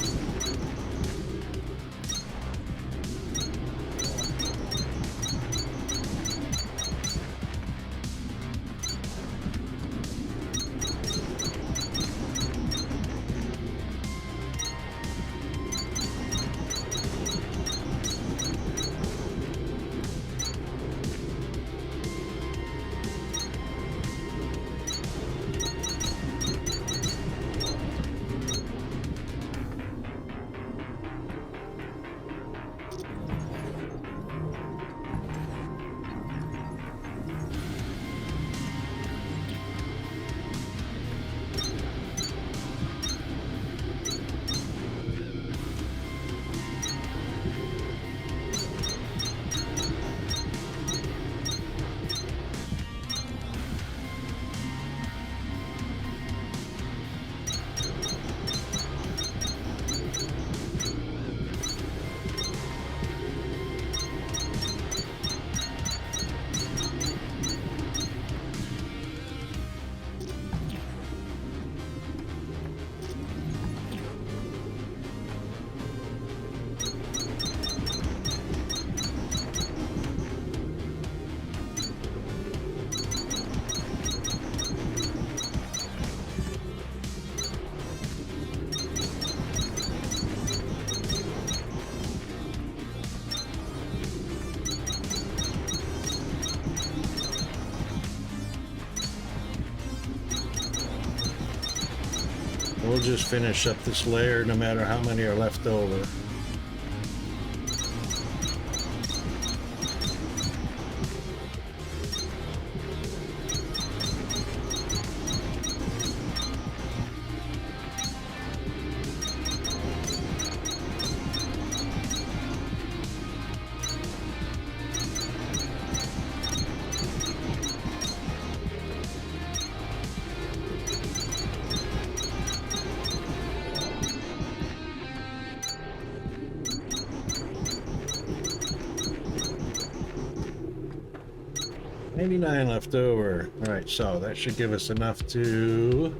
We'll just finish up this layer no matter how many are left over. 89 left over. Alright, so that should give us enough to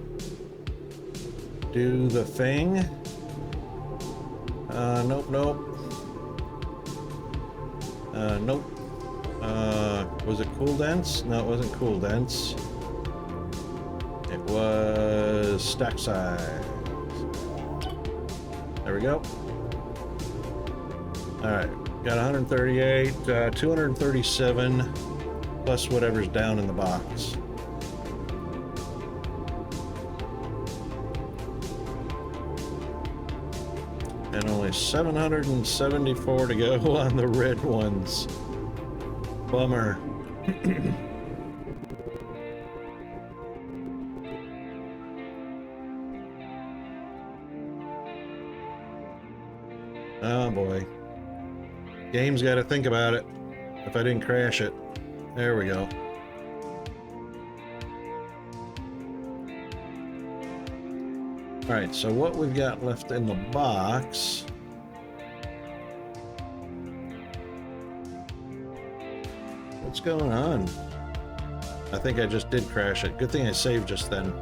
do the thing. Nope, nope. Nope. Was it cool dense? No, it wasn't cool dense. It was stack size. There we go. Alright, got 138, 237 plus whatever's down in the box. And only 774 to go on the red ones. Bummer. Oh boy. Game's got to think about it. If I didn't crash it. There we go. Alright, so what we've got left in the box. What's going on? I think I just did crash it. Good thing I saved just then.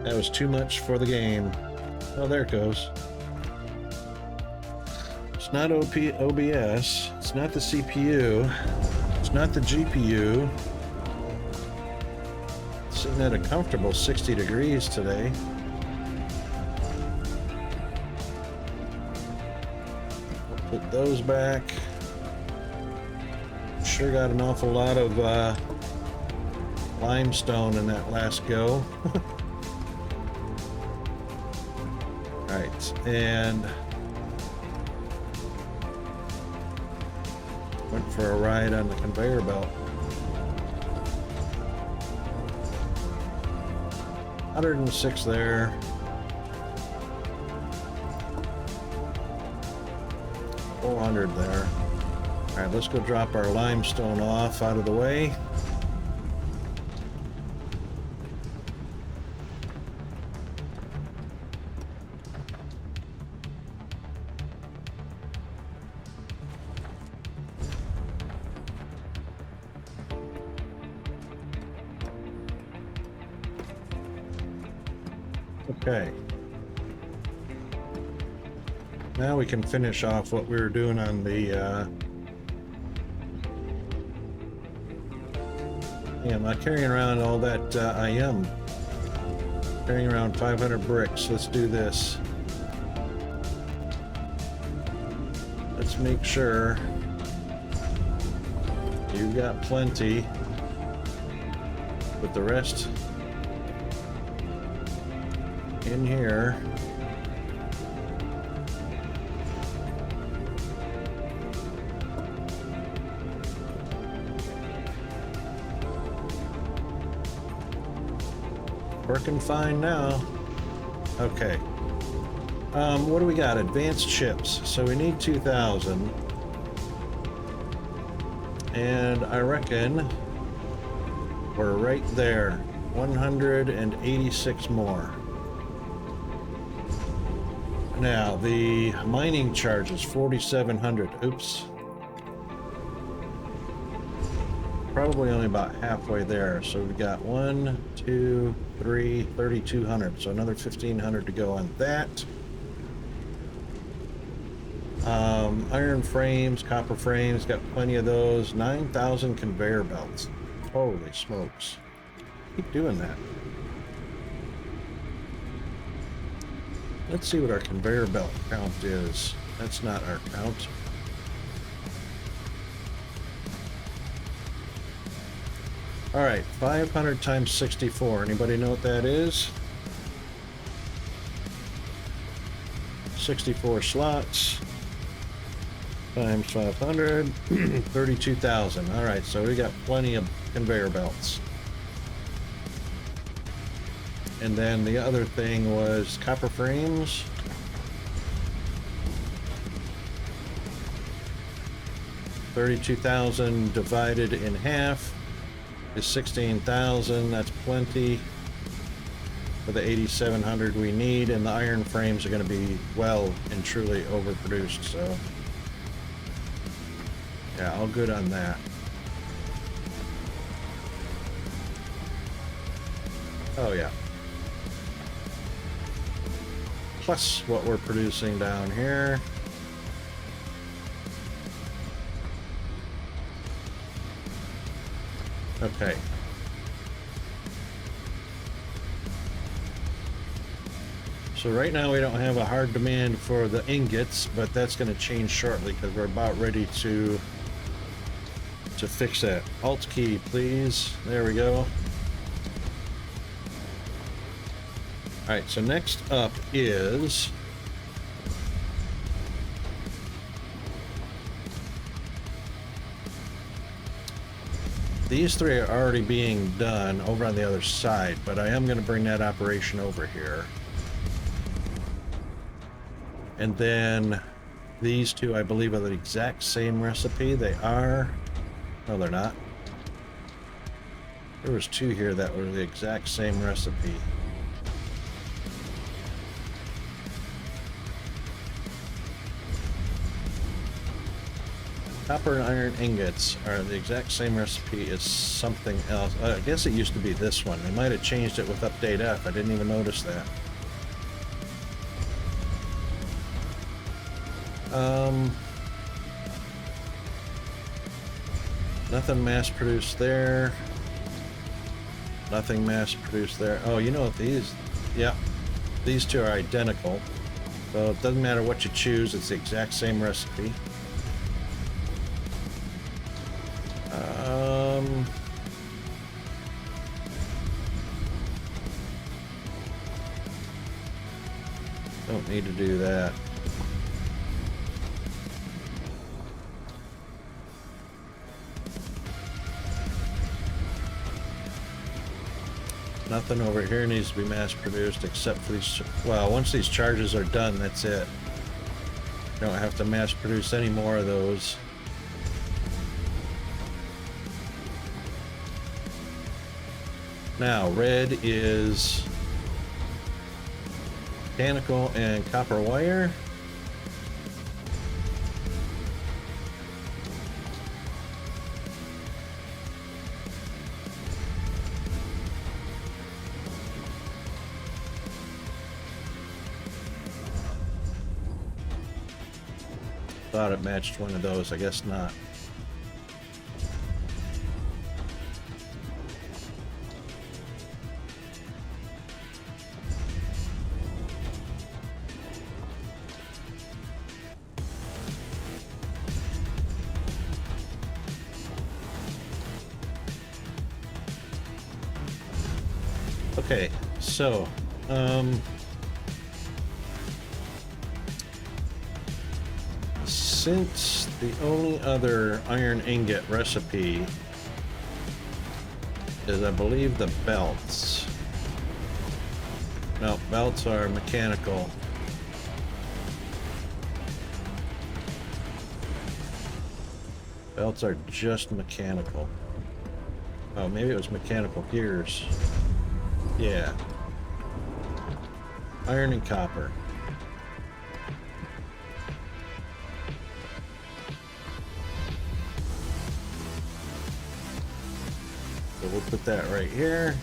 That was too much for the game. Oh, there it goes. It's not OBS. It's not the CPU. It's not the GPU. Sitting at a comfortable 60 degrees today. We'll put those back. Sure got an awful lot of limestone in that last go. Right, and went for a ride on the conveyor belt. 106 there. 400 there. All right, let's go drop our limestone off out of the way. Okay. Now we can finish off what we were doing on the yeah, I'm not carrying around all that I am carrying around 500 bricks. Let's do this. Let's make sure you've got plenty, but the rest in here. Working fine now. Okay. What do we got? Advanced chips. So we need 2,000. And I reckon we're right there. 186 more. Now, the mining charge is 4,700. Oops. Probably only about halfway there. So we've got 1, 2, 3, 3,200. So another 1,500 to go on that. Iron frames, copper frames, got plenty of those. 9,000 conveyor belts. Holy smokes. Keep doing that. Let's see what our conveyor belt count is. That's not our count. All right, 500 times 64. Anybody know what that is? 64 slots times 500, 32,000. All right, so we got plenty of conveyor belts. And then the other thing was copper frames. $32,000 divided in half is 16,000. That's plenty for the 8,700 we need, and the iron frames are going to be well and truly overproduced. So yeah, all good on that. Oh yeah. Plus what we're producing down here. Okay. So right now we don't have a hard demand for the ingots, but that's going to change shortly because we're about ready to fix that. Alt key, please. There we go. All right, so next up is these three are already being done over on the other side, but I am going to bring that operation over here. And then these two, I believe, are the exact same recipe. They are. No, they're not. There was two here that were the exact same recipe. Copper and iron ingots are the exact same recipe as something else. I guess it used to be this one. They might have changed it with update F. I didn't even notice that. Nothing mass produced there. Nothing mass produced there. Oh, you know what these? Yeah, these two are identical. So it doesn't matter what you choose. It's the exact same recipe. Don't need to do that. Nothing over here needs to be mass produced except for these. Well, once these charges are done, that's it. You don't have to mass produce any more of those. Now, red is mechanical and copper wire. Thought it matched one of those, I guess not. Okay, so, since the only other iron ingot recipe is, I believe, the belts. No, belts are mechanical. Belts are just mechanical. Oh, maybe it was mechanical gears. Yeah. Iron and copper. So we'll put that right here.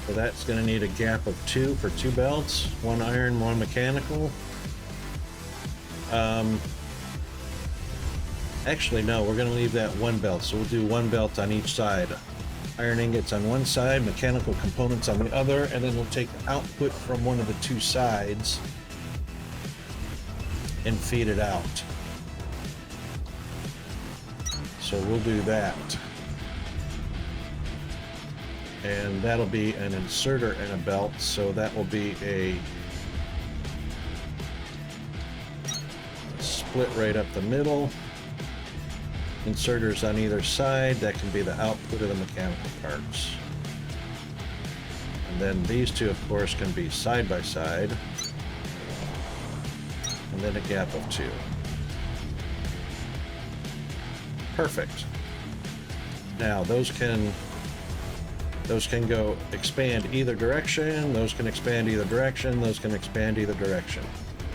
So that's going to need a gap of 2 for 2 belts, 1 iron, 1 mechanical. Actually, no, we're going to leave that 1 belt. So we'll do 1 belt on each side. Iron ingots on one side, mechanical components on the other, and then we'll take output from one of the 2 sides and feed it out. So we'll do that. And that'll be an inserter and a belt, so that will be a split right up the middle. Inserters on either side, that can be the output of the mechanical parts. And then these two, of course, can be side by side. And then a gap of 2. Perfect. Now, those can Those can go expand either direction. Those can expand either direction. Those can expand either direction.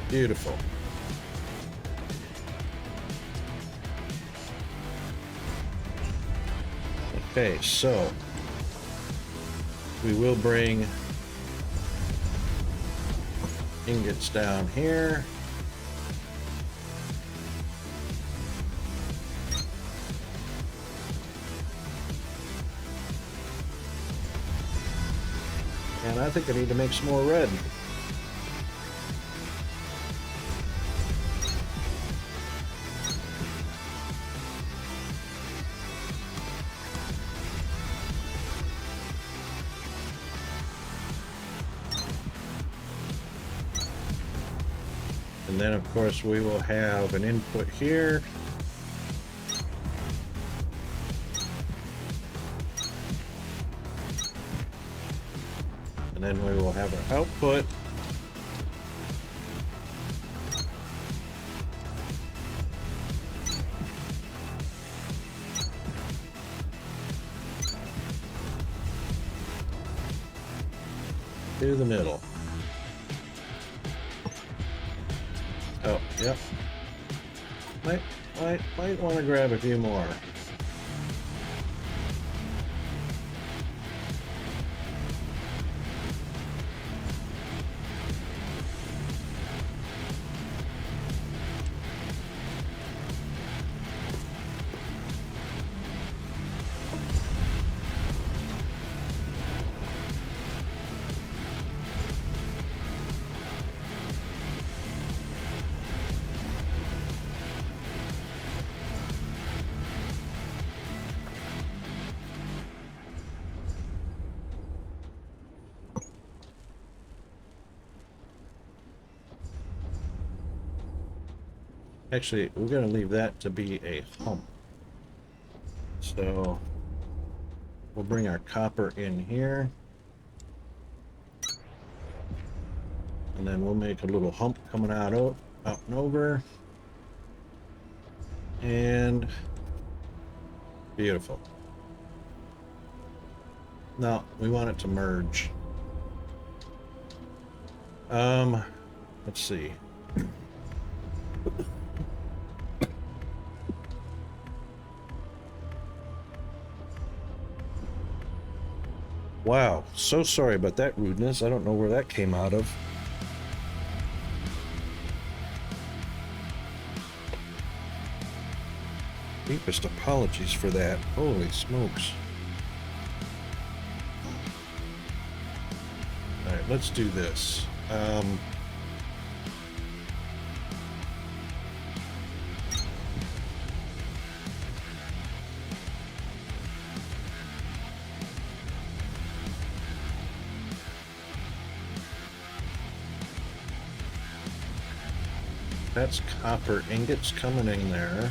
Beautiful. Okay, so we will bring ingots down here. And I think I need to make some more red. And then of course we will have an input here. And then we will have our output. To the middle. Oh, yep. Might want to grab a few more. Actually, we're going to leave that to be a hump. So we'll bring our copper in here. And then we'll make a little hump coming out and over. And beautiful. Now we want it to merge. Let's see. Wow, so sorry about that rudeness. I don't know where that came out of. Deepest apologies for that. Holy smokes. Alright, let's do this. That's copper ingots coming in there.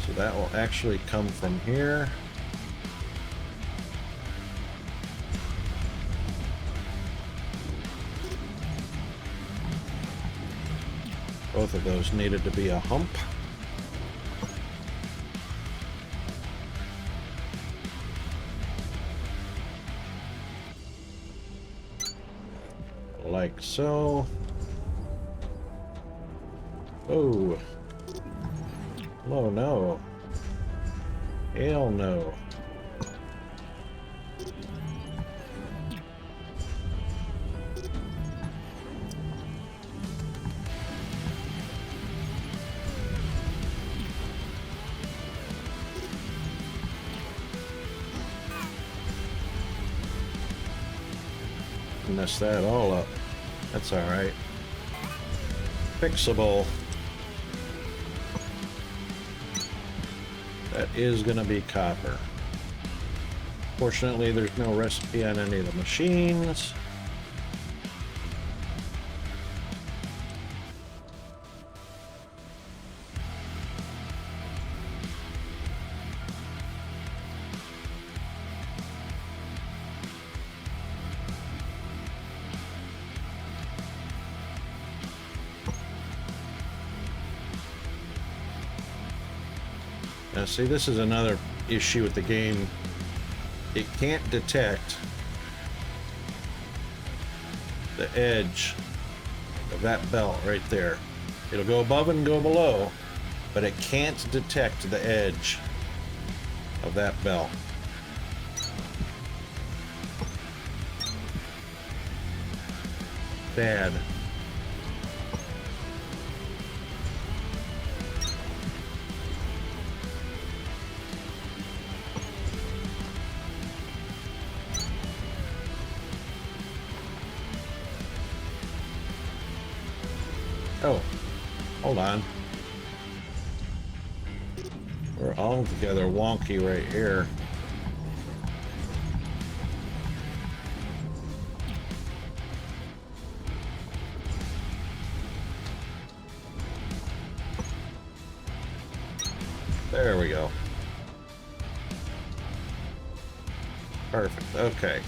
So that will actually come from here. Both of those needed to be a hump. Like so. Oh. Oh no. Hell no. Mess that all up. That's all right. Fixable. That is going to be copper. Fortunately, there's no recipe on any of the machines. Now see, this is another issue with the game. It can't detect the edge of that belt right there. It'll go above and go below, but it can't detect the edge of that belt. Bad. Oh, hold on. We're all together wonky right here. There we go. Perfect. Okay.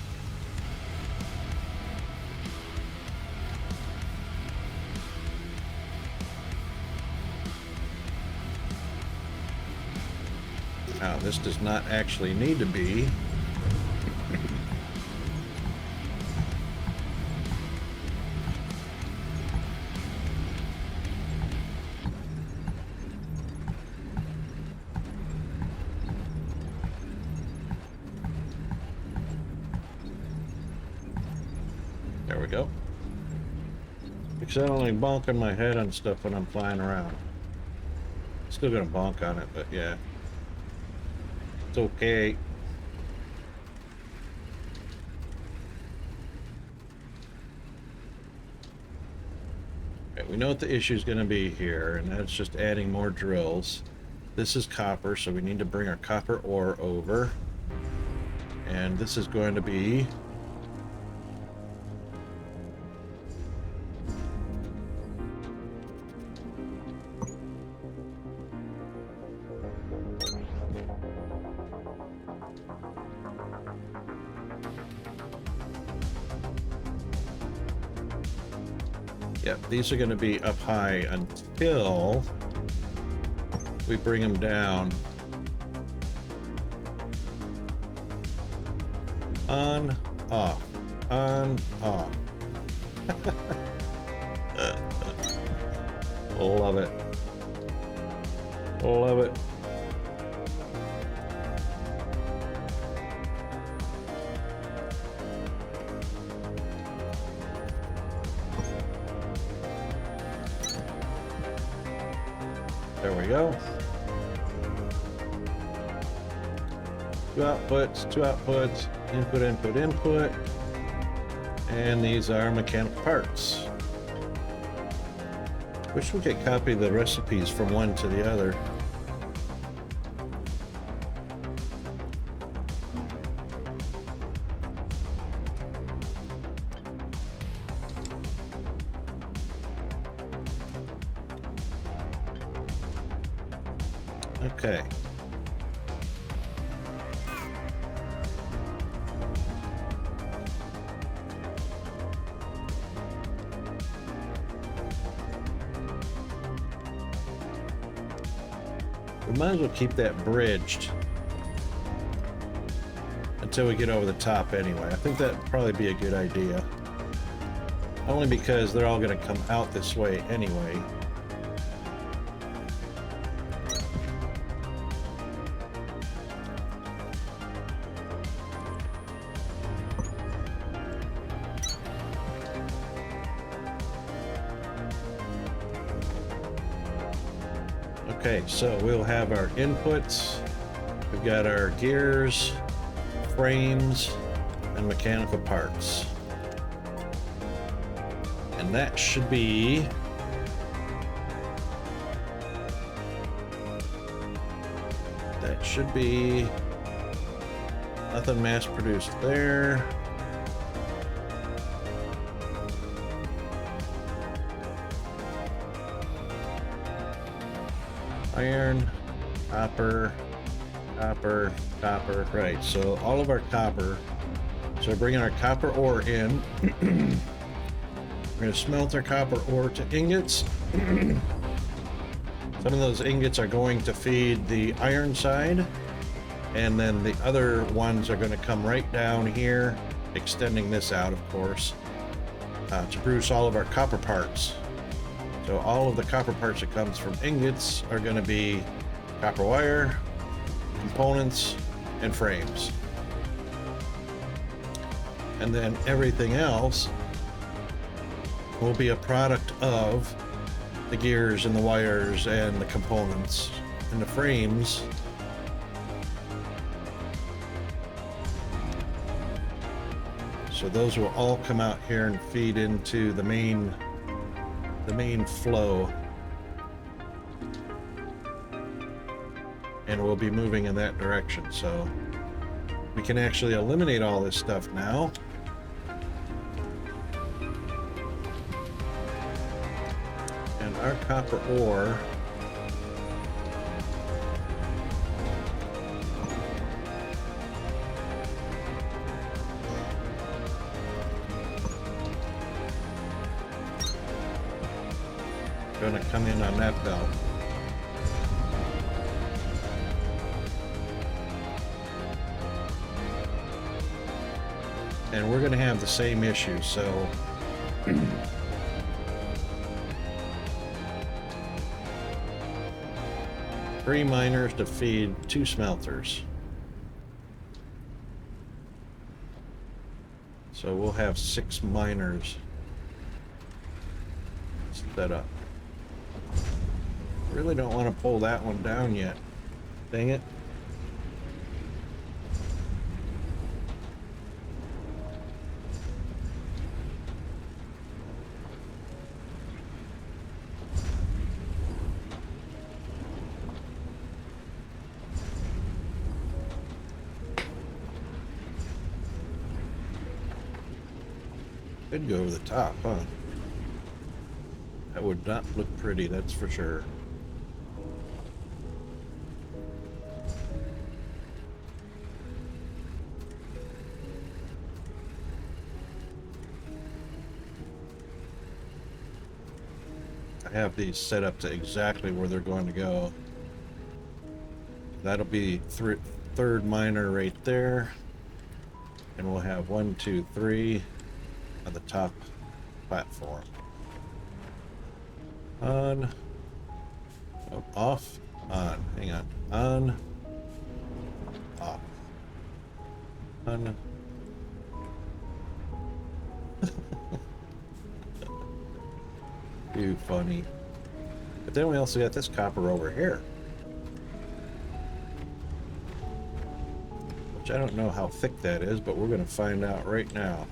Now, this does not actually need to be. There we go. Accidentally bonking my head on stuff when I'm flying around. Still gonna bonk on it, but yeah. It's okay. Okay, we know what the issue is going to be here, and that's just adding more drills. This is copper, so we need to bring our copper ore over. And this is going to be... Yep, these are going to be up high until we bring them down. On, off, on, off. Love it. Love it. There we go. Two outputs, input, input, input. And these are mechanical parts. Wish we could copy the recipes from one to the other. Okay. We might as well keep that bridged until we get over the top anyway. I think that'd probably be a good idea. Only because they're all going to come out this way anyway. Okay, so we'll have our inputs. We've got our gears, frames, and mechanical parts. And that should be nothing mass produced there. Iron, copper, copper, copper. Right, so all of our copper. So we're bringing our copper ore in. We're going to smelt our copper ore to ingots. Some of those ingots are going to feed the iron side, And then the other ones are going to come right down here, extending this out, of course, to produce all of our copper parts. So all of the copper parts that comes from ingots are going to be copper wire, components, and frames. And then everything else will be a product of the gears and the wires and the components and the frames. So those will all come out here and feed into the main flow. And we'll be moving in that direction. So we can actually eliminate all this stuff now. And our copper ore going to come in on that belt. And we're going to have the same issue, so 3 miners to feed 2 smelters. So we'll have 6 miners set up. Really don't want to pull that one down yet. Dang it. Could go over the top, huh? That would not look pretty, that's for sure. I have these set up to exactly where they're going to go. That'll be third miner right there. And we'll have 1, 2, 3 on the top platform. On. Oh, off. On. Hang on. On. Off. On. Too funny. But then we also got this copper over here. Which I don't know how thick that is, but we're going to find out right now.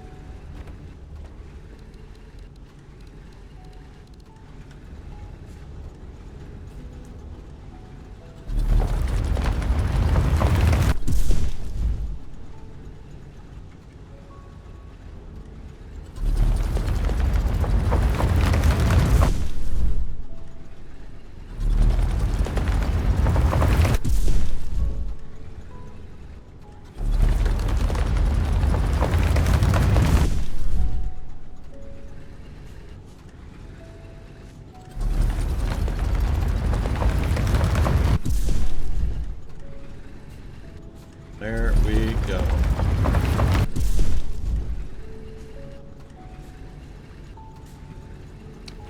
There we go.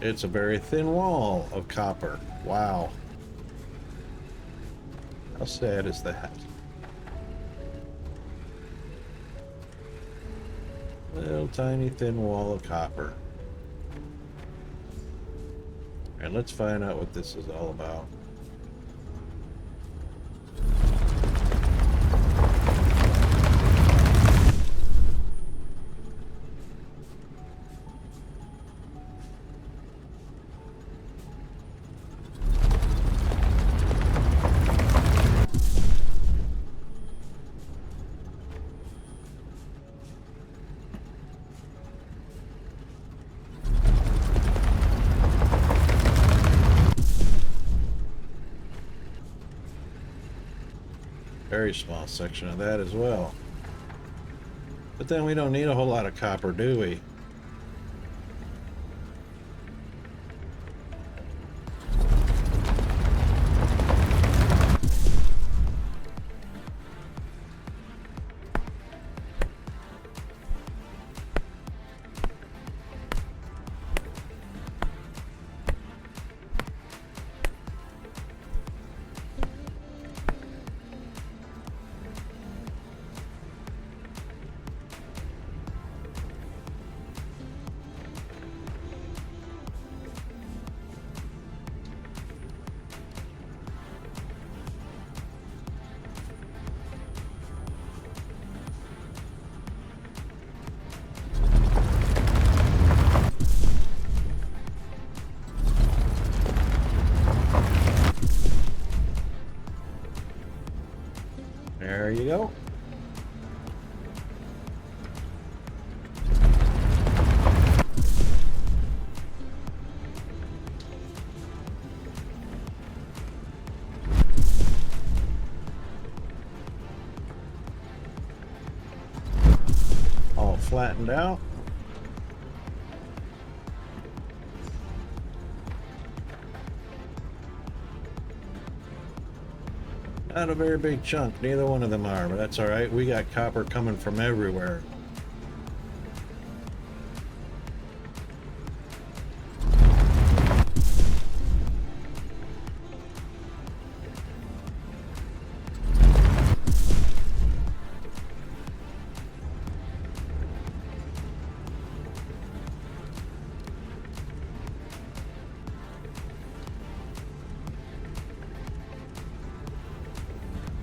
It's a very thin wall of copper. Wow. How sad is that? Little tiny thin wall of copper. And let's find out what this is all about. Very small section of that as well. But then we don't need a whole lot of copper, do we? you go. All flattened out. Not a very big chunk, neither one of them are, but that's all right. We got copper coming from everywhere.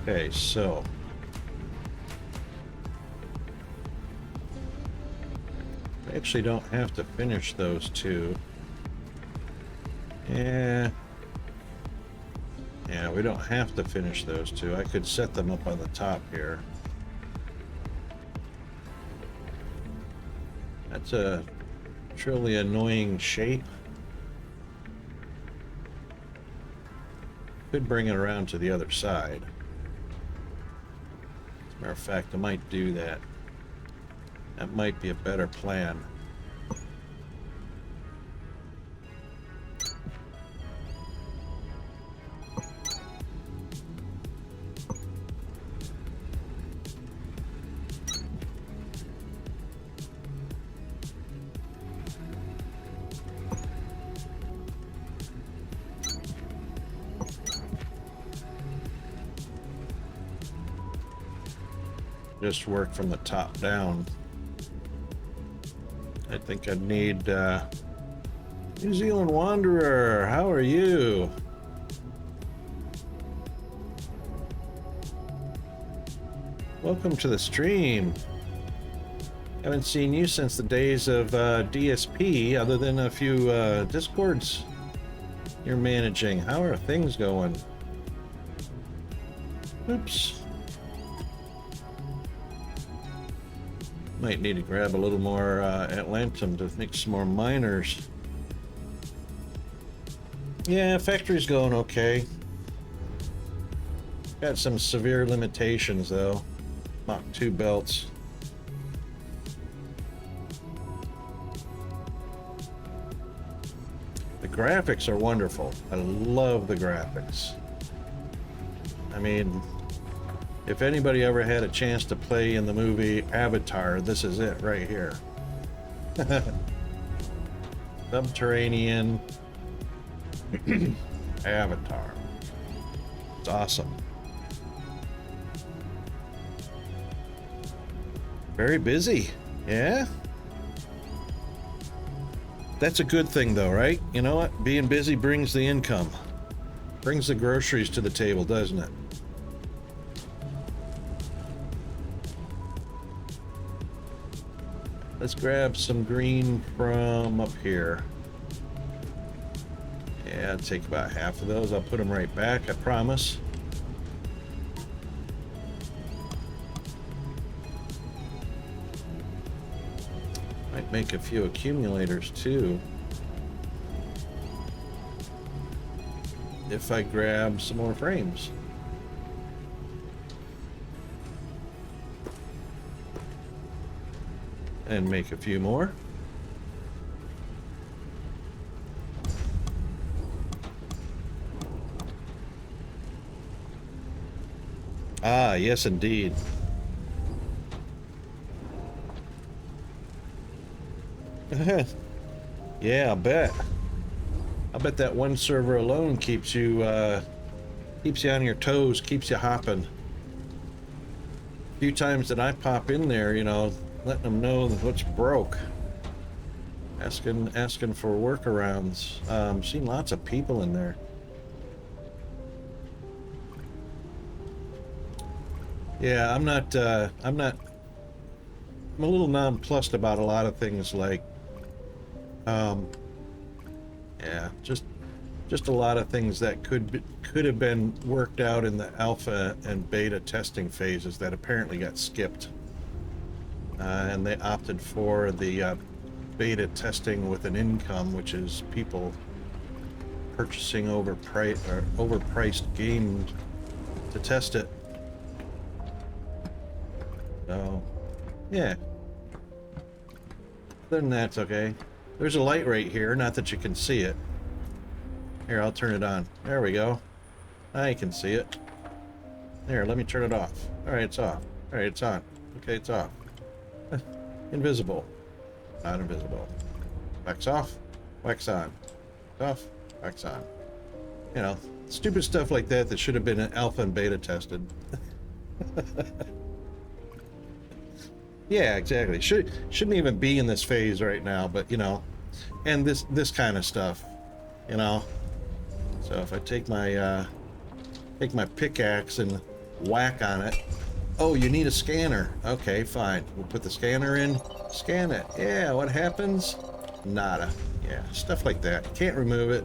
Okay, so I actually don't have to finish those two. Yeah, we don't have to finish those two. I could set them up on the top here. That's a truly annoying shape. Could bring it around to the other side. As a matter of fact, I might do that. That might be a better plan. Just work from the top down. I think I'd need New Zealand Wanderer. How are you? Welcome to the stream. Haven't seen you since the days of DSP, other than a few Discords you're managing. How are things going? Oops. Might need to grab a little more Atlantum to make some more miners. Yeah, factory's going okay. Got some severe limitations though. Mach 2 belts. The graphics are wonderful. I love the graphics. I mean, if anybody ever had a chance to play in the movie Avatar, this is it right here. Subterranean Avatar. It's awesome. Very busy, yeah? That's a good thing though, right? You know what? Being busy brings the income. Brings the groceries to the table, doesn't it? Let's grab some green from up here. Yeah, I'll take about half of those. I'll put them right back, I promise. Might make a few accumulators too. If I grab some more frames. And make a few more. Ah, yes indeed. Yeah, I bet. I bet that one server alone keeps you on your toes, keeps you hopping. A few times that I pop in there, you know, letting them know what's broke. Asking for workarounds. Seen lots of people in there. Yeah, I'm a little nonplussed about a lot of things like, yeah, just just a lot of things that could have been worked out in the alpha and beta testing phases that apparently got skipped. And they opted for the beta testing with an income, which is people purchasing overpriced games to test it. So, yeah. Other than that, it's okay. There's a light right here, not that you can see it. Here, I'll turn it on. There we go. Now you can see it. There, let me turn it off. Alright, it's off. Alright, it's on. Okay, it's off. Invisible. Not invisible. Wax off. Wax on. Off. Wax on. You know, stupid stuff like that that should have been alpha and beta tested. Yeah, exactly. Shouldn't even be in this phase right now, but you know, and this kind of stuff, you know. So if I take my pickaxe and whack on it, oh, you need a scanner. Okay, fine. We'll put the scanner in, scan it. Yeah, what happens? Nada. Yeah, stuff like that. Can't remove it.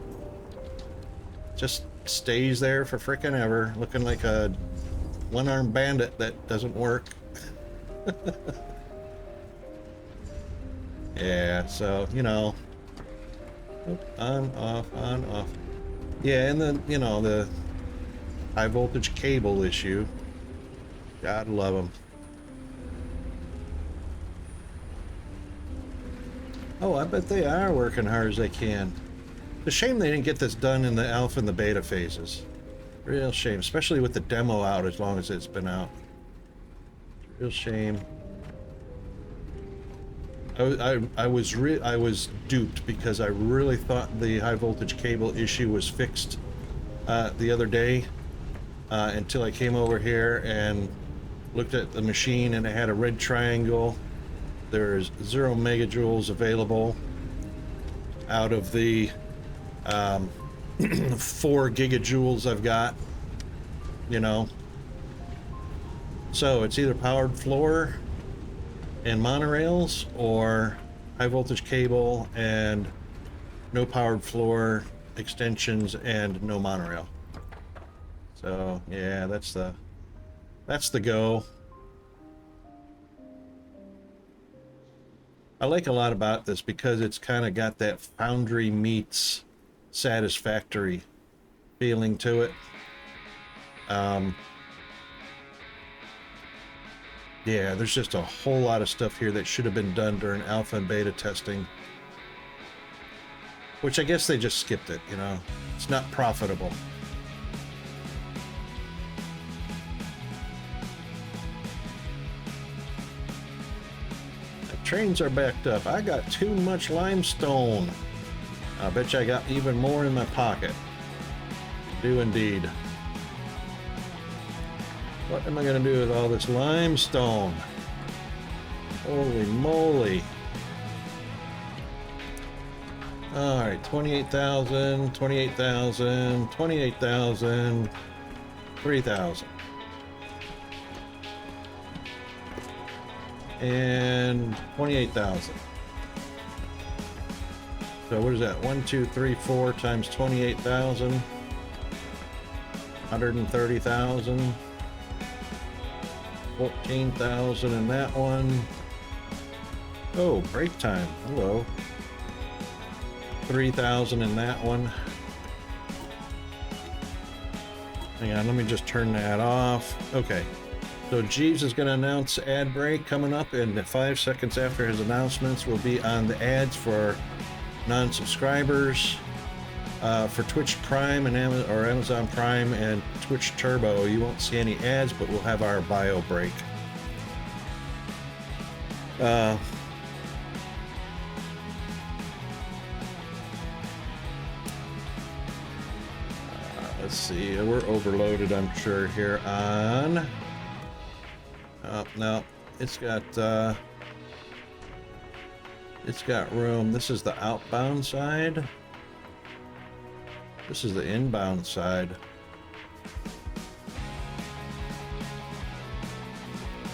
Just stays there for frickin' ever, looking like a one-armed bandit that doesn't work. Yeah, so, you know, on, off. Yeah, and then, you know, the high voltage cable issue. God love them. Oh, I bet they are working hard as they can. It's a shame they didn't get this done in the alpha and the beta phases. Real shame, especially with the demo out as long as it's been out. Real shame. I was duped because I really thought the high voltage cable issue was fixed the other day until I came over here and looked at the machine and it had a red triangle. There's 0 megajoules available out of the 4 gigajoules I've got, you know. So it's either powered floor and monorails or high voltage cable and no powered floor extensions and no monorail. So yeah, that's the go. I like a lot about this because it's kind of got that Foundry meets Satisfactory feeling to it. Yeah, there's just a whole lot of stuff here that should have been done during alpha and beta testing. Which I guess they just skipped it, you know. It's not profitable. The trains are backed up. I got too much limestone. I bet you I got even more in my pocket. Do indeed. What am I going to do with all this limestone? Holy moly. All right, 28,000, 28,000, 28,000, 3,000. And 28,000. So what is that? 1, 2, 3, 4 times 28,000. 130,000. 14,000 in that one. Oh, break time. Hello. 3,000 in that one. Hang on, let me just turn that off. Okay. So Jeeves is going to announce ad break coming up, and 5 seconds after his announcements will be on the ads for non-subscribers. For Twitch Prime and Amazon Prime and Twitch Turbo, you won't see any ads, but we'll have our bio break. Let's see, we're overloaded, I'm sure, here on... no, it's got room. This is the outbound side. This is the inbound side.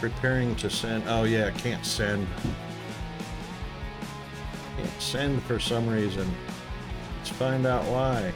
Preparing to send. Oh yeah, can't send. Can't send for some reason. Let's find out why.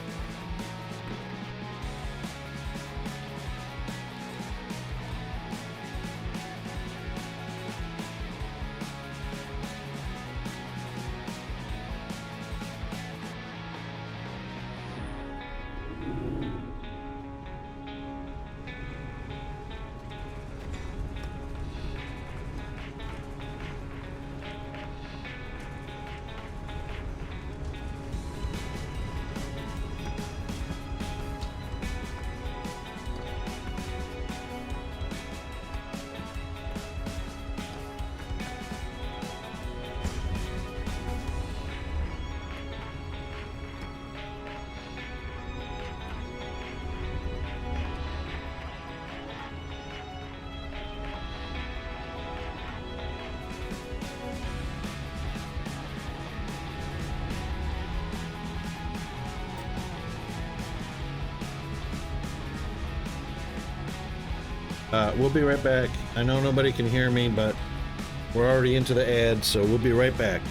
We'll be right back. I know nobody can hear me, but we're already into the ads, so we'll be right back.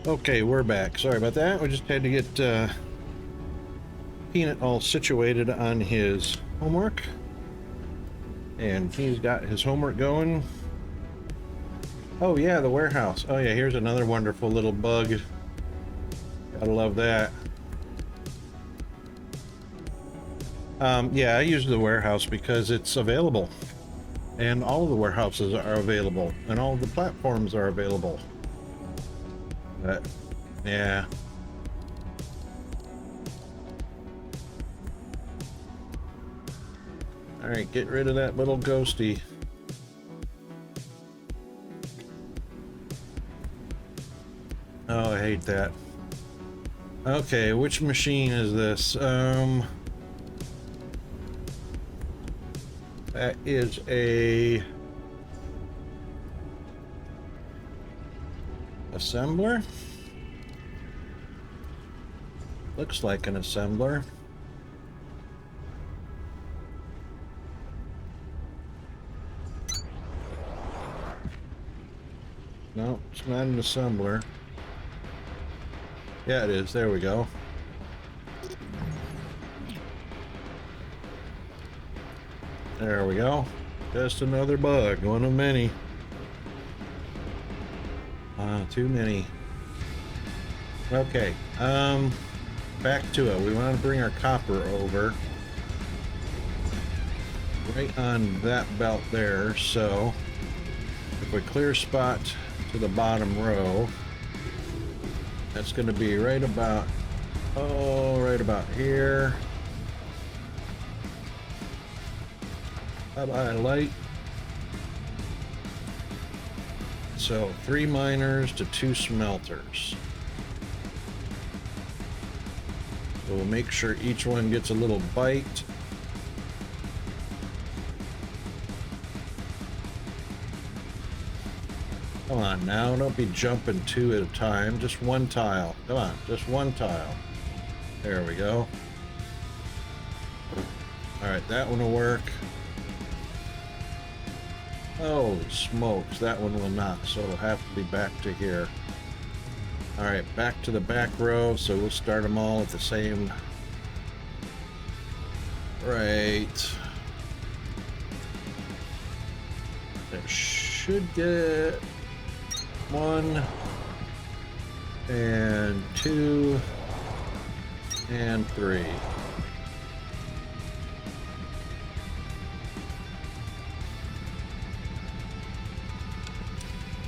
Okay, we're back. Sorry about that. We just had to get Peanut all situated on his homework. And he's got his homework going. Oh yeah, the warehouse. Oh yeah, here's another wonderful little bug. Gotta love that. Yeah, I use the warehouse because it's available. And all of the warehouses are available. And all of the platforms are available. But, yeah. Alright, get rid of that little ghosty. Oh, I hate that. Okay, which machine is this? That is a assembler. Looks like an assembler. No, it's not an assembler. Yeah, it is. There we go. There we go. Just another bug, one of many. Too many. Okay, back to it. We want to bring our copper over. Right on that belt there, so if we clear spot to the bottom row, that's going to be right about, right about here. Bye-bye, light. So 3 miners to 2 smelters. So we'll make sure each one gets a little bite. Come on now, don't be jumping 2 at a time, just 1 tile. Come on, just 1 tile. There we go. Alright, that one will work. Oh, smokes, that one will not, so it'll have to be back to here. Alright, back to the back row, so we'll start them all at the same... Right. It should get... 1 and 2 and 3.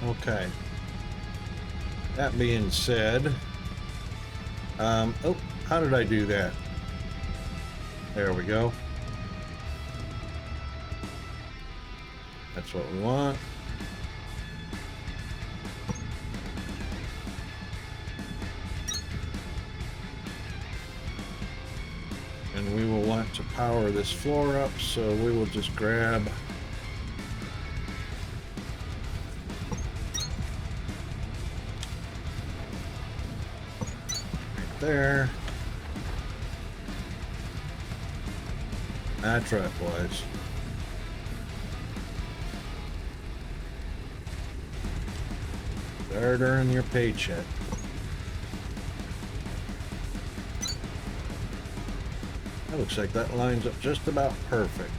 Okay. That being said, oh, how did I do that? There we go. That's what we want. And we will want to power this floor up, so we will just grab right there. That's right, boys. Start earning your paycheck. That looks like that lines up just about perfect.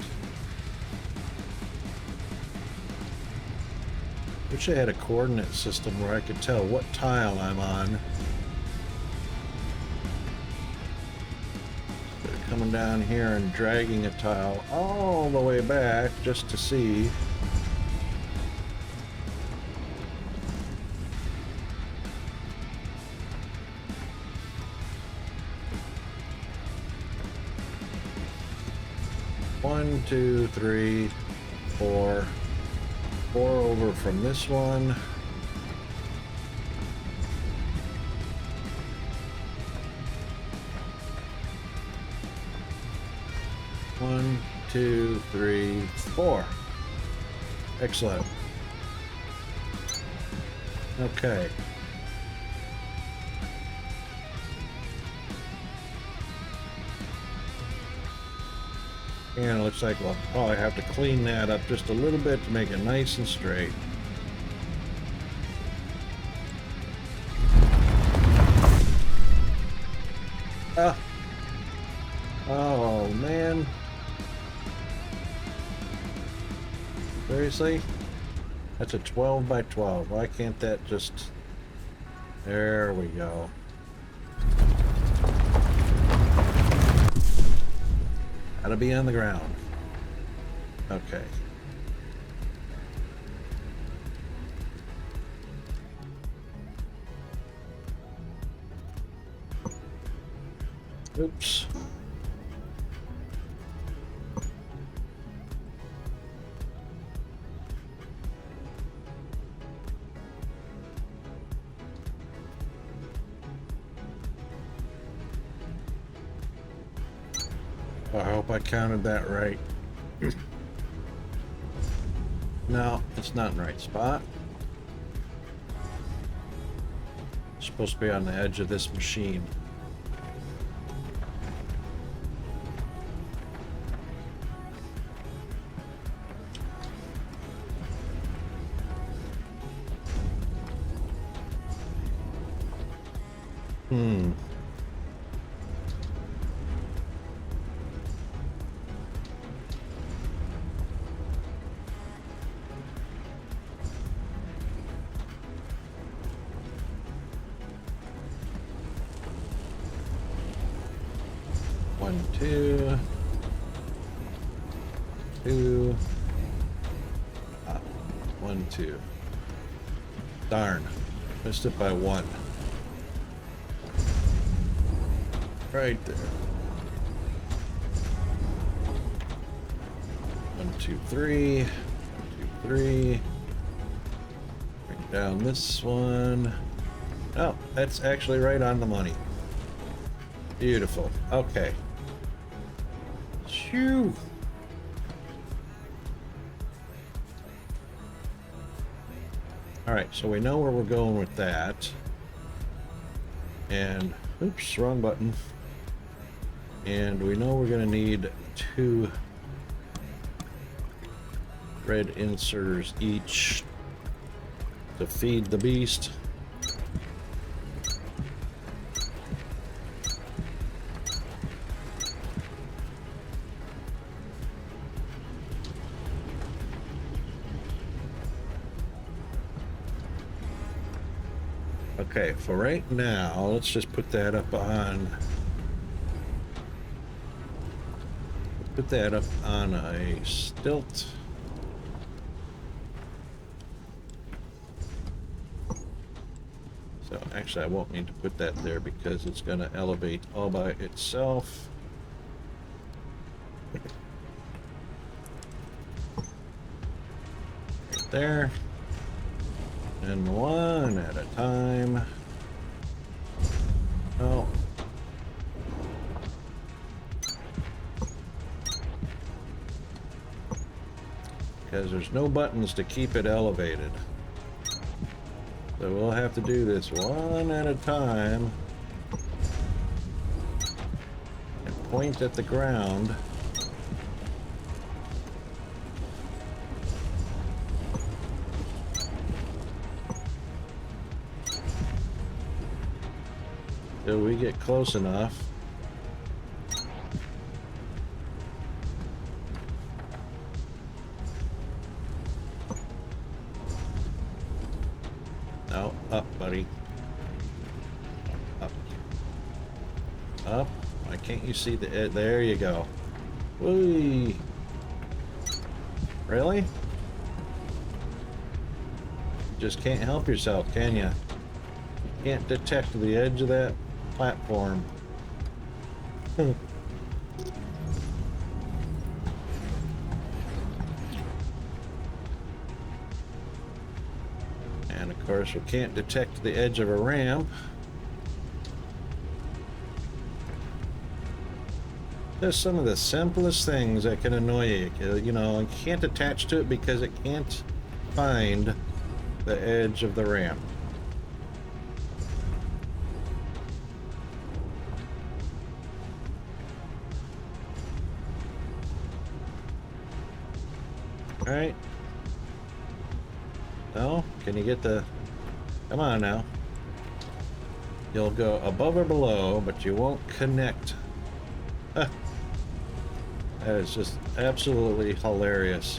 Wish I had a coordinate system where I could tell what tile I'm on. Coming down here and dragging a tile all the way back just to see. One, two, three, four. 4 over from this one. One, two, three, 4. Excellent. Okay. And it looks like we'll probably have to clean that up just a little bit to make it nice and straight. Oh man. Seriously? That's a 12 by 12. Why can't that just... There we go. Gotta be on the ground. Okay. Oops. I hope I counted that right. No, it's not in the right spot. It's supposed to be on the edge of this machine. Hmm. One, two. Two. Ah, one, two. Darn. Missed it by one. Right there. 1, 2, 3. 1, 2, 3. Bring down this one. Oh, that's actually right on the money. Beautiful. Okay. Phew. All right, so we know where we're going with that. And, oops, wrong button. And we know we're going to need 2 red inserters each to feed the beast. Okay, for right now, let's just put that up on... Put that up on a stilt. So actually I won't need to put that there because it's going to elevate all by itself. Right there. And one at a time. Oh. Because there's no buttons to keep it elevated. So we'll have to do this one at a time. And point at the ground. Till we get close enough. No, up, buddy. Up. Up. Why can't you see the... there you go. Whee! Really? Just can't help yourself, can you? Can't detect the edge of that platform. And of course we can't detect the edge of a ramp. There's some of the simplest things that can annoy you. You know, you can't attach to it because it can't find the edge of the ramp. All right. No? Can you get the... Come on now. You'll go above or below, but you won't connect. That is just absolutely hilarious.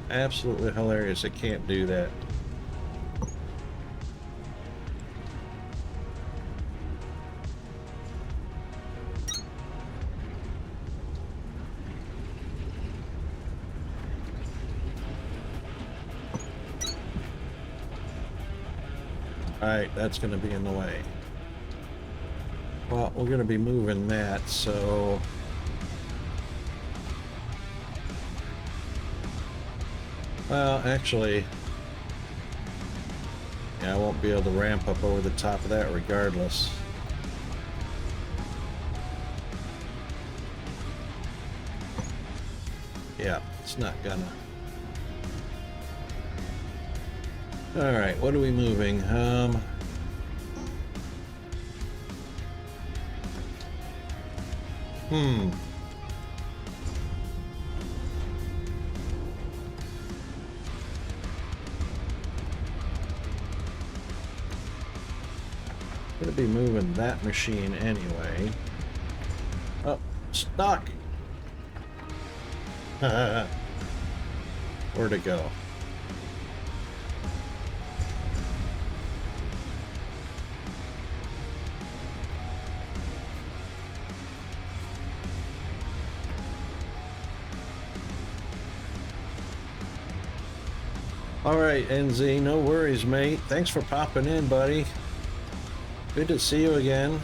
Absolutely hilarious. It can't do that. Alright, that's going to be in the way. Well, we're going to be moving that, so... Well, actually... Yeah, I won't be able to ramp up over the top of that regardless. Yeah, it's not gonna. Alright, what are we moving? Gonna be moving that machine anyway. Oh, stuck! Where'd it go? Alright, NZ, no worries, mate. Thanks for popping in, buddy. Good to see you again.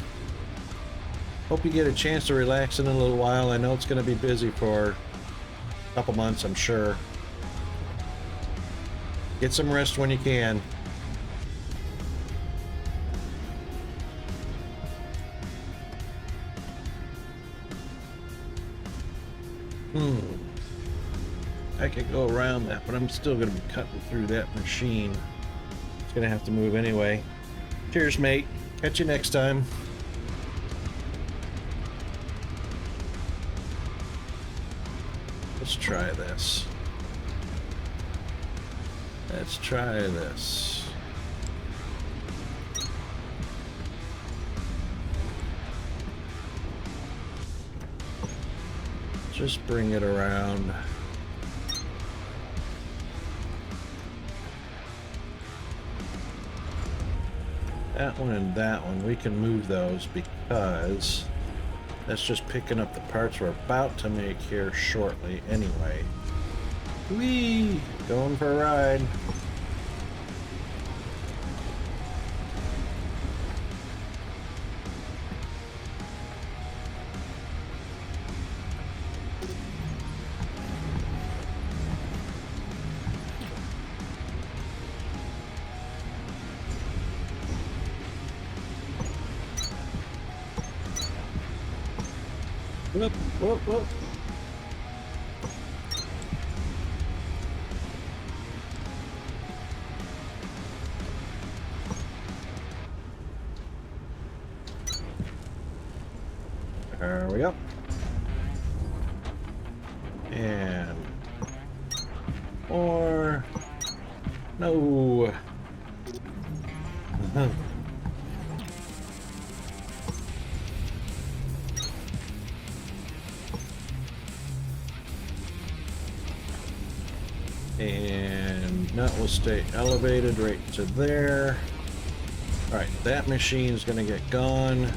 Hope you get a chance to relax in a little while. I know it's going to be busy for a couple months, I'm sure. Get some rest when you can. I could go around that, but I'm still going to be cutting through that machine. It's going to have to move anyway. Cheers, mate. Catch you next time. Let's try this. Let's try this. Just bring it around. That one and that one, we can move those because that's just picking up the parts we're about to make here shortly anyway. Whee! Going for a ride. Whoop, whoop, whoop. There we go. And or no. And nut will stay elevated right to there. All right, that machine's gonna get gone.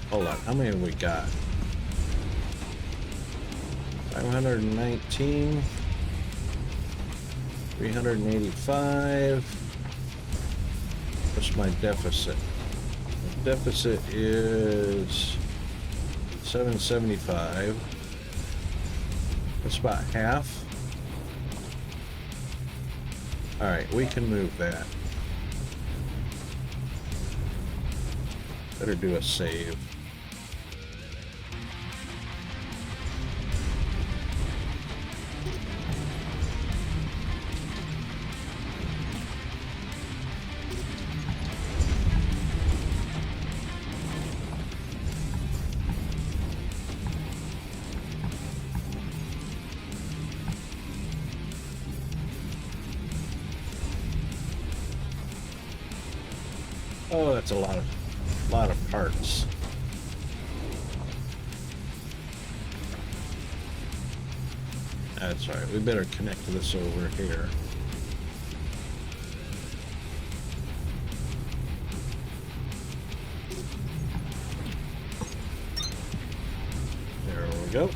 Hold on, how many have we got? 519, 385. What's my deficit? The deficit is 775. That's about half. All right, we can move that. Better do a save. Oh, that's a lot of parts. That's right. We better connect this over here. There we go.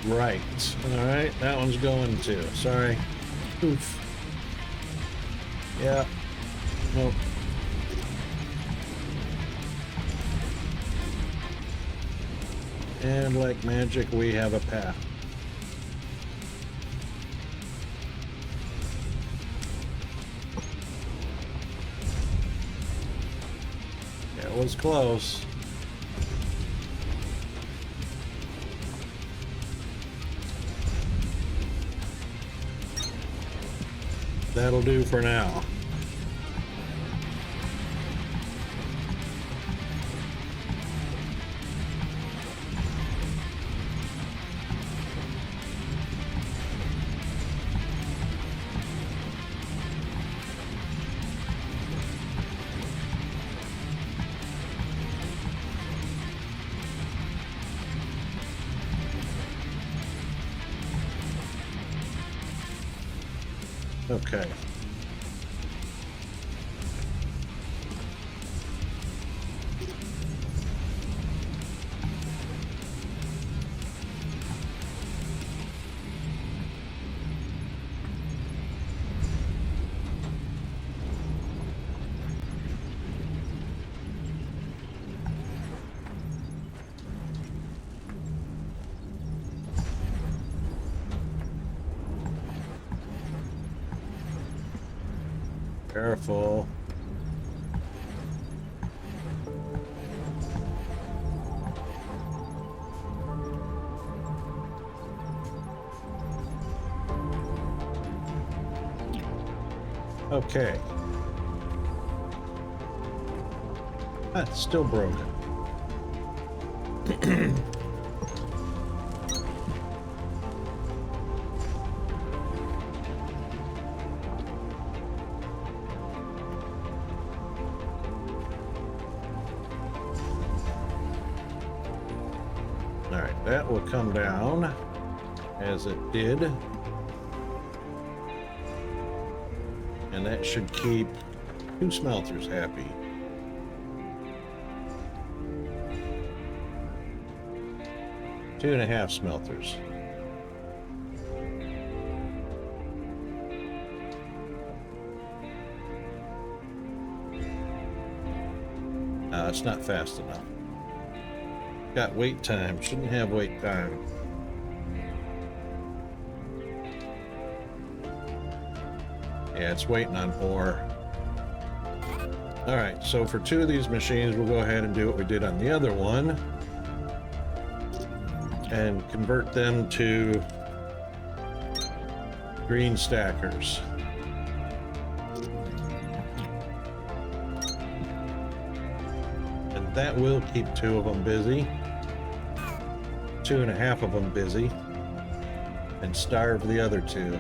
Right. All right, that one's going too. Sorry. Oof. Yeah. Nope. And like magic, we have a path. That was close. That'll do for now. Okay. Careful. Okay. Ah, it's still broken. All right, that will come down as it did. And that should keep 2 smelters happy. Two and a half smelters. No, it's not fast enough. Got wait time. Shouldn't have wait time. Yeah, it's waiting on ore. Alright, so for 2 of these machines, we'll go ahead and do what we did on the other one. And convert them to green stackers. And that will keep 2 of them busy. 2 and a half of them busy. And starve the other 2.